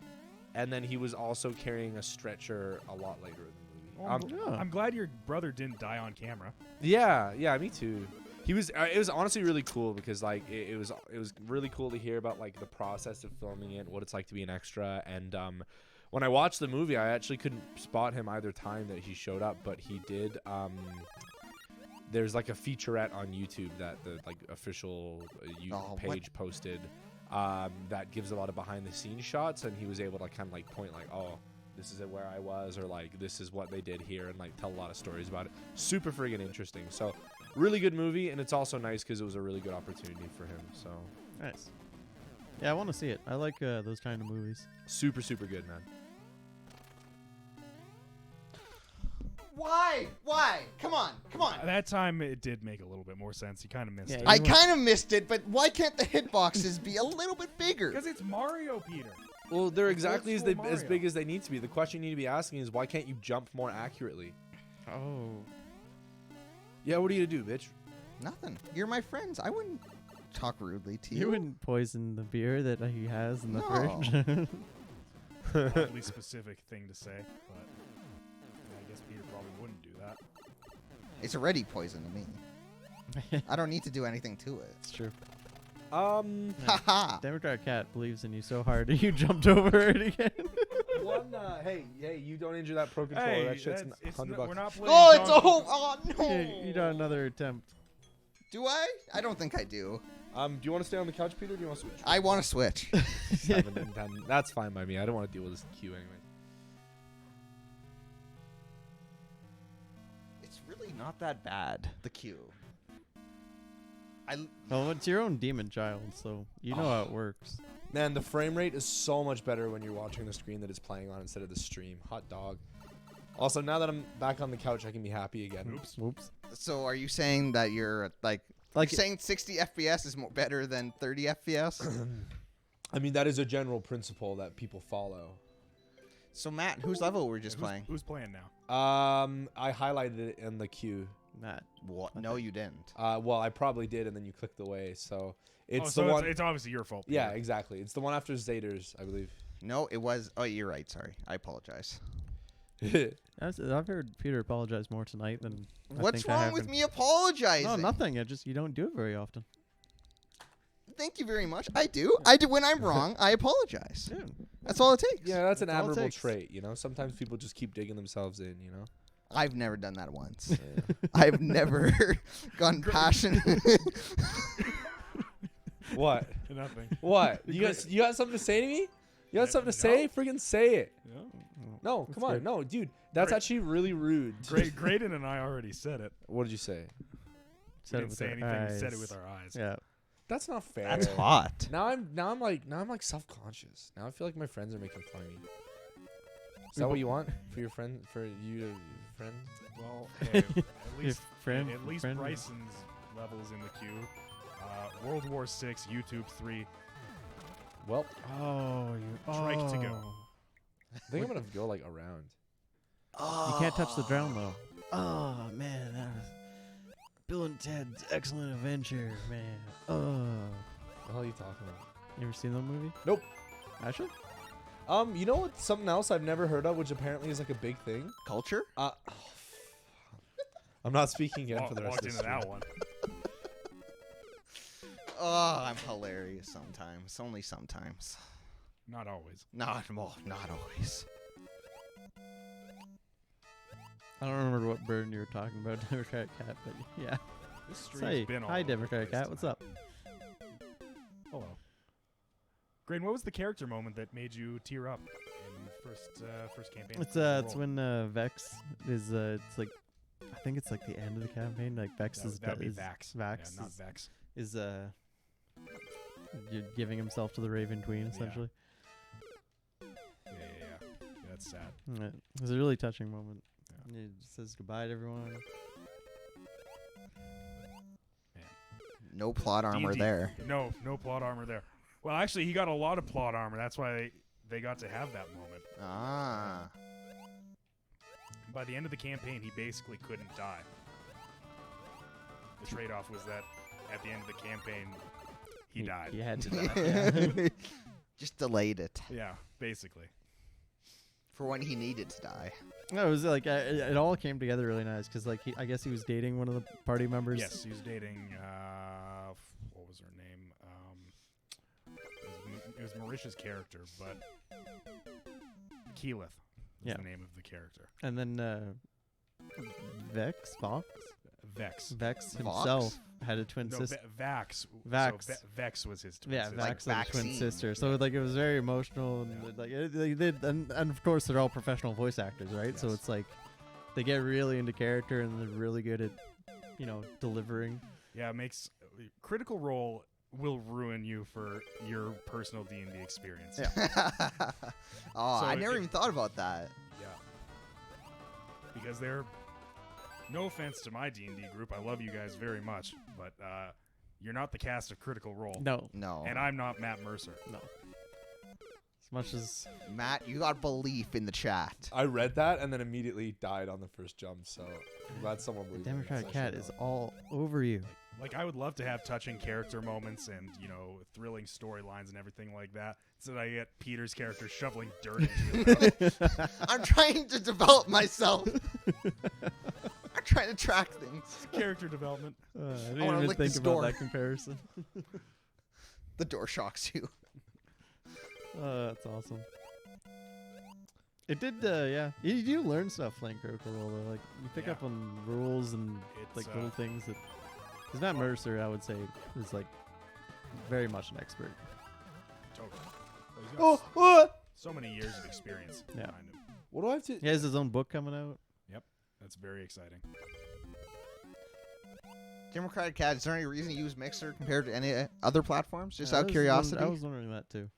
then he was also carrying a stretcher a lot later in the movie. Yeah. I'm glad your brother didn't die on camera. Yeah, me too. He was. It was honestly really cool because like it was really cool to hear about like the process of filming it, what it's like to be an extra, and when I watched the movie, I actually couldn't spot him either time that he showed up, but he did. There's like a featurette on YouTube that the like official YouTube what? page posted that gives a lot of behind the scenes shots, and he was able to kind of like point like, oh, this is where I was, or like this is what they did here, and like tell a lot of stories about it. Super friggin' interesting. So really good movie, and it's also nice because it was a really good opportunity for him. So Nice. Yeah, I want to see it. I like those kind of movies. super good, man. Why? Come on. At that time, it did make a little bit more sense. You kind of missed Yeah, it. I kind of missed it, but why can't the hitboxes be a little bit bigger? Because it's Mario, Peter. Well, they're exactly as Old school as Mario. big as they need to be. The question you need to be asking is why can't you jump more accurately? Oh. Yeah, what are you gonna do, bitch? Nothing. You're my friends. I wouldn't talk rudely to you. You wouldn't poison the beer that he has in the No. fridge. Oddly specific thing to say, but I guess Peter probably wouldn't do that. It's already poison to me. I don't need to do anything to it. It's true. Haha. Democrat Cat believes in you so hard you jumped over it again. Hey, you don't injure that pro controller. Hey, that shit's it's $100 we're not playing. Oh, it's Donkey- oh no. You got another attempt. Do I? I don't think I do. Do you want to stay on the couch, Peter? Or do you want to switch? I want to switch. 7 and 10. That's fine by me. I don't want to deal with this queue anyway. It's really not that bad. The queue. Well, it's your own demon child, so you know how it works. Man, the frame rate is so much better when you're watching the screen that it's playing on instead of the stream. Hot dog. Also, now that I'm back on the couch, I can be happy again. Oops. Whoops. So are you saying that you're like Like you're saying 60 FPS is more better than 30 FPS? I mean, that is a general principle that people follow. So Matt, whose level were we just playing? Who's playing now? I highlighted it in the queue. Matt. What? No, you didn't. Well, I probably did, and then you clicked away. So it's so the one. It's obviously your fault. Yeah, Peter. exactly. It's the one after Zader's, I believe. No, it was. Oh, you're right. Sorry, I apologize. I've heard Peter apologize more tonight than I What's think I wrong have with been. me apologizing? No, nothing. You don't do it very often. Thank you very much. I do. I do. When I'm wrong, I apologize. Yeah. That's all it takes. Yeah, that's an That's all it admirable takes. trait. You know, sometimes people just keep digging themselves in. You know. I've never done that once. Yeah. I've never gone passionate. What? Nothing. What? You got something to say to me? You got something to say? Freaking say it. Yeah. No, That's come on. good. No, dude. That's Great. actually really rude. Graydon and I already said it. What did you say? We Said it didn't with say our anything. We said it eyes. with our eyes. Yeah. That's not fair. That's hot. Now I'm like self-conscious. Now I feel like my friends are making fun of me. Is that what you want for your friend? For you to friend? Well, hey, at Your least friend. at least friend. Bryson's levels in the queue. World War 6, YouTube 3. Well, Oh, you. Strike to go. oh. I think I'm gonna go like around. You can't touch the drown though. Oh man, that was Bill and Ted's Excellent Adventure, man. Oh, What the hell are you talking about? you ever seen that movie? Nope. Actually, You know what? Something else I've never heard of, which apparently is like a big thing. Culture? I'm not speaking again for the rest Walked of the into that stream. one. Oh, I'm hilarious sometimes. Only sometimes. Not always. Not always. I don't remember what burn you were talking about, Democrat Cat, but yeah. This Say, stream's been all hi, over the Democrat place Cat. What's tonight. up? Hello. Graydon, what was the character moment that made you tear up in first campaign? It's Roll. when Vex is it's like I think it's like the end of the campaign. Like Vex That is would be is Vax. Vax Yeah, not is, Vex. is you're giving himself to the Raven Queen essentially. Yeah, that's sad. Yeah, it was a really touching moment. He says goodbye to everyone. No plot armor D&D. there. No plot armor there. Well, actually, he got a lot of plot armor. That's why they got to have that moment. Ah. By the end of the campaign, he basically couldn't die. The trade-off was that at the end of the campaign, he died. He had to die. Yeah. Just delayed it Yeah, basically. for when he needed to die. No, it was like it all came together really nice because like I guess he was dating one of the party members. Yes, he was dating. What was her name? It was Marisha's character, but Keyleth was Yeah. the name of the character. And then Vex Vex. Vex Vox? himself had a twin No, sister. Vax. Vax. So Vex was his twin Yeah, sister. Vax had a twin vaccine. sister. So like it was very emotional and like they did, and of course they're all professional voice actors, right? So Yes. it's like they get really into character and they're really good at delivering. Yeah, it makes Critical Role will ruin you for your personal D&D experience. Yeah. Oh, So I never it- even thought about that. Yeah. Because they're, no offense to my D&D group, I love you guys very much, but you're not the cast of Critical Role. No, No. And I'm not Matt Mercer. no. much as Matt, you got belief in the chat. I read that and then immediately died on the first jump. So I'm glad someone the believes me. Democratic It's Cat actually is not. all over you. Like I would love to have touching character moments and thrilling storylines and everything like that. So that I get Peter's character shoveling dirt into his mouth. I'm trying to develop myself. I'm trying to track things. Character development. I wanna didn't even lick think this about door. that comparison. The door shocks you. That's awesome. It did, yeah. You do learn stuff playing Critical Role, though. Like, you pick Yeah. up on rules and, It's, like, little things that... Because Matt Mercer, I would say, is, like, very much an expert. Totally. Well, he's got what? so many years of experience Yeah. behind him. What do I have to? He has his own book coming out. That's very exciting. Democratic Cat, is there any reason you use Mixer compared to any other platforms? Just Yeah, out of curiosity. I was wondering that, too.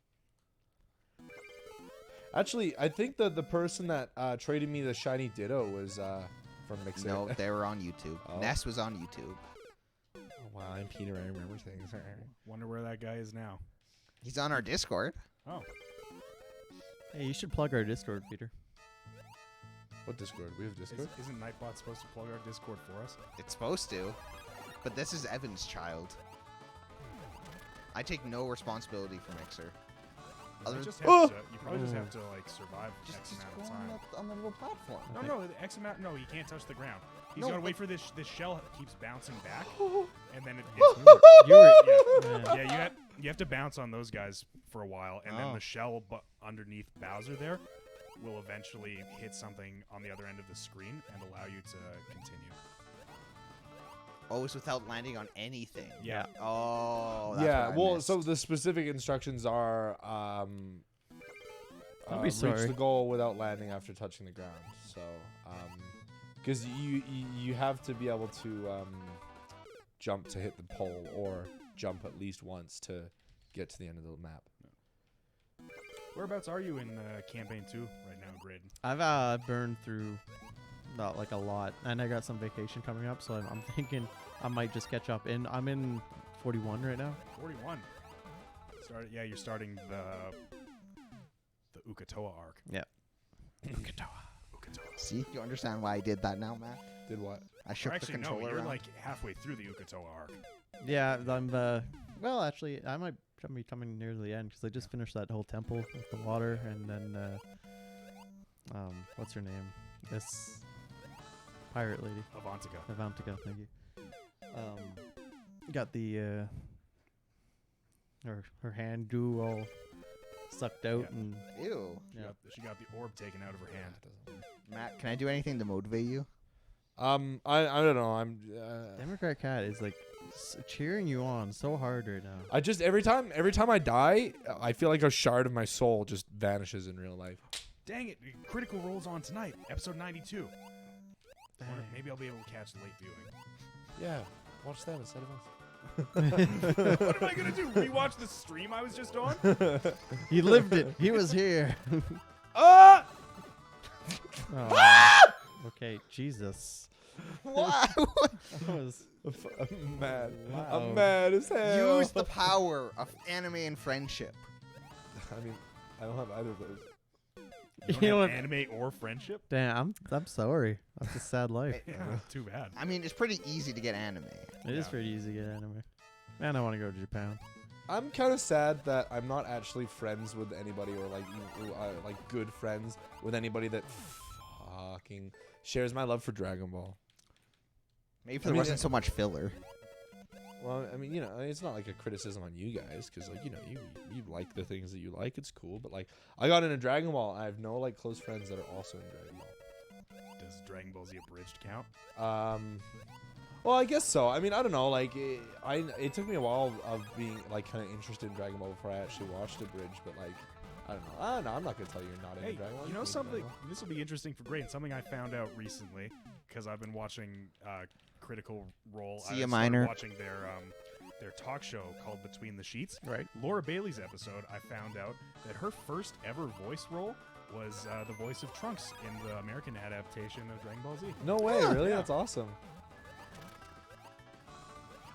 Actually, I think the person that traded me the shiny Ditto was from Mixer. No, they were on YouTube. Oh. Ness was on YouTube. Oh, wow, I'm Peter. I remember things. Wonder where that guy is now. He's on our Discord. Oh, Hey, you should plug our Discord, Peter. What Discord? We have Discord. isn't Nightbot supposed to plug our Discord for us? It's supposed to, but this is Evan's child. I take no responsibility for Mixer. You Other- just Oh! have to, you probably just have to like survive Just, X just amount go of on time. on the little platform. No, Okay. no, the X amount. No, you can't touch the ground. He's No, gotta wait but- for this shell keeps bouncing back, and then You were, yeah, you have to bounce on those guys for a while, and then Oh. the shell underneath Bowser there will eventually hit something on the other end of the screen and allow you to continue. Always without landing on anything. Yeah. Oh, that's Yeah. what I Well, missed. so the specific instructions are Don't be reach sorry. the goal without landing after touching the ground. So, because you have to be able to jump to hit the pole or jump at least once to get to the end of the map. Whereabouts are you in campaign 2 right now, Grid? I've burned through not like a lot, and I got some vacation coming up, so I'm thinking I might just catch up. I'm in 41 right now. 41. You're starting the Ukatoa arc. Yeah. Ukatoa. See, you understand why I did that now, Matt? Did what? I Or shook the actually, no, controller you're around. like halfway through the Ukatoa arc. Yeah, I'm. Well, actually, I might be coming near the end because I just finished that whole temple with the water, and then what's her name? This pirate lady, Avantika. Avantika. Thank you. Got the her hand goo all sucked out, Yeah. and Ew. yeah. She got the orb taken out of her hand. Matt, can I do anything to motivate you? I don't know. I'm. Democrat Cat is like cheering you on so hard right now. I just every time I die, I feel like a shard of my soul just vanishes in real life. Dang it! Critical Role's on tonight, episode 92. Dang. Maybe I'll be able to catch late viewing. Yeah, watch them instead of us. What am I gonna do? Rewatch the stream I was just on? He lived it. He was here. Ah! Oh, okay, Jesus. Why? That was I'm mad. Wow. I'm mad as hell. Use the power of anime and friendship. I mean, I don't have either of those. You don't You know have what? anime or friendship? Damn, I'm sorry. That's a sad life. Yeah, too bad. I mean, it's pretty easy to get anime. It is Yeah. pretty easy to get anime. Man, I want to go to Japan. I'm kind of sad that I'm not actually friends with anybody, or like good friends with anybody that fucking shares my love for Dragon Ball. Maybe I there mean, wasn't so much filler. Well, I mean, it's not like a criticism on you guys, because like you like the things that you like. It's cool, but like I got into Dragon Ball. I have no like close friends that are also in Dragon Ball. Does Dragon Ball Z Abridged count? Well, I guess so. I mean, I don't know. Like, it took me a while of being like kind of interested in Dragon Ball before I actually watched Abridged. But like, I don't know. I'm not gonna tell you you're not into Hey, Dragon Ball. you know can be into something? Dragon Ball. This will be interesting for Great. Something I found out recently because I've been watching Critical Role. C I a started minor. watching their talk show called Between the Sheets. Right. Laura Bailey's episode, I found out that her first ever voice role was the voice of Trunks in the American adaptation of Dragon Ball Z. No way, really? Yeah. That's awesome.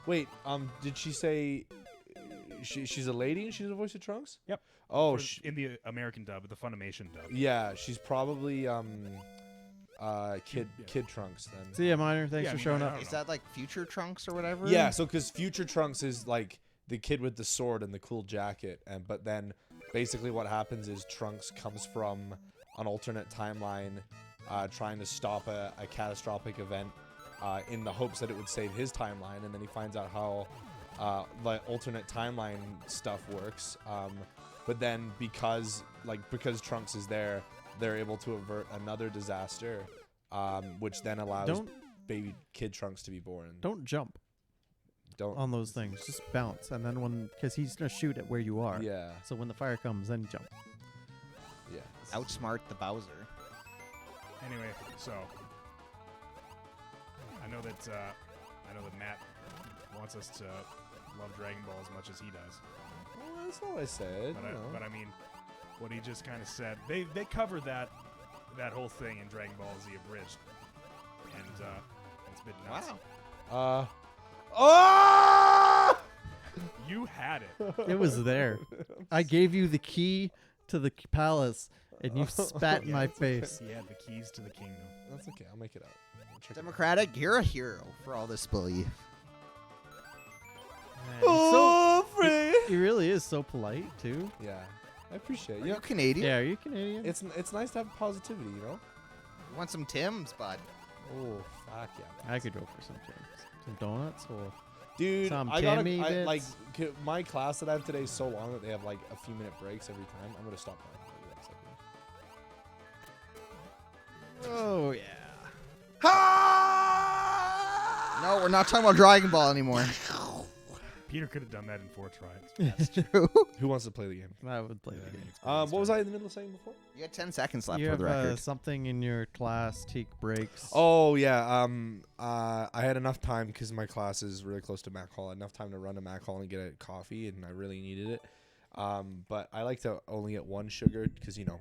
Wait, did she say she's a lady and she's the voice of Trunks. Yep. Oh, In the American dub, the Funimation dub. yeah, she's probably Kid Yeah. Kid Trunks then. See ya, Miner. Thanks Yeah, for I mean, showing I up. don't Is know. that like Future Trunks or whatever? Yeah, so because Future Trunks is like the kid with the sword and the cool jacket, and but then basically what happens is Trunks comes from an alternate timeline, trying to stop a catastrophic event, in the hopes that it would save his timeline, and then he finds out how the alternate timeline stuff works. But then because Trunks is there, they're able to avert another disaster, which then allows Don't baby kid Trunks to be born. don't jump Don't. on those things. Just bounce, and then because he's gonna shoot at where you are. Yeah. So when the fire comes, then jump. Yeah. Outsmart the Bowser. Anyway, so I know that Matt wants us to love Dragon Ball as much as he does. Well, that's not what I said. But I mean, what he just kind of said, they cover that whole thing in Dragon Ball Z Abridged, and it's been nuts. Wow. Oh! You had it. It was there. I gave you the key to the palace, and you spat in my face. He had the keys to the kingdom. That's okay. I'll make it up. Democratic, you're a hero for all this belief. Man, he's so, free. he really is so polite too. Yeah, I appreciate Are it. you Canadian? Yeah, are you Canadian? It's nice to have positivity, you know. You want some Tim's, bud? Oh fuck yeah, I could go for some chips, some donuts, or dude. Some I gotta Timmy bits. like my class that I have today is so long that they have like a few minute breaks every time. I'm gonna stop playing. oh yeah. No, we're not talking about Dragon Ball anymore. Peter could have done that in 4 tries. That's true. Who wants to play the game? I would play Yeah, the game. What was I in the middle of saying before? You had 10 seconds left You for have the record. something in your class, take breaks. Oh yeah. I had enough time because my class is really close to Mac Hall. Enough time to run to Mac Hall and get a coffee, and I really needed it. But I like to only get one sugar because you know.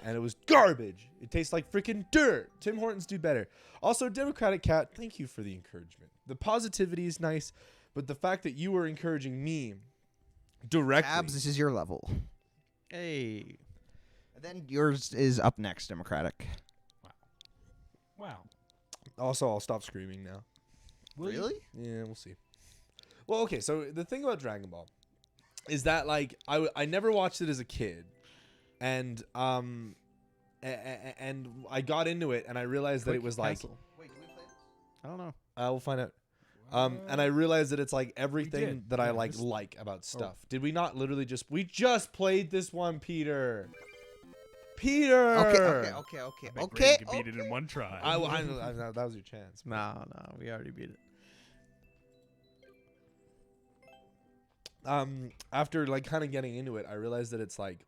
And it was garbage. It tastes like freaking dirt. Tim Hortons do better. Also, Democratic Cat, thank you for the encouragement. The positivity is nice, but the fact that you were encouraging me directly. Abs, this is your level. Hey. And then yours is up next, Democratic. Wow. Also, I'll stop screaming now. Really? Yeah, we'll see. Well, okay, so the thing about Dragon Ball is that like I never watched it as a kid. And and I got into it and I realized that it was like Castle. Wait, do we play this? I don't know. we'll find out. And I realized that it's like everything did. that I Yeah, like this- about stuff. Did we not literally we just played this one, Peter? Peter. Okay. I bet Braden could beat it in 1 try. I that was your chance. No, we already beat it. After like kind of getting into it, I realized that it's like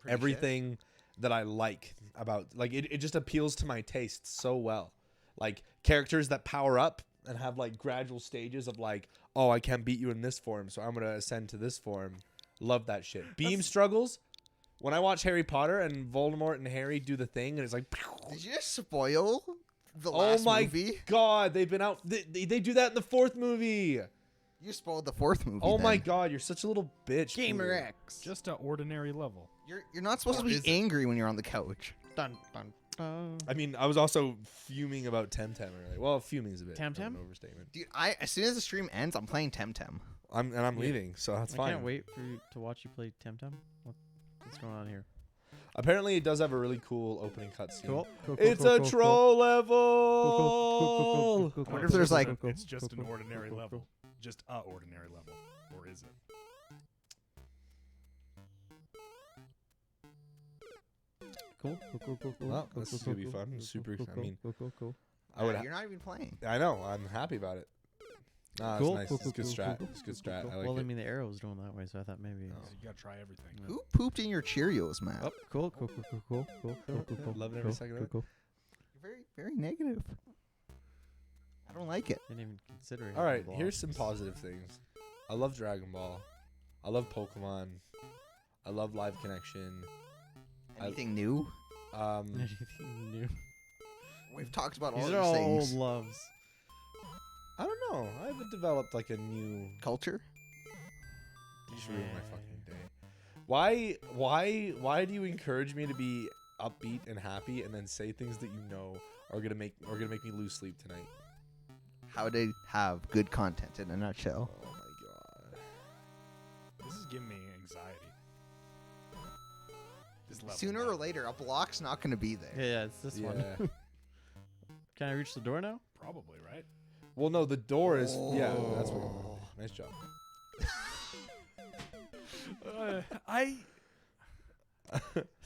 everything that I like about like it just appeals to my taste so well. Like characters that power up and have like gradual stages of like, oh, I can't beat you in this form, so I'm gonna ascend to this form. Love that shit. Beam struggles. When I watch Harry Potter and Voldemort and Harry do the thing, and it's like, Did you just spoil the oh last my movie? god, they've been out. They do that in the 4th movie. You spoiled the 4th movie. Oh my then. god, you're such a little bitch. Gamer Peter. X. Just an ordinary level. You're not supposed to be Is it? angry when you're on the couch. Dun dun dun. I mean, I was also fuming about Temtem earlier. Well, fuming is a bit of Temtem? an overstatement. Dude, as soon as the stream ends, I'm playing Temtem. I'm leaving, so that's I fine. can't wait for you to watch you play Temtem. What's going on here? Apparently, it does have a really cool opening cutscene. Cool. It's a troll level. Cool. I wonder if there's like It's just an ordinary level. Just a ordinary level. Or is it? Cool. Well, this is gonna be fun. Super. I mean, Cool. I would. you're not even playing. I know. I'm happy about it. Nah, Cool. it's nice. It's good strat. It's good strat. I like Well, it. I mean, the arrow's going that way, so I thought maybe. Oh. You gotta try everything. Yeah. Who pooped in your Cheerios, Matt? Oh, cool. Love it every second of it. Cool. You're very, very negative. I don't like it. Didn't even consider it. All right. Here's some positive things. I love Dragon Ball. I love Pokemon. I love Live Connection. Anything new? Anything new? We've talked about all These these are all old things. loves. I don't know. I haven't developed like a new. Culture? You just ruined my fucking day. Why do you encourage me to be upbeat and happy and then say things that you know are gonna make me lose sleep tonight? How to have good content in a nutshell. Oh my god. This is giving me anxiety. This level Sooner or later, a block's not going to be there. Yeah, it's this one. Yeah. Can I reach the door now? Probably, right? Well, no, the door is. Yeah, that's what. Nice job. I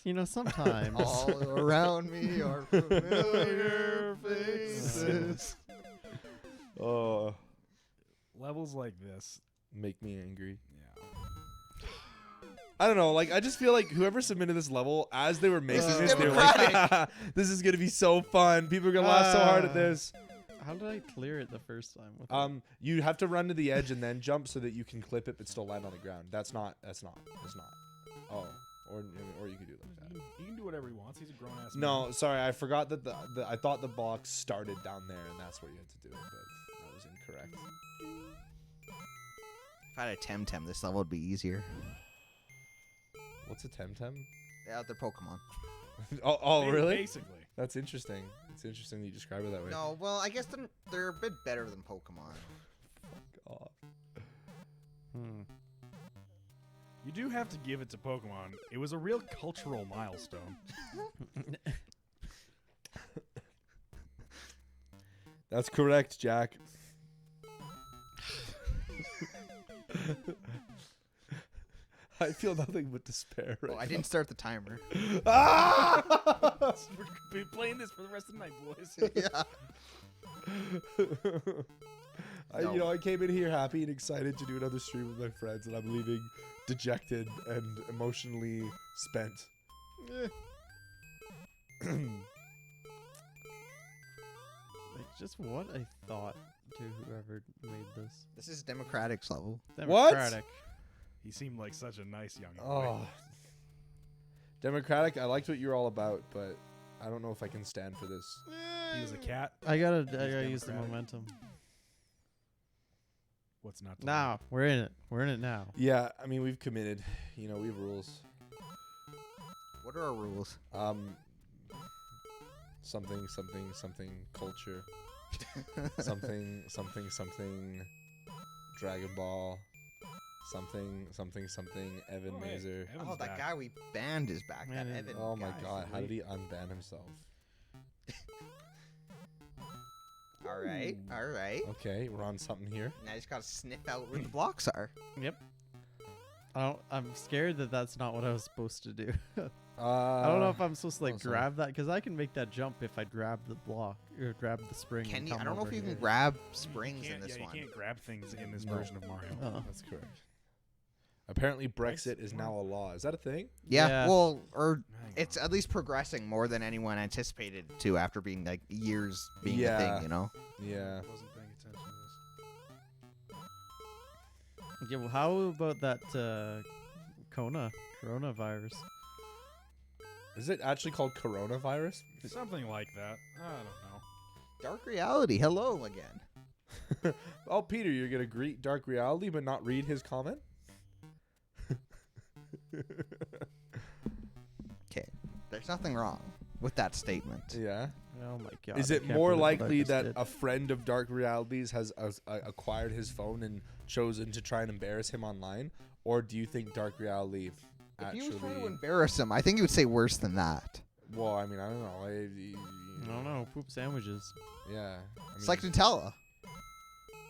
You know, sometimes. All around me are familiar faces. Oh, levels like this. make me angry. Yeah. I don't know. Like, I just feel like whoever submitted this level, as they were making is this, they were like, democratic. "This is gonna be so fun. People are gonna laugh so hard at Ah. this." How did I clear it the first time? With it? You have to run to the edge and then jump so that you can clip it but still land on the ground. That's not. Oh, or you could do it like that. He can do whatever he wants. He's a grown ass. No, sorry, I forgot that I thought the box started down there and that's where you had to do it, but that was incorrect. If I had a Temtem, this level would be easier. What's a Temtem? Yeah, they're Pokemon. Oh, really? Basically. That's interesting. It's interesting that you describe it that way. No, well, I guess they're a bit better than Pokemon. Fuck off. Hmm. You do have to give it to Pokemon. It was a real cultural milestone. That's correct, Jack. I feel nothing but despair right Oh, I didn't start the timer. now. Ah! We're gonna be playing this for the rest of the night, boys. Yeah. I came in here happy and excited to do another stream with my friends, and I'm leaving dejected and emotionally spent. Like, just what I thought to whoever made this. This is Democratic's level. What? Democratic. He seemed like such a nice young boy. Oh, Democratic. I liked what you're all about, but I don't know if I can stand for this. He was a cat. I gotta use the Democratic. momentum. What's not to Now we're in it. We're in it now. Yeah, I mean we've committed. You know, we have rules. What are our rules? Something culture. something Dragon Ball. Something Evan Oh, hey, Mazer. Evan's Oh, that back. guy we banned is back. Man, that it- Evan Oh my guy. god, how did he unban himself? All right, all right. Okay, we're on something here. Now you just gotta sniff out where the blocks are. Yep. I'm scared that that's not what I was supposed to do. I I don't know if I'm supposed to like oh, sorry. grab that because I can make that jump if I grab the block or grab the spring. Can and you? I come don't know over if you here. can grab You springs can't- in this yeah, one. You can't grab things in this No. version of Mario. Oh. That's correct. Apparently, Brexit is now a law. Is that a thing? Yeah, Yeah. well, or Hang it's on. at least progressing more than anyone anticipated to after being like years being a Yeah. thing, you know? Yeah. I wasn't paying attention to this. Yeah, well, how about that coronavirus? Is it actually called coronavirus? Something like that. I don't know. Dark reality. Hello again. Oh, Peter, you're gonna greet Dark Reality but not read his comment? Okay. There's nothing wrong with that statement. Yeah. Oh my god! Is I it can't more believe what I likely just that did. a friend of Dark Realities has acquired his phone and chosen to try and embarrass him online, or do you think Dark Reality If actually? he was trying to embarrass him, I think he would say worse than that. Well, I mean, I don't know. I don't know. Poop sandwiches. Yeah. It's like Nutella.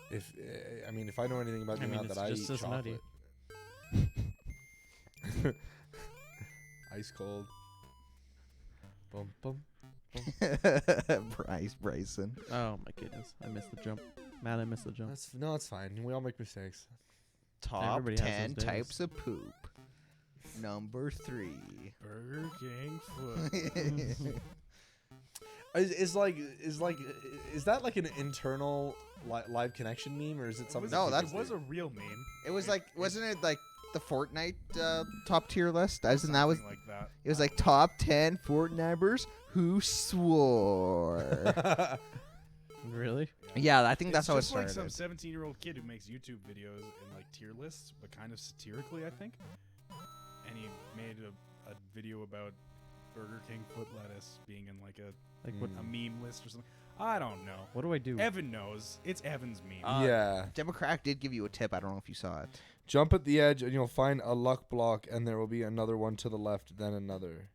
if I mean, if I know anything about I the mean, amount it's that I just eat as nutty. chocolate. Ice cold. Bum bum. Bryson. Oh my goodness! I missed the jump. Man, I missed the jump. It's fine. We all make mistakes. Top Everybody has 10 those days. types of poop. Number 3. Burger King foot. Is that like an internal live connection meme, or is it something? No, that that's- it was a real meme. It was like, wasn't it like the Fortnite top tier list? Isn't that was? Something like that. It was like top 10 Fortniters who swore. Really? Yeah, I think It's that's how it just like started. some 17-year-old kid who makes YouTube videos in like tier lists, but kind of satirically, I think. And he made a video about Burger King foot lettuce being in like Like what? a meme list or something. I don't know. What do I do? Evan knows. It's Evan's meme. Yeah. Democrat did give you a tip. I don't know if you saw it. Jump at the edge and you'll find a luck block, and there will be another one to the left, then another.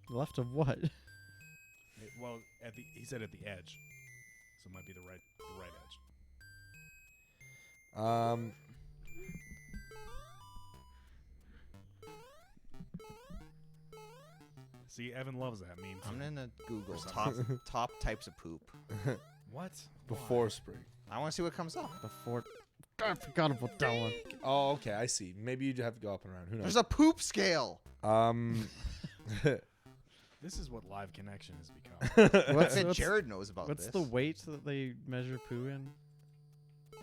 Left of what? Well, he said at the edge, so it might be the right edge. See, Evan loves that meme. I'm gonna Google For top some top types of poop. What? Before spring. I want to see what comes up. Before. I forgot about that one. Oh, okay, I see. Maybe you have to go up and around. Who knows? There's a poop scale. This is what live connection has become. What's, I bet what's, Jared knows about what's this. the weight that they measure poo in?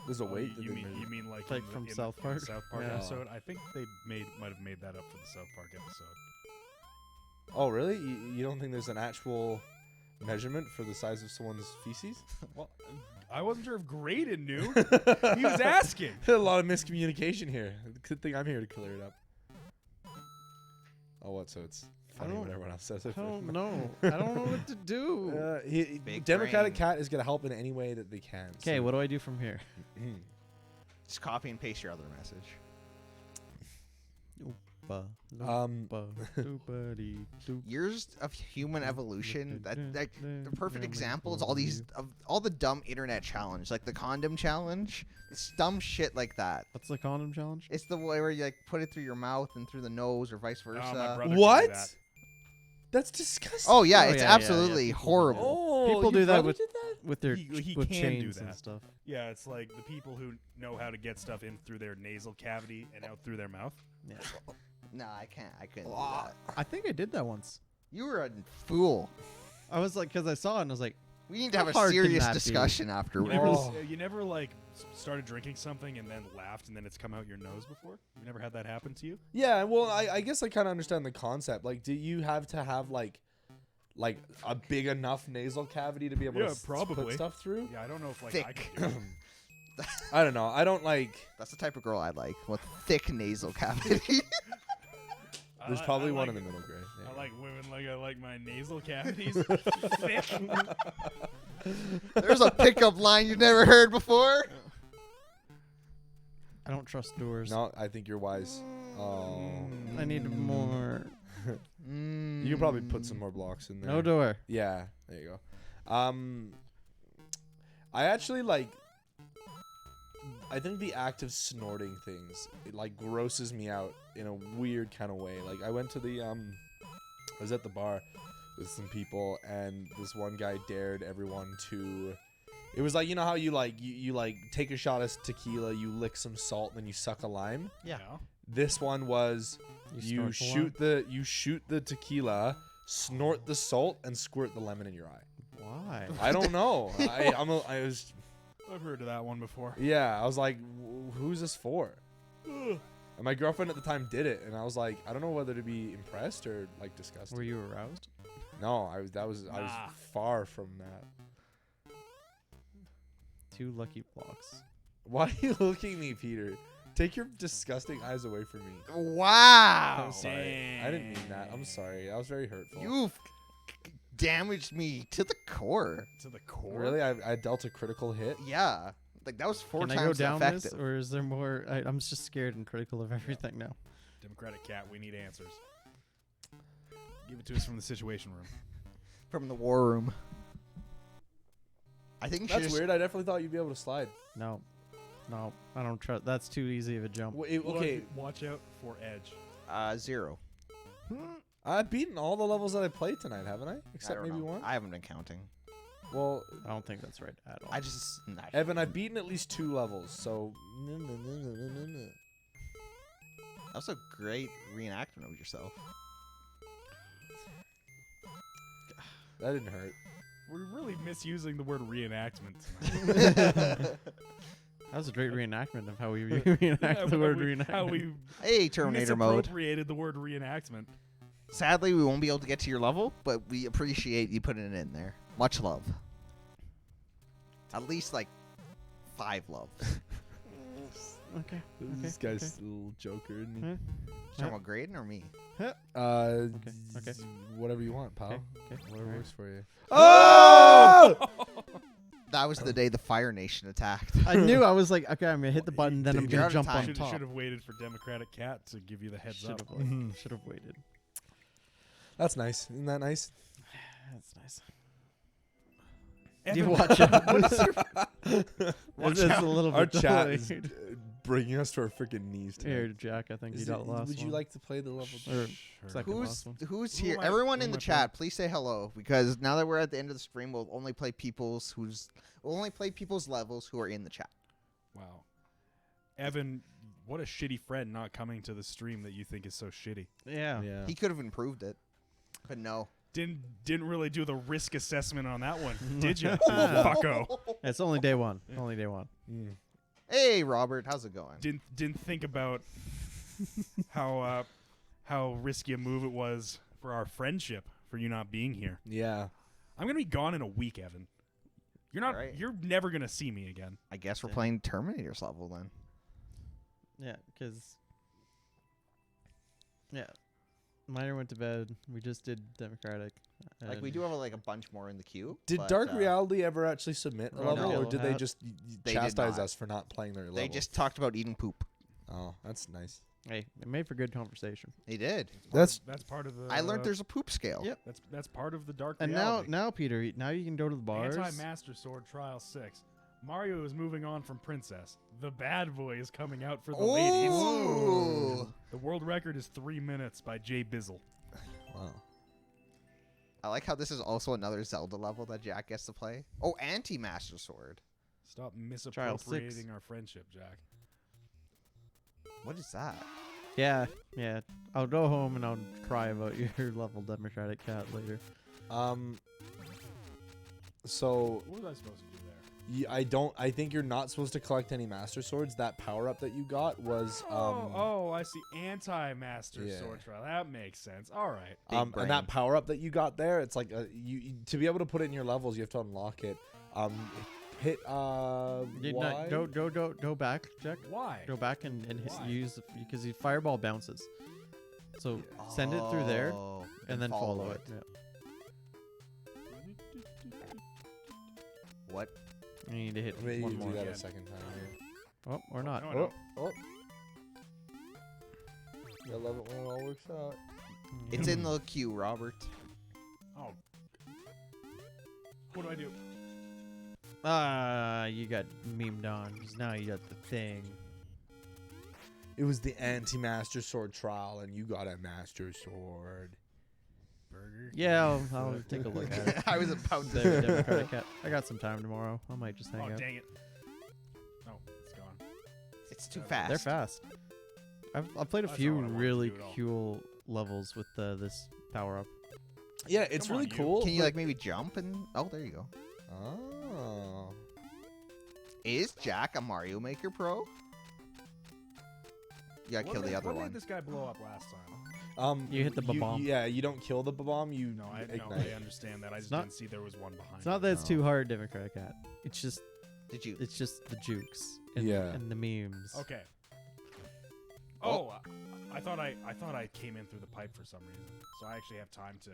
There's a Oh, weight. that you they mean measure. you mean like, Like in the- from in the- South in the Park? South Park Yeah. episode? I think they might have made that up for the South Park episode. Oh, really? You don't think there's an actual measurement for the size of someone's feces? Well, I wasn't sure if Graydon knew. He was asking. A lot of miscommunication here. Good thing I'm here to clear it up. Oh, what? So it's funny when everyone else says it. I don't know. I don't know what to do. Big Democratic brain. Cat is gonna help in any way that they can. Okay, what do I do from here? Just copy and paste your other message. Years of human evolution. That the perfect example is all the dumb internet challenge, like the condom challenge. It's dumb shit like that. What's the condom challenge? It's the way where you like put it through your mouth and through the nose or vice versa. Oh, my brother can do What? that. That's disgusting. Oh yeah, Oh, it's yeah, yeah, absolutely people do horrible. Oh, People your do that brother with- did that? With their He with can do chains and that. stuff. Yeah, it's like the people who know how to get stuff in through their nasal cavity and out through their mouth. Yeah. Nah, I can't. I couldn't do that. I think I did that once. You were a fool. I was like, because I saw it and I was like, We need to How have a hard can serious that be? discussion You afterwards. never, Oh. you never like started drinking something and then laughed and then it's come out your nose before? You never had that happen to you? Yeah, well, I guess I kind of understand the concept. Like, do you have to have like a big enough nasal cavity to be able Yeah, to probably. put stuff through? Yeah, I don't know if like I Thick. could do it. I don't know. I don't like. That's the type of girl I like, with thick nasal cavity. There's I probably one like- in the middle grade. I like women like I like my nasal cavities thick. There's a pickup line you've never heard before. I don't trust doors. No, I think you're wise. Oh, I need more. you can probably put some more blocks in there. No door. Yeah, there you go. I actually like. I think the act of snorting things, it like grosses me out in a weird kind of way. Like I went to the I was at the bar with some people, and this one guy dared everyone to. It was like, you know how you like you like take a shot of tequila, you lick some salt, then you suck a lime. Yeah. This one was you shoot the tequila, snort the salt, and squirt the lemon in your eye. Why? I don't know. I was I've heard of that one before. yeah. I was like, who's this for? And my girlfriend at the time did it, and I was like, I don't know whether to be impressed or like disgusted. Were you aroused? No, I was. I was Nah. far from that. 2 lucky blocks. Why are you looking at me, Peter? Take your disgusting eyes away from me. Wow. I'm sorry. I didn't mean that. I'm sorry. That was very hurtful. You've damaged me to the core. To the core. Really? I dealt a critical hit. Yeah. Like, that was 4 Can I times go down effective. this, or is there more? I'm just scared and critical of everything now. Democratic Cat, we need answers. Give it to us from the Situation Room. From the war room. I think That's weird. I definitely thought you'd be able to slide. No, I don't trust. That's too easy of a jump. Okay, Watch out for Edge. 0. I've beaten all the levels that I played tonight, haven't I? I Except don't maybe know. one. I haven't been counting. Well, I don't think that's right at all. I just. Nah, Evan, I've beaten at least 2 levels, so. that was a great reenactment of yourself. That didn't hurt. We're really misusing the word reenactment tonight. That was a great reenactment of how we reenact the word reenactment. How we Hey, Terminator mode. misappropriated the word reenactment. Sadly, we won't be able to get to your level, but we appreciate you putting it in there. Much love. At least like 5 loves. Okay. This guy's a little joker, isn't he? Huh? Talking about Graydon or me? Okay. Whatever you want, pal. Okay. Whatever Alright. works for you. Oh! That was the day the Fire Nation attacked. I knew. I was like, okay, I'm gonna hit the button, then I'm You're out gonna of jump time. on Should top. have waited for Democratic Cat to give you the heads Should up. have should have waited. That's nice. Isn't that nice? That's nice. Evan, You watch it. Watch It's out. a little Our bit chat is delayed. bringing us to our freaking knees Here, tonight. Jack. I think you got lost. Would you one. like to play the level? Or Sure. second last one. Who's Who here? am I- Everyone who in am the I chat, please say hello because now that we're at the end of the stream, we'll only play people's levels who are in the chat. Wow. Evan, what a shitty friend not coming to the stream that you think is so shitty. Yeah. Yeah. He could have improved it, but no. Didn't really do the risk assessment on that one, did you? Ah. Fucko. It's only day one. Only day one. Mm. Hey, Robert, how's it going? Didn't think about how risky a move it was for our friendship for you not being here. Yeah. I'm gonna be gone in a week, Evan. You're not. Alright. You're never gonna see me again. I guess we're Yeah. playing Terminator's level then. Yeah, because Miner went to bed. We just did Democratic. Like we do have like a bunch more in the queue. Did but, Dark Reality ever actually submit a Roger level, or Yellow did they Hat. just They did chastise not. us for not playing their level? They just talked about eating poop. Oh, that's nice. Hey, it made for good conversation. They did. That's That's part of the. I learned there's a poop scale. Yep. That's part of the dark And reality. now, Peter, now you can go to the bars. Anti-Master Sword Trial 6. Mario is moving on from Princess. The bad boy is coming out for the ladies. Ooh. The world record is 3 minutes by Jay Bizzle. wow. I like how this is also another Zelda level that Jack gets to play. Oh, Anti-Master Sword. Stop Trial 6. misappropriating our friendship, Jack. What is that? Yeah. I'll go home and I'll cry about your level Democratic Cat later. So What was I supposed to do there? I think you're not supposed to collect any Master Swords. That power up that you got was I see. Anti-Master Yeah. Sword Trial. That makes sense. All right. Big and brain. that power up that you got there, it's like you to be able to put it in your levels, you have to unlock it. Hit Y. Go back, Jack. Why? Go back and hit, Why? use because the fireball bounces. So send it through there Oh, and then follow it. Yeah. What? You need to hit Maybe one you more. do that Yeah. a second time. Oh, or not. No, no. Oh. I love it when it all works out. It's in the queue, Robert. Oh. What do I do? You got memed on. 'Cause now you got the thing. It was the anti-Master Sword trial, and you got a Master Sword. Burger. Yeah, I'll take a look at it. I was about The to. Democratic Cat. I got some time tomorrow. I might just hang Oh, out. dang it. Oh, it's gone. It's too fast. They're fast. I've played a That's few not what I wanted to really do at all. cool levels with this power up. Yeah, it's Come on, really you. cool. Can you but- like maybe jump and? Oh, there you go. Oh. Is Jack a Mario Maker pro? You gotta kill the other what one. made this guy blow up last time? You hit the bomb. Yeah, you don't kill the bomb. You No, I ignite. understand that. I just not- didn't see there was one behind. It's not it. that it's No. too hard, Democratic Cat. It's just Did you? the jukes and, Yeah. and the memes. Okay. Oh, I thought I came in through the pipe for some reason, so I actually have time to.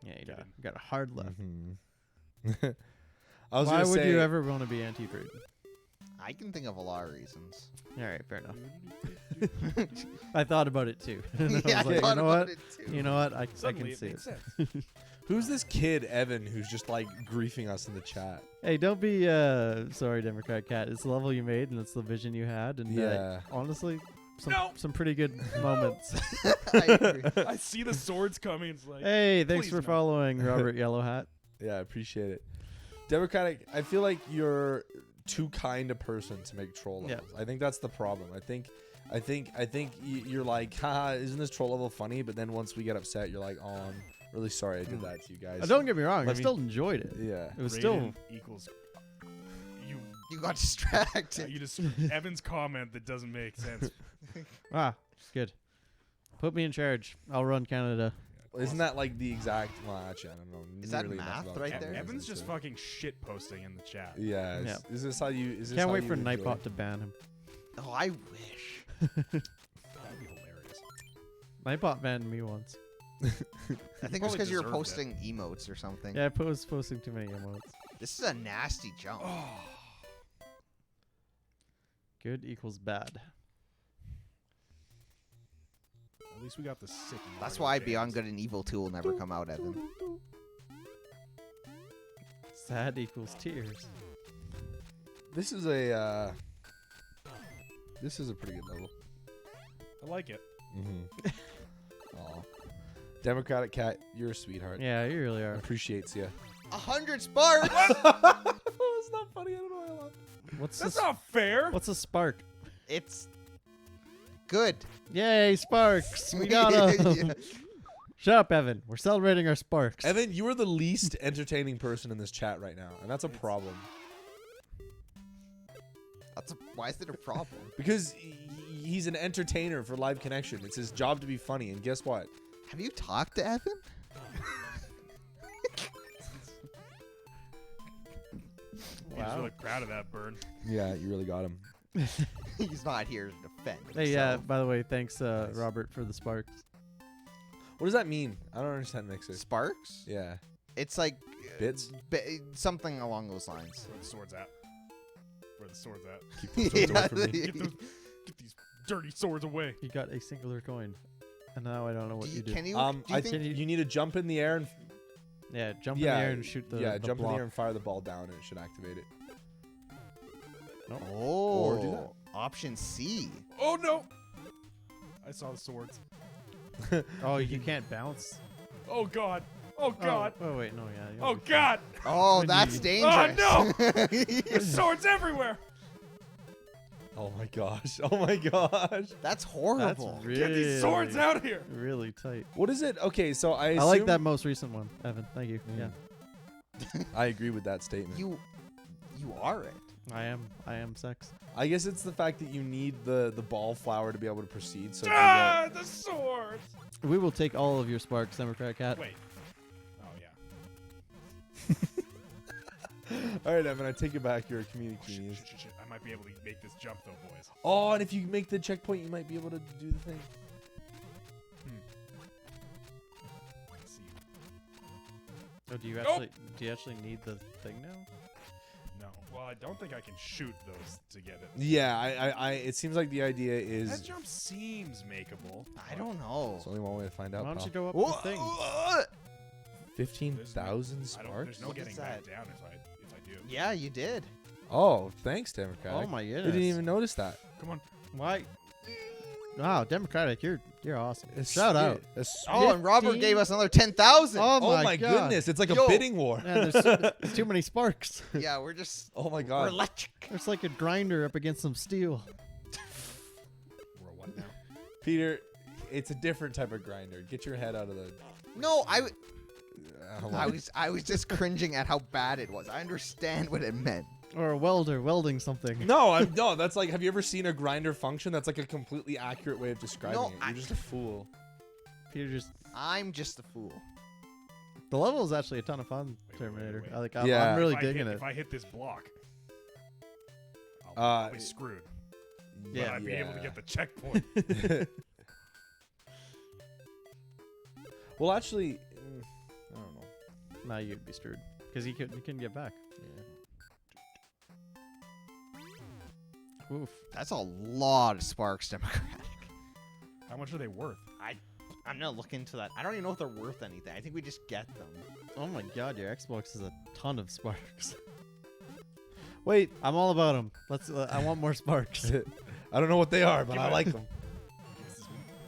Yeah, you Get got a hard left. Mhm. I was Why gonna would say, you ever want to be anti-Braden? I can think of a lot of reasons. All right, fair enough. I thought about it too. And then Yeah, I was like, thought you know about what? it too. You know what? I Suddenly can it see makes it. sense. Who's this kid Evan who's just like griefing us in the chat? Hey, don't be sorry, Democratic Cat. It's the level you made, and it's the vision you had, and Yeah. honestly, No. some pretty good moments. I agree. I see the swords coming. It's like, Hey, thanks please for no. following Robert Yellow Hat. Yeah, I appreciate it. Democratic, I feel like you're too kind a person to make troll Yeah. levels. I think that's the problem. I think you're like, haha, isn't this troll level funny? But then once we get upset, you're like, oh, I'm really sorry I did that to you guys. Don't get me wrong, I Let me- still enjoyed it. Yeah. It was Raiden still equals. You. You got distracted. You just Evan's comment that doesn't make sense. good. Put me in charge. I'll run Canada. Isn't that like the exact? Well, actually, I don't know. Is that nearly enough math about right Comic there? Sans Evan's just to- fucking shit posting in the chat. Yeah. Yeah. Is this how you? Is this Can't how wait you for enjoy? Nightbot to ban him. Oh, I wish. That'd be hilarious. Nightbot banned me once. I think it's probably because you were deserved it. posting emotes or something. Yeah, I was posting too many emotes. This is a nasty jump. Good equals bad. At least we got the sick. That's Mario why Beyond jams. Good and Evil 2 will never come out, Evan. Sad equals tears. This is a. This is a pretty good level. I like it. Mm-hmm. Aw. Democratic Cat, you're a sweetheart. Yeah, you really are. Appreciates you. 100 sparks! It's not funny. I don't know why I laughed. What's That's this? not fair. What's a spark? It's good. Yay, sparks! We got 'em. Yeah. Shut up, Evan. We're celebrating our sparks. Evan, you are the least entertaining person in this chat right now, and that's a problem. Why is it a problem? Because he's an entertainer for Live Connection. It's his job to be funny, and guess what? Have you talked to Evan? I'm just really proud of that bird. Yeah, you really got him. He's not here to defend Hey, yeah. himself. By the way, thanks, Nice. Robert, for the sparks. What does that mean? I don't understand, Mixer. Sparks? Yeah. It's like Bits? something along those lines. Where the sword's at. Where the sword's at. Keep those swords away from me. Get these dirty swords away. You got a singular coin, and now I don't know what you do. Can you? Do I you think? think you need to jump in the air and Yeah, jump in the air and shoot the yeah, the jump in block. the air and fire the ball down, and it should activate it. Oh, Or do that. option C. Oh no! I saw the swords. Oh, you can't bounce. Oh god! Oh god! Oh, wait, no, yeah. you Oh don't- god! Oh, When that's you- dangerous. Oh, There's swords everywhere! Oh my gosh! Oh my gosh! That's That's horrible. really, Get these swords out here! really tight. What is it? Okay, so I I like assume- that most recent one, Evan. Thank you. Mm. Yeah, I agree with that statement. You are it. I am sex. I guess it's the fact that you need the ball flower to be able to proceed. So if you Ah, the swords! We will take all of your sparks, Democrat Cat. Wait. Oh yeah. get... All right, Evan, I take it back. You're a comedic Shit, genius. shit, shit, shit. I might be able to make this jump though, boys. Oh, and if you make the checkpoint, you might be able to do the thing. Let's see. Oh, do you actually need the thing now? No. Well, I don't think I can shoot those to get it. Yeah, I it seems like the idea That is jump seems makeable. I don't know. there's only one way to find Why out. don't pal. you go up Whoa, the thing? 15,000 I don't, sparks? there's no What getting is back that? down if I do. Yeah, you did. Oh, thanks, Democratic. Oh my I goodness! didn't even notice that. Come on. Why? Wow, Democratic, you're awesome. It's- Shout out. it's- Oh, and Robert 15? gave us another 10,000. Oh Oh my my God. goodness, it's like a Yo. bidding war. Man, there's too many sparks. Yeah, we're just Oh my we're god. electric. There's like a grinder up against some steel. We're a what now? Peter, it's a different type of grinder. Get your head out of the No, hold I on. was just cringing at how bad it was. I understand what it meant. Or a welder welding something. No, that's like, have you ever seen a grinder function? That's like a completely accurate way of describing No, it. You're just a fool. Peter just. I'm just a fool. The level is actually a ton of fun, Wait, Terminator. wait. I like. I'm, Yeah. I'm really If I digging hit, it. If I hit this block, I'll be screwed. Yeah. But I'd be able to get the checkpoint. Well, actually, I don't know. Now you'd be screwed because you couldn't get back. Oof. That's a lot of sparks, Democratic. How much are they worth? I'm gonna look into that. I don't even know if they're worth anything. I think we just get them. Oh my God, your Xbox has a ton of sparks. Wait, I'm all about them. Let's. I want more sparks. I don't know what they are, but Give I it- like them.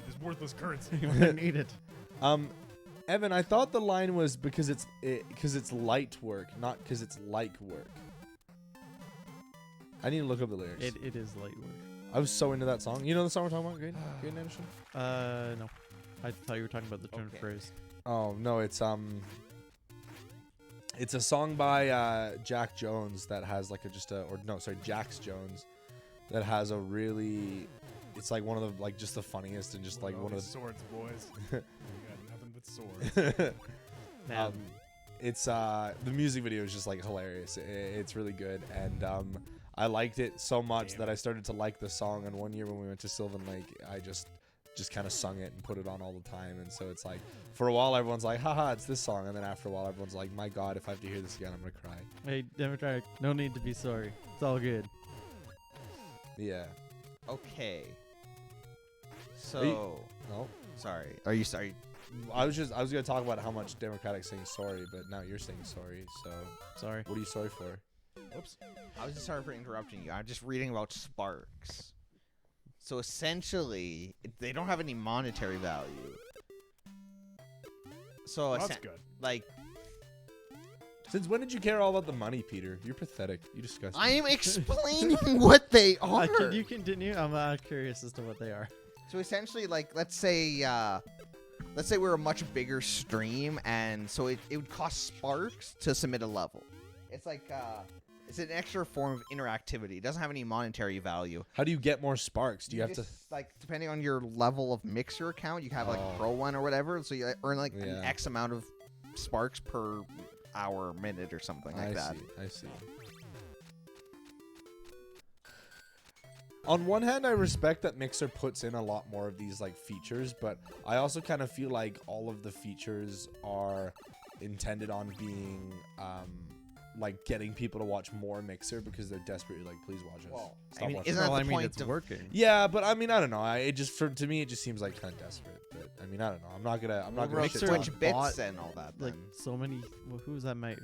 This worthless currency. I need it. Evan, I thought the line was because it's light work, not because it's like work. I need to look up the lyrics. It is light work. I was so into that song. You know the song we're talking about? Great Anderson? No. I thought you were talking about the turn Okay. phrase. Oh no, it's a song by Jack Jones that has like Jax Jones that has a really, it's like one of the just the funniest and just like All one of these the swords, boys. We got nothing but swords. Man. It's the music video is just like hilarious. It's really good, and I liked it so much Damn. that I started to like the song. And one year when we went to Sylvan Lake, I just kind of sung it and put it on all the time. And so it's like, for a while everyone's like, haha, it's this song, and then after a while everyone's like, my God, if I have to hear this again, I'm gonna cry. Hey, Democratic, no need to be sorry. It's all good. Yeah. Okay. So, No. sorry. Are you sorry? I was gonna talk about how much Democratic saying sorry, but now you're saying sorry. So Sorry. what are you sorry for? Whoops. I was just sorry for interrupting you. I'm just reading about sparks. So essentially, they don't have any monetary value. So Well, that's good. like, Since when did you care all about the money, Peter? You're pathetic. You disgust me. I am explaining what they are. Can you continue? I'm curious as to what they are. So essentially, like, let's say we're a much bigger stream, and so it would cost sparks to submit a level. It's like it's an extra form of interactivity. It doesn't have any monetary value. How do you get more sparks? Do you have to? just, like, depending on your level of mixer account, you can have like Oh. Pro one or whatever. So you earn like an Yeah. X amount of sparks per hour, minute, or something like that. I see. On one hand, I respect that Mixer puts in a lot more of these like features, but I also kind of feel like all of the features are intended on being like getting people to watch more Mixer because they're desperately like, please watch us. Well, Stop I mean, watching isn't us." that Well, the I mean, point it's of- working. Yeah, but I mean, I don't know. To me, it just seems like kind of desperate. But I mean, I don't know. I'm not gonna Mixer shit talk. Switch bits bought, and all that. Like Then. so many. Well, who's that? My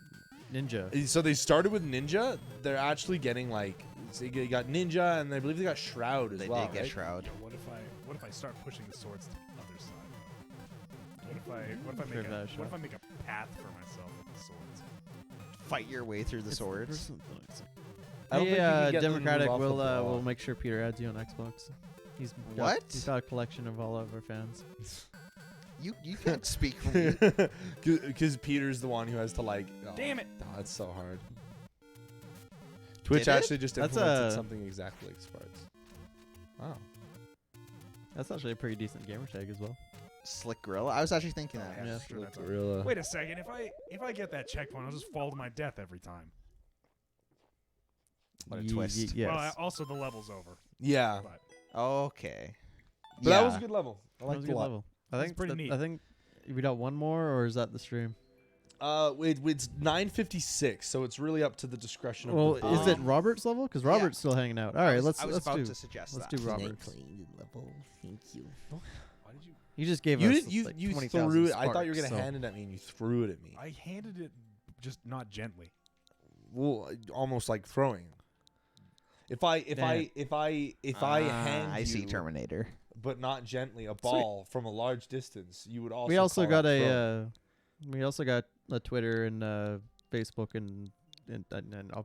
Ninja. So they started with Ninja. They're actually getting like, so you got Ninja, and I believe they got Shroud as They well. did get right? Shroud. Yo, what if I start pushing the swords to the other side? What if I make a path for myself with the swords? Fight your way through the swords. I don't Hey, think you can get them to move Democratic, off the we'll block. make sure Peter adds you on Xbox. He's What? He's got a collection of all of our fans. You can't speak for me. Because Peter's the one who has to like. Oh, Damn it. Oh, that's so hard. Twitch Did it? actually just That's implemented a- something exactly like Sparks. Wow. That's actually a pretty decent gamer tag as well. Slick Gorilla. I was actually thinking that. Yeah, Yeah. sure, that's all right. Gorilla. Wait a second. If I get that checkpoint, I'll just fall to my death every time. What a twist. Yes. Well, also the level's over. Yeah. But Okay. But that was a good level. I That liked was it a a good lot. level. I That's think pretty neat. I think we got one more, or is that the stream? It's 9:56, so it's really up to the discretion of Well, the is it Um, Robert's level? Because yeah. Robert's still hanging out. All right, I was let's about do to suggest let's that. do Robert's. Thank you. why did you? You just gave You us did, you like you 20,000 threw it. I thought you were sparks, gonna so- hand it at me, and you threw it at me. I handed it, just not gently. Well, almost like throwing. If I hand I you, see Terminator. but not gently, a ball from a large distance, you would also. We also call got it throwing. we also got a Twitter and Facebook and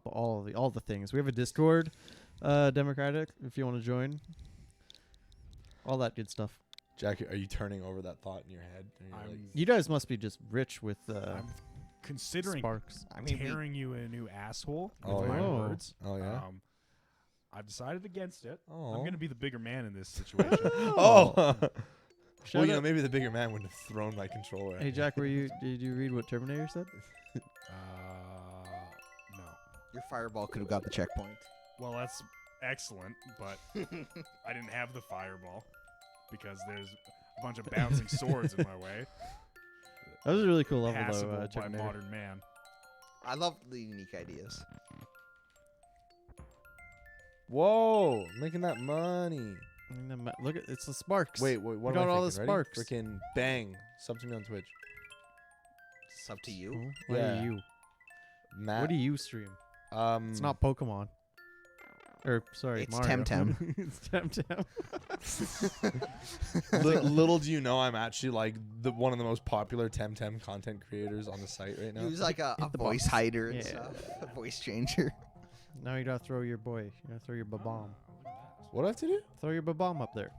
all the things. We have a Discord, Democratic, if you want to join. All that good stuff. Jack, are you turning over that thought in your head? And you're like, I'm, You guys must be just rich with I'm considering sparks. I mean, tearing you a new asshole with Oh, my yeah. words. oh yeah. I've decided against it. Oh. I'm gonna be the bigger man in this situation. Oh. Shout Well, you know, out- maybe the bigger man wouldn't have thrown my controller. at Hey me. Jack, did you read what Terminator said? No. Your fireball could have got the checkpoint. Well, that's excellent, but I didn't have the fireball because there's a bunch of bouncing swords in my way. That was a really cool level Passable though, by Terminator. modern man. I love the unique ideas. Whoa, making that money. And then look at it's the sparks. Wait, what We am got I all the thinking? Ready? sparks. Freaking bang. Sub to me on Twitch. It's up to you. Cool. What Yeah. are you? Matt. What do you stream? It's not Pokemon. Or sorry, It's Mario. Temtem. It's Temtem. Little do you know, I'm actually like one of the most popular Temtem content creators on the site right now. Use like a Hit the voice box. hider and Yeah. stuff. A voice changer. Now you gotta throw your boy. You gotta throw your babomb. What do I have to do? Throw your babomb up there.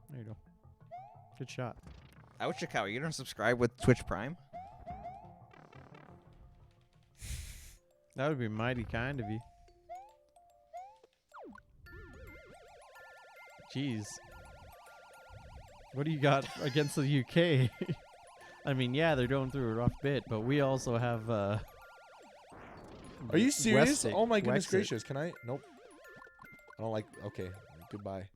There you go. Good shot. Ouch, Chicago. You don't subscribe with Twitch Prime? That would be mighty kind of you. Jeez. What do you got against the UK? I mean, yeah, they're going through a rough bit, but we also have. Are you serious? Westic- Oh my goodness Wexit. gracious! Can I? Nope. I don't like. Okay. Goodbye.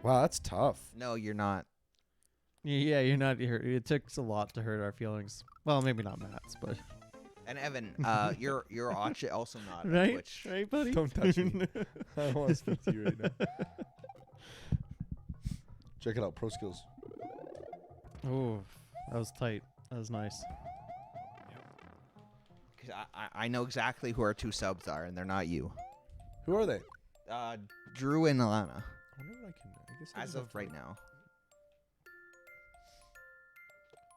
Wow, that's tough. No, you're not. Yeah, you're not here. It took a lot to hurt our feelings. Well, maybe not Matt's, but And Evan, you're also not on right, Twitch. right, buddy. Don't touch me. I don't want to speak to you right now. Check it out, Pro Skills. Oh, that was tight. That was nice. 'Cause I know exactly who our 2 subs are, and they're not you. Who are they? Drew and Alana, I wonder if I can. I guess I as can of go right for- now.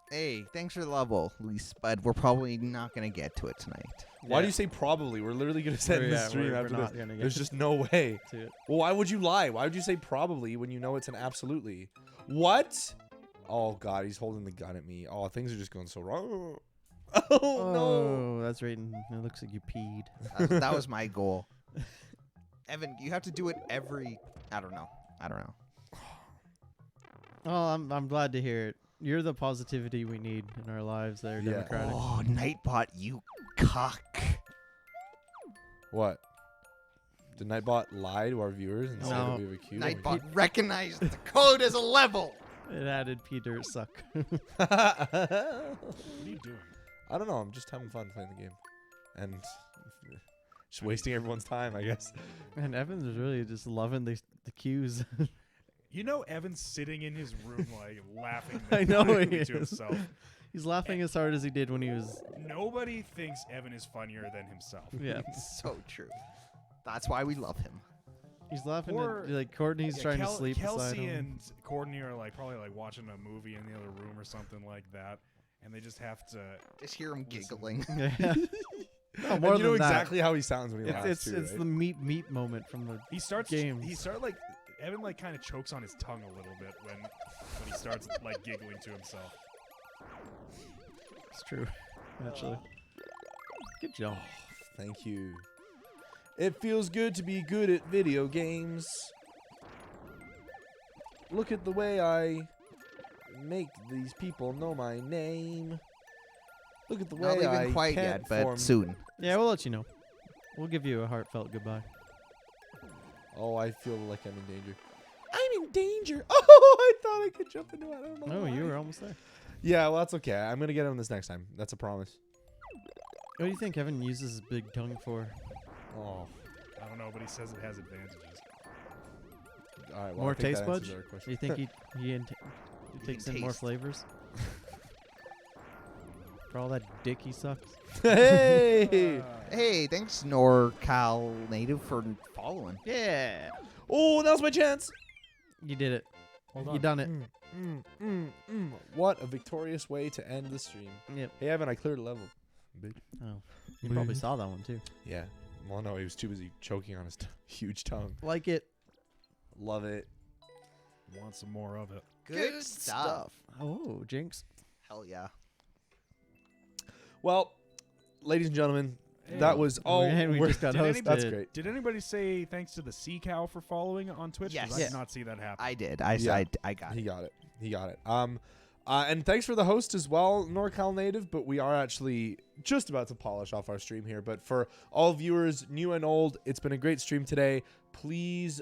Hey, thanks for the level, Luis, but we're probably not gonna get to it tonight. Why do you say probably? We're literally gonna send the stream we're after not this. gonna get There's just no way. to it. Well, why would you lie? Why would you say probably when you know it's an absolutely? What? Oh God, he's holding the gun at me. Oh, things are just going so wrong. Oh no. Oh, that's right. And it looks like you peed. That was my goal. Evan, you have to do it every. I don't know. Oh, I'm glad to hear it. You're the positivity we need in our lives. There, Yeah. Democratic. Oh, Nightbot, you cock. What? Did Nightbot lie to our viewers and say No. that we have a queue? Nightbot recognized the code as a level. It added Peter suck. What are you doing? I don't know. I'm just having fun playing the game, and just wasting everyone's time, I guess. And Evans is really just loving the cues. You know, Evan's sitting in his room, like, laughing I know he to is. himself. He's laughing as hard as he did when he was. Nobody thinks Evan is funnier than himself. Yeah. So true. That's why we love him. He's laughing Poor- at like Courtney's Yeah, trying to sleep beside Kelsey him. and Courtney are like probably like watching a movie in the other room or something like that, and they just have to. Just hear him Listen. giggling. Yeah. No, And more you know than that. exactly how he sounds when he laughs It's too, it's right? the meat moment from the. He starts. Games. He started like Evan like kind of chokes on his tongue a little bit when he starts like giggling to himself. It's true, actually. Good job. Thank you. It feels good to be good at video games. Look at the way I make these people know my name. Look at the Not way I even quite can't yet, but form. soon. Yeah, we'll let you know. We'll give you a heartfelt goodbye. Oh, I feel like I'm in danger. I'm in danger. Oh, I thought I could jump into it. I don't know. No, why. you were almost there. Yeah, well, that's okay. I'm gonna get him this next time. That's a promise. What do you think Evan uses his big tongue for? Oh, I don't know, but he says it has advantages. all right. Well, More I think taste that answers buds? our Do question. you think he takes in more taste. flavors? For all that dick he sucks. Hey! Hey, thanks NorCal native for following. Yeah. Oh, now's my chance. You did it. Hold You on. done it. What a victorious way to end the stream. Yep. Hey, Evan, I cleared a level. Bitch. Oh. You probably saw that one too. Yeah. Well, no, he was too busy choking on his huge tongue. Like it. Love it. Want some more of it? Good stuff. Oh, Jinx. Hell yeah. Well, ladies and gentlemen, Hey. that was all. And we we're- just got Did hosted. That's great. Did anybody say thanks to the Sea Cow for following on Twitch? 'Cause Yes. I Yeah. did not see that happen. I did. Yeah. I got He it. got it. He got it. And thanks for the host as well, NorCal native. But we are actually just about to polish off our stream here. But for all viewers, new and old, it's been a great stream today. Please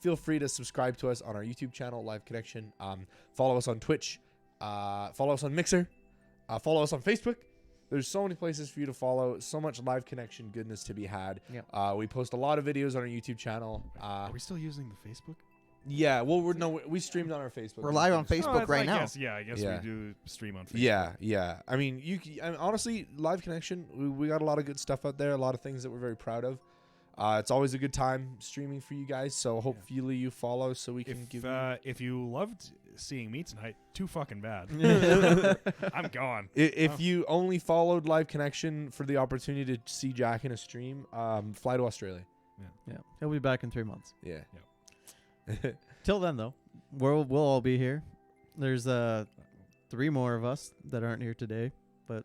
feel free to subscribe to us on our YouTube channel, Live Connection. Follow us on Twitch. Follow us on Mixer. Follow us on Facebook. There's so many places for you to follow. So much Live Connection goodness to be had. Yep. We post a lot of videos on our YouTube channel. Are we still using the Facebook? Yeah. Well, we streamed on our Facebook. We're live on Facebook Oh, right now. I guess Yeah. we do stream on Facebook. Yeah. I mean, honestly, Live Connection, we got a lot of good stuff out there, a lot of things that we're very proud of. It's always a good time streaming for you guys, so hopefully you follow so we can give you... If you loved seeing me tonight, too fucking bad. I'm gone. If you only followed Live Connection for the opportunity to see Jack in a stream, fly to Australia. Yeah. He'll be back in 3 months. Yeah. Till then, though, we'll all be here. There's 3 more of us that aren't here today, but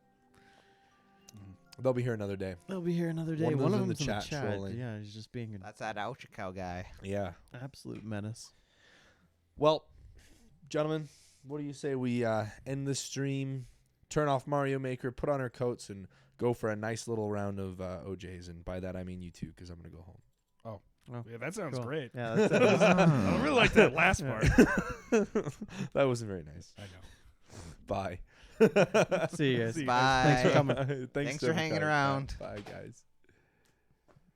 They'll be here another day. they'll be here another day. One of One them's of in the them's chat trolling. Yeah, he's just being an That's that Ouchicow guy. Yeah. absolute menace. Well, gentlemen, what do you say we end the stream, turn off Mario Maker, put on our coats, and go for a nice little round of OJs? And by that I mean you too, because I'm gonna go home. Yeah, that sounds Cool. great. Yeah, that's I really like that last part. That wasn't very nice. I know. Bye. See you guys. See you guys. Bye. Thanks for coming. Thanks for hanging everybody. around. Bye guys.